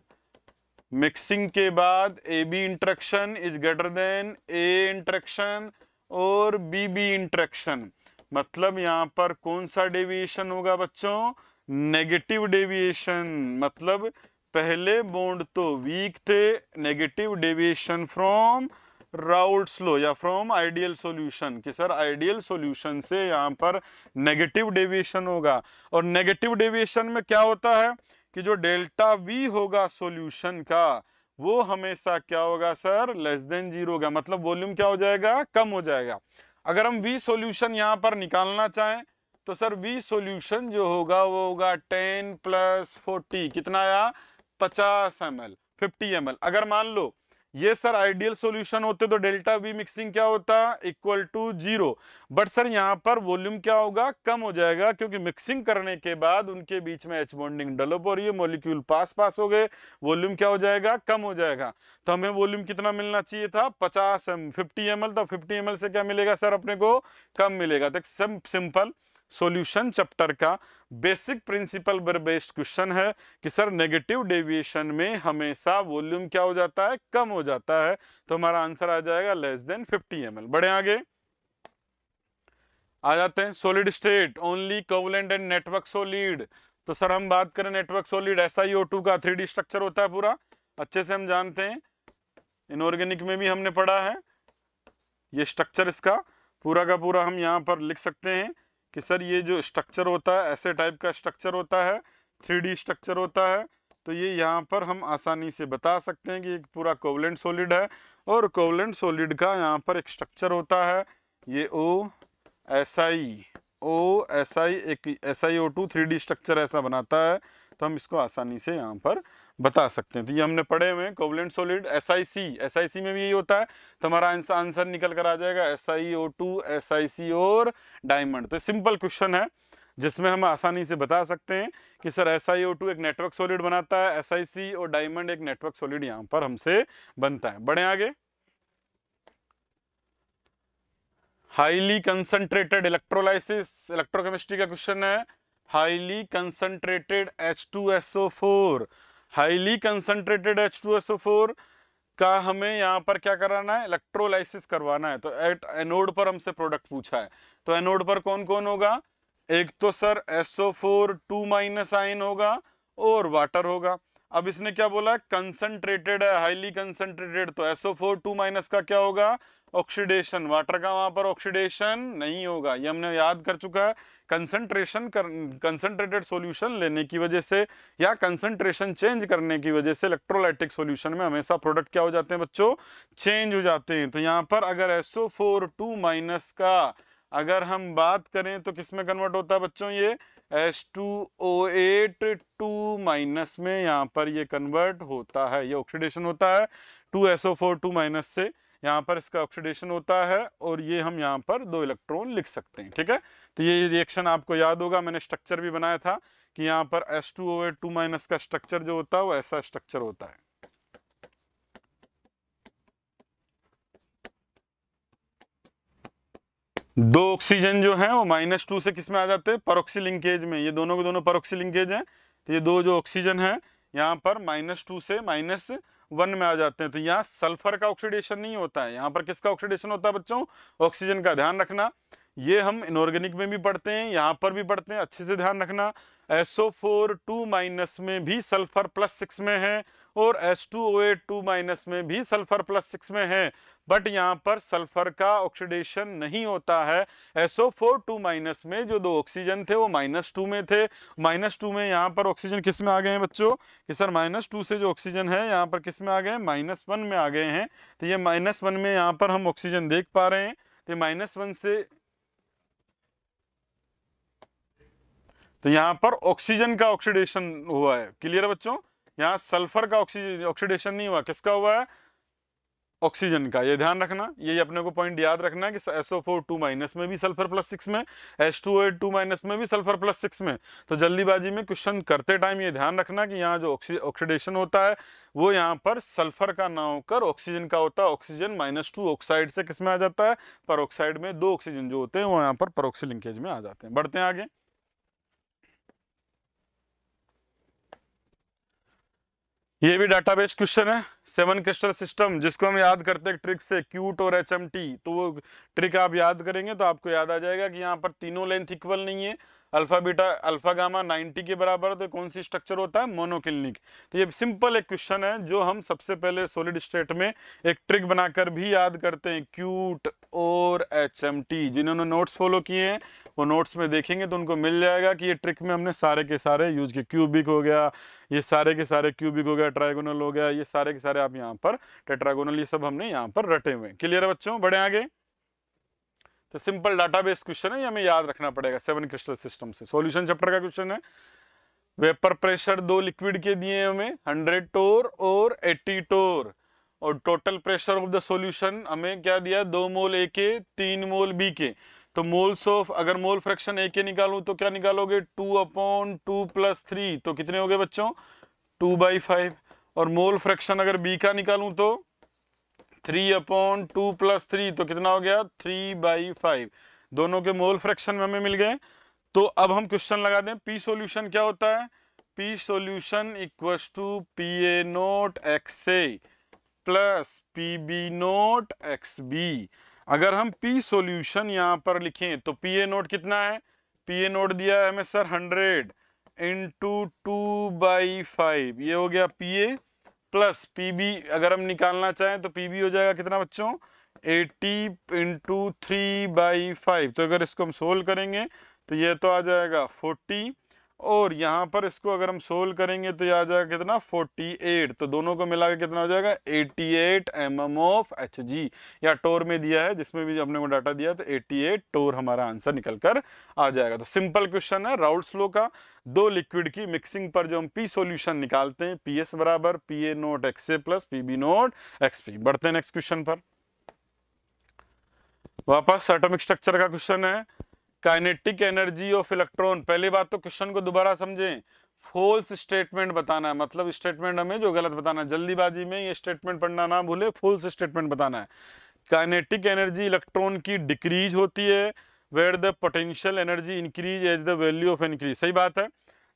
मिक्सिंग के बाद AB interaction is greater than A interaction और BB इंटरेक्शन। मतलब यहाँ पर कौन सा डेविएशन होगा बच्चों, नेगेटिव डेविएशन। मतलब पहले बॉन्ड तो वीक थे, negative deviation from Raoult's law या फ्रॉम आइडियल सॉल्यूशन, कि सर आइडियल सॉल्यूशन से यहाँ पर नेगेटिव डेविएशन होगा। और नेगेटिव डेविएशन में क्या होता है कि जो डेल्टा V होगा सॉल्यूशन का वो हमेशा क्या होगा सर, लेस देन 0 होगा। मतलब वॉल्यूम क्या हो जाएगा, कम हो जाएगा। अगर हम V सॉल्यूशन यहाँ पर निकालना चाहें तो सर V सॉल्यूशन जो होगा वो होगा 10 + 40, कितना आया, 50 ml 50 ml। अगर मान लो ये सर आइडियल सॉल्यूशन होते तो डेल्टा V मिक्सिंग क्या होता, =0। बट सर यहाँ पर वॉल्यूम क्या होगा, कम हो जाएगा, क्योंकि मिक्सिंग करने के बाद उनके बीच में H बॉन्डिंग डेवलप हो रही है, मॉलिक्यूल पास हो गए, वॉल्यूम क्या हो जाएगा, कम हो जाएगा। तो हमें वॉल्यूम कितना मिलना चाहिए था, 50 ml। तो 50 ml से क्या मिलेगा सर, अपने को कम मिलेगा। तो सिंपल सॉल्यूशन चैप्टर का बेसिक प्रिंसिपल पर बेस्ड क्वेश्चन है कि सर नेगेटिव डेविएशन में हमेशा वॉल्यूम क्या हो जाता है, कम हो जाता है। तो हमारा आंसर आ जाएगा लेस देन 50 ml। बढ़े आगे, आ जाते हैं solid state, only covalent and network solid. तो सर हम बात करें नेटवर्क सॉलिड, SiO2 का 3D स्ट्रक्चर होता है पूरा, अच्छे से हम जानते हैं, इनऑर्गेनिक में भी हमने पढ़ा है। ये स्ट्रक्चर इसका पूरा का पूरा हम यहाँ पर लिख सकते हैं कि सर ये जो स्ट्रक्चर होता है ऐसे टाइप का स्ट्रक्चर होता है, 3D स्ट्रक्चर होता है। तो ये यहाँ पर हम आसानी से बता सकते हैं कि एक पूरा कोवलेंट सॉलिड है, और कोवलेंट सॉलिड का यहाँ पर एक स्ट्रक्चर होता है, ये OSI एक SiO2 3D स्ट्रक्चर ऐसा बनाता है, तो हम इसको आसानी से यहाँ पर बता सकते हैं। तो ये हमने पढ़े हुए हैं कोवलेंट सॉलिड। SiC में भी यही होता है, तो हमारा आंसर निकल कर आ जाएगा SiO2, SiC और डायमंड। तो सिंपल क्वेश्चन है जिसमें हम आसानी से बता सकते हैं कि सर SiO2 एक नेटवर्क सॉलिड बनाता है, SiC और डायमंड एक नेटवर्क सॉलिड यहाँ पर हमसे बनता है। बढ़े आगे। हाईली कंसंट्रेटेड इलेक्ट्रोलाइसिस, इलेक्ट्रोकेमिस्ट्री का क्वेश्चन है। Highly concentrated H2SO4, highly concentrated H2SO4 का हमें यहाँ पर क्या कराना है, इलेक्ट्रोलाइसिस करवाना है। तो एनोड पर हमसे प्रोडक्ट पूछा है, तो एनोड पर कौन कौन होगा, एक तो सर SO4 2- आयन होगा और वाटर होगा। अब इसने क्या बोला, कंसंट्रेटेड है, हाईली कंसंट्रेटेड, तो SO4 2- का क्या होगा, ऑक्सीडेशन। वाटर का वहां पर ऑक्सीडेशन नहीं होगा, ये हमने याद कर चुका है। कंसंट्रेटेड सॉल्यूशन लेने की वजह से या कंसंट्रेशन चेंज करने की वजह से इलेक्ट्रोलाइटिक सॉल्यूशन में हमेशा प्रोडक्ट क्या हो जाते हैं बच्चों, चेंज हो जाते हैं। तो यहाँ पर अगर SO4 2- का अगर हम बात करें तो किस में कन्वर्ट होता है बच्चों, ये H2O8 2- में यहाँ पर ये कन्वर्ट होता है, ये ऑक्सीडेशन होता है 2SO4 2- से, यहाँ पर इसका ऑक्सीडेशन होता है, और ये हम यहाँ पर 2 इलेक्ट्रॉन लिख सकते हैं। ठीक है, तो ये रिएक्शन आपको याद होगा, मैंने स्ट्रक्चर भी बनाया था कि यहाँ पर H2O8 2- का स्ट्रक्चर जो होता है वो ऐसा स्ट्रक्चर होता है। दो ऑक्सीजन जो है वो -2 से किस में आ जाते हैं, परऑक्सी लिंकेज में। ये दोनों के दोनों परऑक्सी लिंकेज हैं, तो ये दो जो ऑक्सीजन है यहाँ पर -2 से -1 में आ जाते हैं। तो यहाँ सल्फर का ऑक्सीडेशन नहीं होता है, यहाँ पर किसका ऑक्सीडेशन होता है बच्चों, ऑक्सीजन का। ध्यान रखना, ये हम इनऑर्गेनिक में भी पढ़ते हैं, यहाँ पर भी पढ़ते हैं, अच्छे से ध्यान रखना। SO4 2- में भी सल्फर +6 में है, और H2O8 2- में भी सल्फर +6 में है, बट यहाँ पर सल्फर का ऑक्सीडेशन नहीं होता है। SO4 2- में जो 2 ऑक्सीजन थे वो -2 में थे, -2 में यहाँ पर ऑक्सीजन किस में आ गए हैं बच्चों, कि सर -2 से जो ऑक्सीजन है यहाँ पर किस में आ गए हैं, -1 में आ गए हैं। तो ये -1 में यहाँ पर हम ऑक्सीजन देख पा रहे हैं, तो -1 से, तो यहाँ पर ऑक्सीजन का ऑक्सीडेशन हुआ है। क्लियर है बच्चों, यहाँ सल्फर का ऑक्सीडेशन नहीं हुआ, किसका हुआ है, ऑक्सीजन का। ये ध्यान रखना, ये अपने को पॉइंट याद रखना है कि SO4 2- में भी सल्फर +6 में, H2O8 2- में भी सल्फर +6 में। तो जल्दीबाजी में क्वेश्चन करते टाइम ये ध्यान रखना कि यहाँ जो ऑक्सीडेशन होता है वो यहाँ पर सल्फर का ना होकर ऑक्सीजन का होता है। ऑक्सीजन -2 ऑक्साइड से किस में आ जाता है, परऑक्साइड में। 2 ऑक्सीजन जो होते हैं वो यहाँ पर परऑक्सी लिंकेज में आ जाते हैं। बढ़ते हैं आगे। ये भी डाटाबेस क्वेश्चन है, 7 क्रिस्टल सिस्टम, जिसको हम याद करते हैं ट्रिक से, क्यूट और HMT। तो वो ट्रिक आप याद करेंगे तो आपको याद आ जाएगा कि यहाँ पर तीनों लेंथ इक्वल नहीं है, अल्फा बीटा अल्फा गामा 90 के बराबर, तो कौन सी स्ट्रक्चर होता है, मोनोक्लिनिक। तो ये सिंपल एक क्वेश्चन है जो हम सबसे पहले सॉलिड स्टेट में एक ट्रिक बनाकर भी याद करते हैं, क्यूट और HMT। जिन्होंने नोट्स फॉलो किए हैं वो नोट्स में देखेंगे तो उनको मिल जाएगा कि ये ट्रिक में हमने सारे के सारे यूज किए। क्यूबिक हो गया, ये सारे के सारे क्यूबिक हो गया, ट्राइगोनल हो गया, ये सारे के सारे आप यहाँ पर टेट्रागोनल, ये सब हमने यहाँ पर रटे हुए। क्लियर है बच्चों, बढ़े आगे। तो सिंपल डाटाबेस क्वेश्चन है, ये हमें याद रखना पड़ेगा 7 क्रिस्टल सिस्टम से। सॉल्यूशन चैप्टर का क्वेश्चन है, वेपर प्रेशर 2 लिक्विड के दिए हमें 100 टोर और 80 टोर, और total pressure of the solution हमें क्या दिया, 2 मोल ए के 3 मोल बी के। तो मोल्स ऑफ, अगर मोल फ्रैक्शन ए के निकालूं तो क्या निकालोगे, 2/2 + 3, तो कितने हो गए बच्चों, 2/5। और मोल फ्रैक्शन अगर बी का निकालूं तो 3/2 + 3, तो कितना हो गया, 3/5। दोनों के मोल फ्रैक्शन में हमें मिल गए। तो अब हम क्वेश्चन लगा दें, पी सॉल्यूशन क्या होता है, P solution equals to PA0 XA plus PB0 XB। अगर हम पी सॉल्यूशन यहाँ पर लिखें तो PA0 कितना है, PA0 दिया है हमें सर 100 × 2/5, ये हो गया PA, प्लस PB अगर हम निकालना चाहें तो PB हो जाएगा कितना बच्चों, 80 × 3/5। तो अगर इसको हम सोल्व करेंगे तो ये तो आ जाएगा 40, और यहाँ पर इसको अगर हम सोल्व करेंगे तो ये आ जाएगा कितना 48, तो दोनों को मिला के कितना हो जाएगा 88 mm ऑफ Hg, या टोर में दिया है जिसमें भी अपने को डाटा दिया तो 88 टोर हमारा आंसर निकल कर आ जाएगा। तो सिंपल क्वेश्चन है राउल्ट्स लॉ का, दो लिक्विड की मिक्सिंग पर जो हम पी सॉल्यूशन निकालते हैं, PS बराबर PA note XA plus PB note XP। बढ़ते हैं नेक्स्ट क्वेश्चन पर। वापस एटॉमिक स्ट्रक्चर का क्वेश्चन है, काइनेटिक एनर्जी ऑफ इलेक्ट्रॉन। पहली बात तो क्वेश्चन को दोबारा समझें, फॉल्स स्टेटमेंट बताना है, मतलब स्टेटमेंट हमें जो गलत बताना है, जल्दीबाजी में ये स्टेटमेंट पढ़ना ना भूले, फॉल्स स्टेटमेंट बताना है। काइनेटिक एनर्जी इलेक्ट्रॉन की डिक्रीज होती है where the potential energy increase as the value of increase. सही बात है,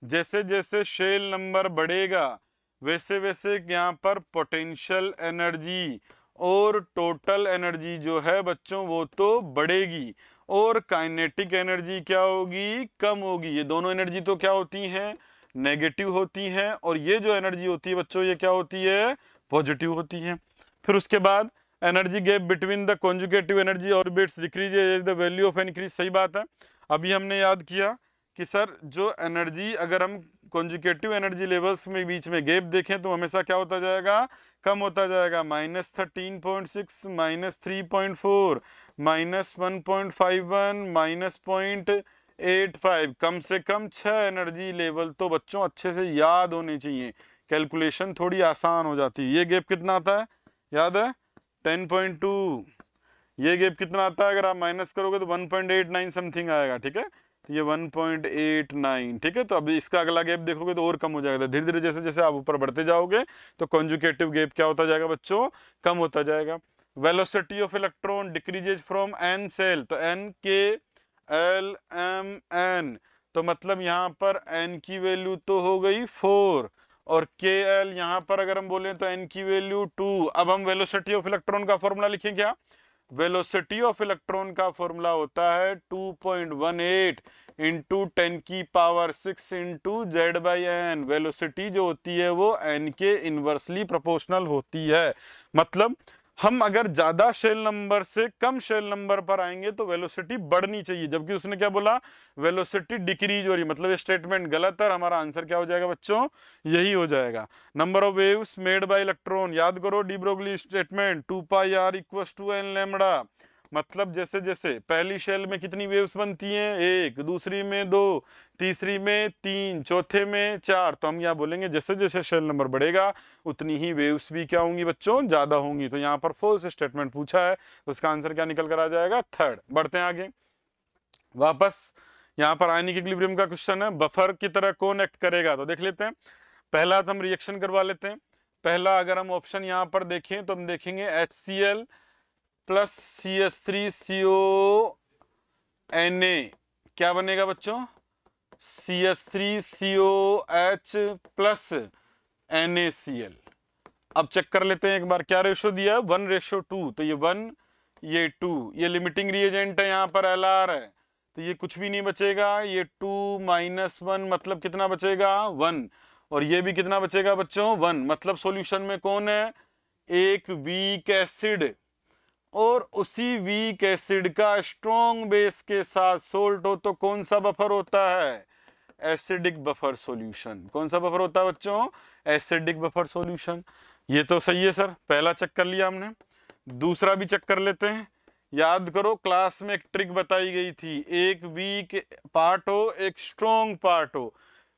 जैसे जैसे शेल नंबर बढ़ेगा वैसे वैसे यहाँ पर पोटेंशियल एनर्जी और टोटल एनर्जी जो है बच्चों वो तो बढ़ेगी, और काइनेटिक एनर्जी क्या होगी, कम होगी। ये दोनों एनर्जी तो क्या होती हैं, नेगेटिव होती हैं, और ये जो एनर्जी होती है बच्चों ये क्या होती है, पॉजिटिव होती है। फिर उसके बाद energy gap between the conjugative energy orbits decrease as the value of increase. सही बात है, अभी हमने याद किया कि सर जो एनर्जी अगर हम कॉन्जुगेटिव एनर्जी लेवल्स में बीच में गैप देखें तो हमेशा क्या होता जाएगा, कम होता जाएगा। -13.6, -3.4, -1.51, -0.85, कम से कम 6 एनर्जी लेवल तो बच्चों अच्छे से याद होने चाहिए, कैलकुलेशन थोड़ी आसान हो जाती है। ये गैप कितना आता है, याद है 10.2। ये गैप कितना आता है, अगर आप माइनस करोगे तो 1.89 समथिंग आएगा, ठीक है, तो ये 1.89, ठीक है। तो अभी इसका अगला गैप देखोगे तो और कम हो जाएगा। धीरे धीरे जैसे जैसे आप ऊपर बढ़ते जाओगे तो कॉन्जुगेटिव गैप क्या होता जाएगा बच्चों, कम होता जाएगा। Velocity of electron decreases from n shell, तो n K L M N, तो मतलब यहाँ पर n की वैल्यू तो हो गई 4 और KL यहाँ पर अगर हम बोलें तो n की वैल्यू 2। अब हम वेलोसिटी ऑफ इलेक्ट्रॉन का फॉर्मूला लिखें क्या, वेलोसिटी ऑफ इलेक्ट्रॉन का फॉर्मूला होता है 2.18 इंटू 10⁶ इंटू Z/n। वेलोसिटी जो होती है वो n के इनवर्सली प्रोपोर्शनल होती है। मतलब हम अगर ज्यादा शेल नंबर से कम शेल नंबर पर आएंगे तो वेलोसिटी बढ़नी चाहिए, जबकि उसने क्या बोला, वेलोसिटी डिक्रीज हो रही, मतलब ये स्टेटमेंट गलत है। हमारा आंसर क्या हो जाएगा बच्चों, यही हो जाएगा। Number of waves made by electron, याद करो de Broglie statement 2πr = n lambda. मतलब जैसे जैसे पहली शेल में कितनी वेव्स बनती हैं, 1, दूसरी में 2, तीसरी में 3, चौथे में 4, तो हम यहाँ बोलेंगे जैसे जैसे शेल नंबर बढ़ेगा उतनी ही वेव्स भी क्या होंगी बच्चों, ज्यादा होंगी। तो यहाँ पर फॉल्स स्टेटमेंट पूछा है, तो उसका आंसर क्या निकल कर आ जाएगा, 3rd। बढ़ते हैं आगे, वापस यहाँ पर आयनिक इक्विलिब्रियम का क्वेश्चन है, बफर की तरह कौन एक्ट करेगा, तो देख लेते हैं। पहला तो हम रिएक्शन करवा लेते हैं। पहला अगर हम ऑप्शन यहाँ पर देखें तो हम देखेंगे HCl प्लस CH3CONa, क्या बनेगा बच्चों, CH3COH प्लस NaCl। अब चेक कर लेते हैं एक बार, क्या रेशो दिया है, 1:2, तो ये 1 ये 2, ये लिमिटिंग रिएजेंट है, यहाँ पर Lr है, तो ये कुछ भी नहीं बचेगा, ये 2 - 1 मतलब कितना बचेगा, 1, और ये भी कितना बचेगा बच्चों, 1। मतलब सॉल्यूशन में कौन है, एक वीक एसिड, और उसी वीक एसिड का स्ट्रॉन्ग बेस के साथ सोल्ट हो तो कौन सा बफर होता है, एसिडिक बफर सॉल्यूशन। कौन सा बफर होता है बच्चों, एसिडिक बफर सॉल्यूशन। ये तो सही है सर, पहला चेक कर लिया हमने। दूसरा भी चेक कर लेते हैं। याद करो क्लास में एक ट्रिक बताई गई थी, एक वीक पार्ट हो एक स्ट्रॉन्ग पार्ट हो,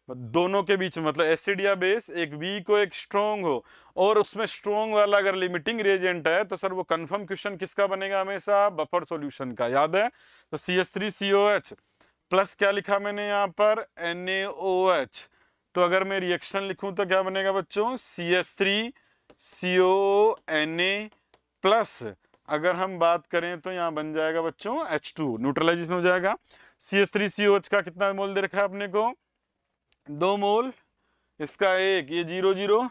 दोनों के बीच में, मतलब एसिड या बेस एक वीक हो एक स्ट्रॉन्ग हो, और उसमें स्ट्रॉन्ग वाला अगर लिमिटिंग रिएजेंट है तो सर वो कंफर्म क्वेश्चन किसका बनेगा, हमेशा बफर सॉल्यूशन का। याद है, तो CH3COH प्लस क्या लिखा मैंने यहाँ पर, NaOH। तो अगर मैं रिएक्शन लिखूं तो क्या बनेगा बच्चों, CH3CONa प्लस अगर हम बात करें तो यहाँ बन जाएगा बच्चों H2, न्यूट्रलाइजेशन हो जाएगा। CH3COH का कितना मोल दे रखा है अपने को, 2 मोल, इसका 1, ये 0 0,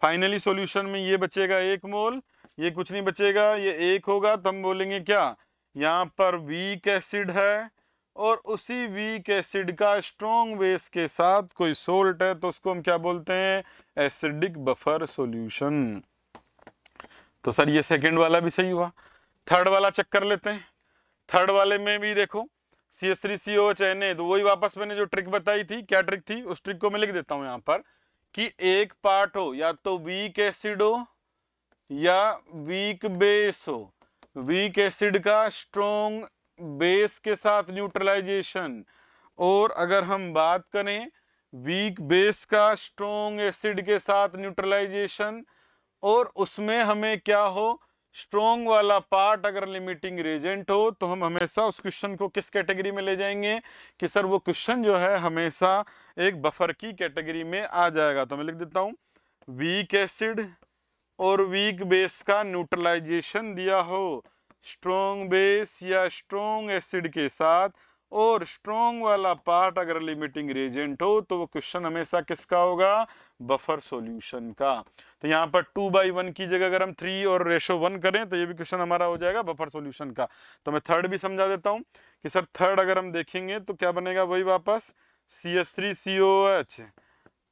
फाइनली सॉल्यूशन में ये बचेगा 1 मोल, ये कुछ नहीं बचेगा, ये 1 होगा, तो हम बोलेंगे क्या, यहाँ पर वीक एसिड है और उसी वीक एसिड का स्ट्रॉन्ग बेस के साथ कोई सोल्ट है तो उसको हम क्या बोलते हैं, एसिडिक बफर सॉल्यूशन। तो सर ये सेकंड वाला भी सही हुआ। थर्ड वाला चेक कर लेते हैं। थर्ड वाले में भी देखो, CH3COH Na, तो वही वापस मैंने जो ट्रिक बताई थी, क्या ट्रिक थी, उस ट्रिक को मैं लिख देता हूं यहाँ पर कि एक पार्ट हो या तो वीक एसिड हो या वीक बेस हो, वीक एसिड का स्ट्रॉन्ग बेस के साथ न्यूट्रलाइजेशन, और अगर हम बात करें वीक बेस का स्ट्रॉन्ग एसिड के साथ न्यूट्रलाइजेशन, और उसमें हमें क्या हो, स्ट्रॉन्ग वाला पार्ट अगर लिमिटिंग रेजेंट हो, तो हम हमेशा उस क्वेश्चन को किस कैटेगरी में ले जाएंगे कि सर वो क्वेश्चन जो है हमेशा एक बफर की कैटेगरी में आ जाएगा। तो मैं लिख देता हूं वीक एसिड और वीक बेस का न्यूट्रलाइजेशन दिया हो स्ट्रॉन्ग बेस या स्ट्रॉन्ग एसिड के साथ, और स्ट्रॉन्ग वाला पार्ट अगर लिमिटिंग रेजेंट हो, तो वो क्वेश्चन हमेशा किसका होगा, बफर सॉल्यूशन का। तो यहाँ पर 2/1 की जगह अगर हम 3 और रेशो 1 करें तो ये भी क्वेश्चन हमारा हो जाएगा बफर सॉल्यूशन का। तो मैं थर्ड भी समझा देता हूँ कि सर थर्ड अगर हम देखेंगे तो क्या बनेगा, वही वापस CH3COH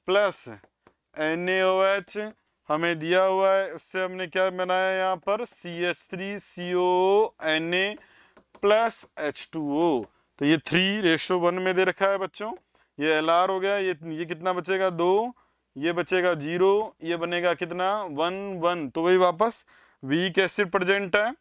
प्लस NaOH हमें दिया हुआ है, उससे हमने क्या बनाया यहाँ पर CH3CONa प्लस H2O। तो ये 3:1 में दे रखा है बच्चों, ये LR हो गया, ये कितना बचेगा 2, ये बचेगा 0, ये बनेगा कितना 1 1। तो वही वापस वीक एसिड प्रेजेंट है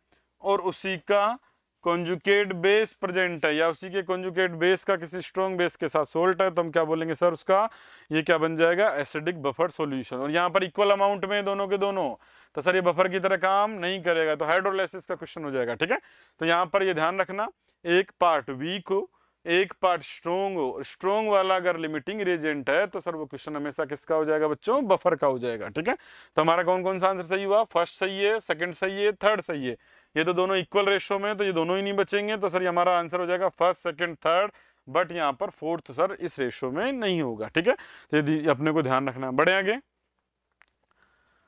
और उसी का कॉन्जुगेट बेस प्रेजेंट है, या उसी के कॉन्जुगेट बेस का किसी स्ट्रॉन्ग बेस के साथ सोल्ट है, तो हम क्या बोलेंगे सर उसका, ये क्या बन जाएगा, एसिडिक बफर सॉल्यूशन। और यहाँ पर इक्वल अमाउंट में दोनों के दोनों, तो सर ये बफर की तरह काम नहीं करेगा, तो हाइड्रोलाइसिस का क्वेश्चन हो जाएगा। ठीक है, तो यहाँ पर ये ध्यान रखना, एक पार्ट वीक हो एक पार्ट स्ट्रोंग हो, स्ट्रोंग वाला अगर लिमिटिंग रेजेंट है तो सर वो क्वेश्चन हमेशा किसका हो जाएगा बच्चों, बफर का हो जाएगा। ठीक है, तो हमारा कौन कौन सा आंसर सही हुआ, फर्स्ट सही है, सेकंड सही है, थर्ड सही है। ये तो दोनों इक्वल रेशो में, तो ये दोनों ही नहीं बचेंगे, तो सर ये हमारा आंसर हो जाएगा फर्स्ट सेकंड थर्ड, बट यहाँ पर फोर्थ सर इस रेशो में नहीं होगा। ठीक है, तो ये अपने को ध्यान रखना। बढ़े आगे,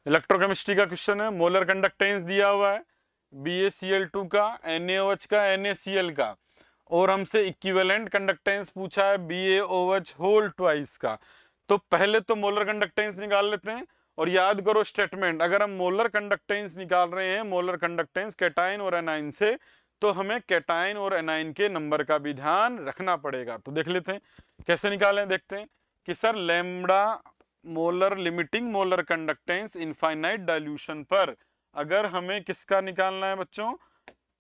इलेक्ट्रोकेमिस्ट्री का क्वेश्चन है, मोलर कंडक्टेंस दिया हुआ है BaCl2 का, NaOH का, NaCl का, और हमसे इक्विवेलेंट कंडक्टेंस पूछा है BaOH होल ट्वाइस का। तो पहले तो मोलर कंडक्टेंस निकाल लेते हैं, और याद करो स्टेटमेंट, अगर हम मोलर कंडक्टेंस निकाल रहे हैं, मोलर कंडक्टेंस कैटाइन और एनाइन से, तो हमें कैटाइन और एनाइन के नंबर का भी ध्यान रखना पड़ेगा। तो देख लेते हैं कैसे निकालें, देखते हैं कि sir lambda molar limiting molar conductance infinite dilution पर अगर हमें किसका निकालना है बच्चों,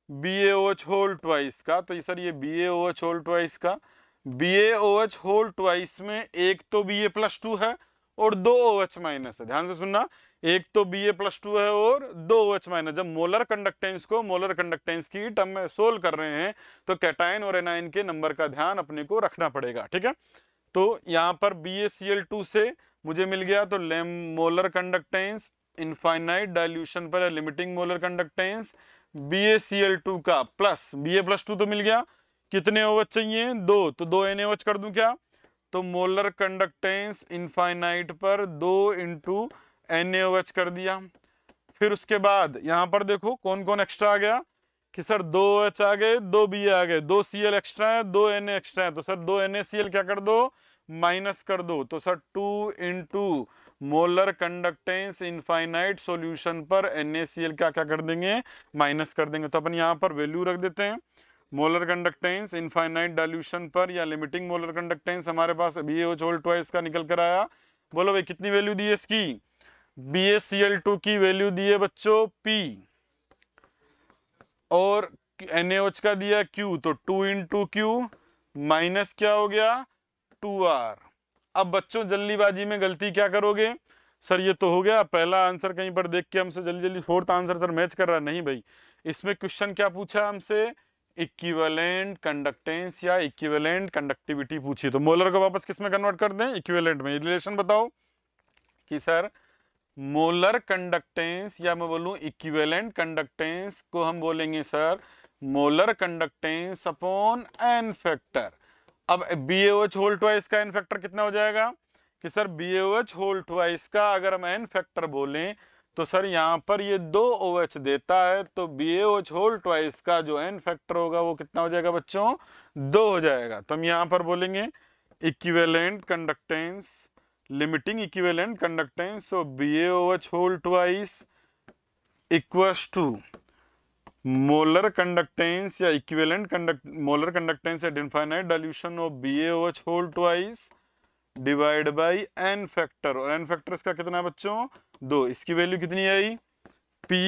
BaOH होल ट्वाइस का, तो सर ये BaOH होल ट्वाइस का, BaOH होल ट्वाइस में एक तो Ba+2 है और 2 OH माइनस है। ध्यान से सुनना, एक तो Ba+2 है और 2 OH माइनस। जब मोलर कंडक्टेंस को मोलर कंडक्टेंस की टर्म में सोल्व कर रहे हैं तो कैटाइन और एनाइन के नंबर का ध्यान अपने को रखना पड़ेगा। ठीक है, तो यहाँ पर BaCl2 से मुझे मिल गया तो मोलर कंडक्टेंस इनफाइनाइट डाइल्यूशन पर लिमिटिंग मोलर कंडक्टेंस BaCl2 का प्लस Ba+2 तो मिल गया, कितने OH चाहिए, 2, तो 2 NaOH कर दूं क्या, तो मोलर कंडक्टेंस इनफाइनाइट पर 2 × NaOH कर दिया। फिर उसके बाद यहाँ पर देखो कौन कौन एक्स्ट्रा आ गया कि सर 2 OH आ गए, 2 Ba आ गए, 2 Cl एक्स्ट्रा है, 2 Na एक्स्ट्रा है, तो सर 2 NaCl क्या कर दो, माइनस कर दो। तो sir 2 × molar conductance infinite solution पर NaCl क्या क्या कर देंगे, माइनस कर देंगे। तो अपन यहाँ पर वैल्यू रख देते हैं, मोलर कंडक्टेंस इनफाइनाइट डाइल्यूशन पर या लिमिटिंग मोलर कंडक्टेंस हमारे पास BaOH होल ट्वाइस का निकल कर आया। बोलो भाई कितनी वैल्यू दी है इसकी, BaCl2 की वैल्यू दी है बच्चों P, और NaOH का दिया Q, तो 2 × Q माइनस क्या हो गया 2R। अब बच्चों जल्दीबाजी में गलती क्या करोगे, सर ये तो हो गया पहला आंसर, कहीं पर देख के हमसे जल्दी जल्दी फोर्थ आंसर सर मैच कर रहा, नहीं भाई, इसमें क्वेश्चन क्या पूछा हमसे, इक्विवेलेंट कंडक्टेंस या इक्विवेलेंट कंडक्टिविटी पूछी। तो मोलर को वापस किस में कन्वर्ट कर दें, इक्विवेलेंट में। रिलेशन बताओ कि सर मोलर कंडक्टेंस या मैं बोलूं इक्विवेलेंट कंडक्टेंस को हम बोलेंगे sir molar conductance upon n factor. अब BaOH होल ट्वाइस का एन फैक्टर कितना हो जाएगा कि सर BaOH होल ट्वाइस का अगर हम एन फैक्टर बोलें तो सर यहाँ पर ये 2 OH देता है, तो BaOH होल ट्वाइस का जो एन फैक्टर होगा वो कितना हो जाएगा बच्चों, 2 हो जाएगा। तो हम यहाँ पर बोलेंगे equivalent conductance, limiting equivalent conductance, so BaOH whole twice equals to molar conductance या equivalent molar conductance at infinite dilution of BaOH whole twice divide by n factor, और n फैक्टर इसका कितना है बच्चों 2, इसकी वैल्यू कितनी आई P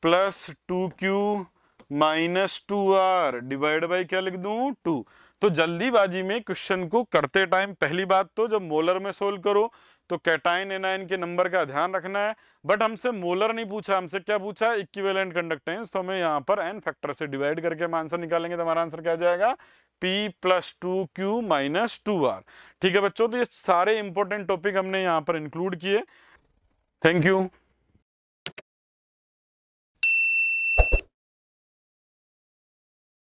plus 2Q minus 2R divide by क्या लिख दूं 2। तो जल्दीबाजी में क्वेश्चन को करते टाइम पहली बात तो जब मोलर में सोल्व करो तो कैटाइन एनायन के नंबर का ध्यान रखना है, बट हमसे मोलर नहीं पूछा, हमसे क्या पूछा है इक्विवेलेंट कंडक्टेंस, तो हमें यहाँ पर n फैक्टर से डिवाइड करके हम आंसर निकालेंगे तो हमारा आंसर क्या आ जाएगा P plus 2Q minus 2R। ठीक है बच्चों, तो ये सारे इंपॉर्टेंट टॉपिक हमने यहाँ पर इंक्लूड किए। Thank you.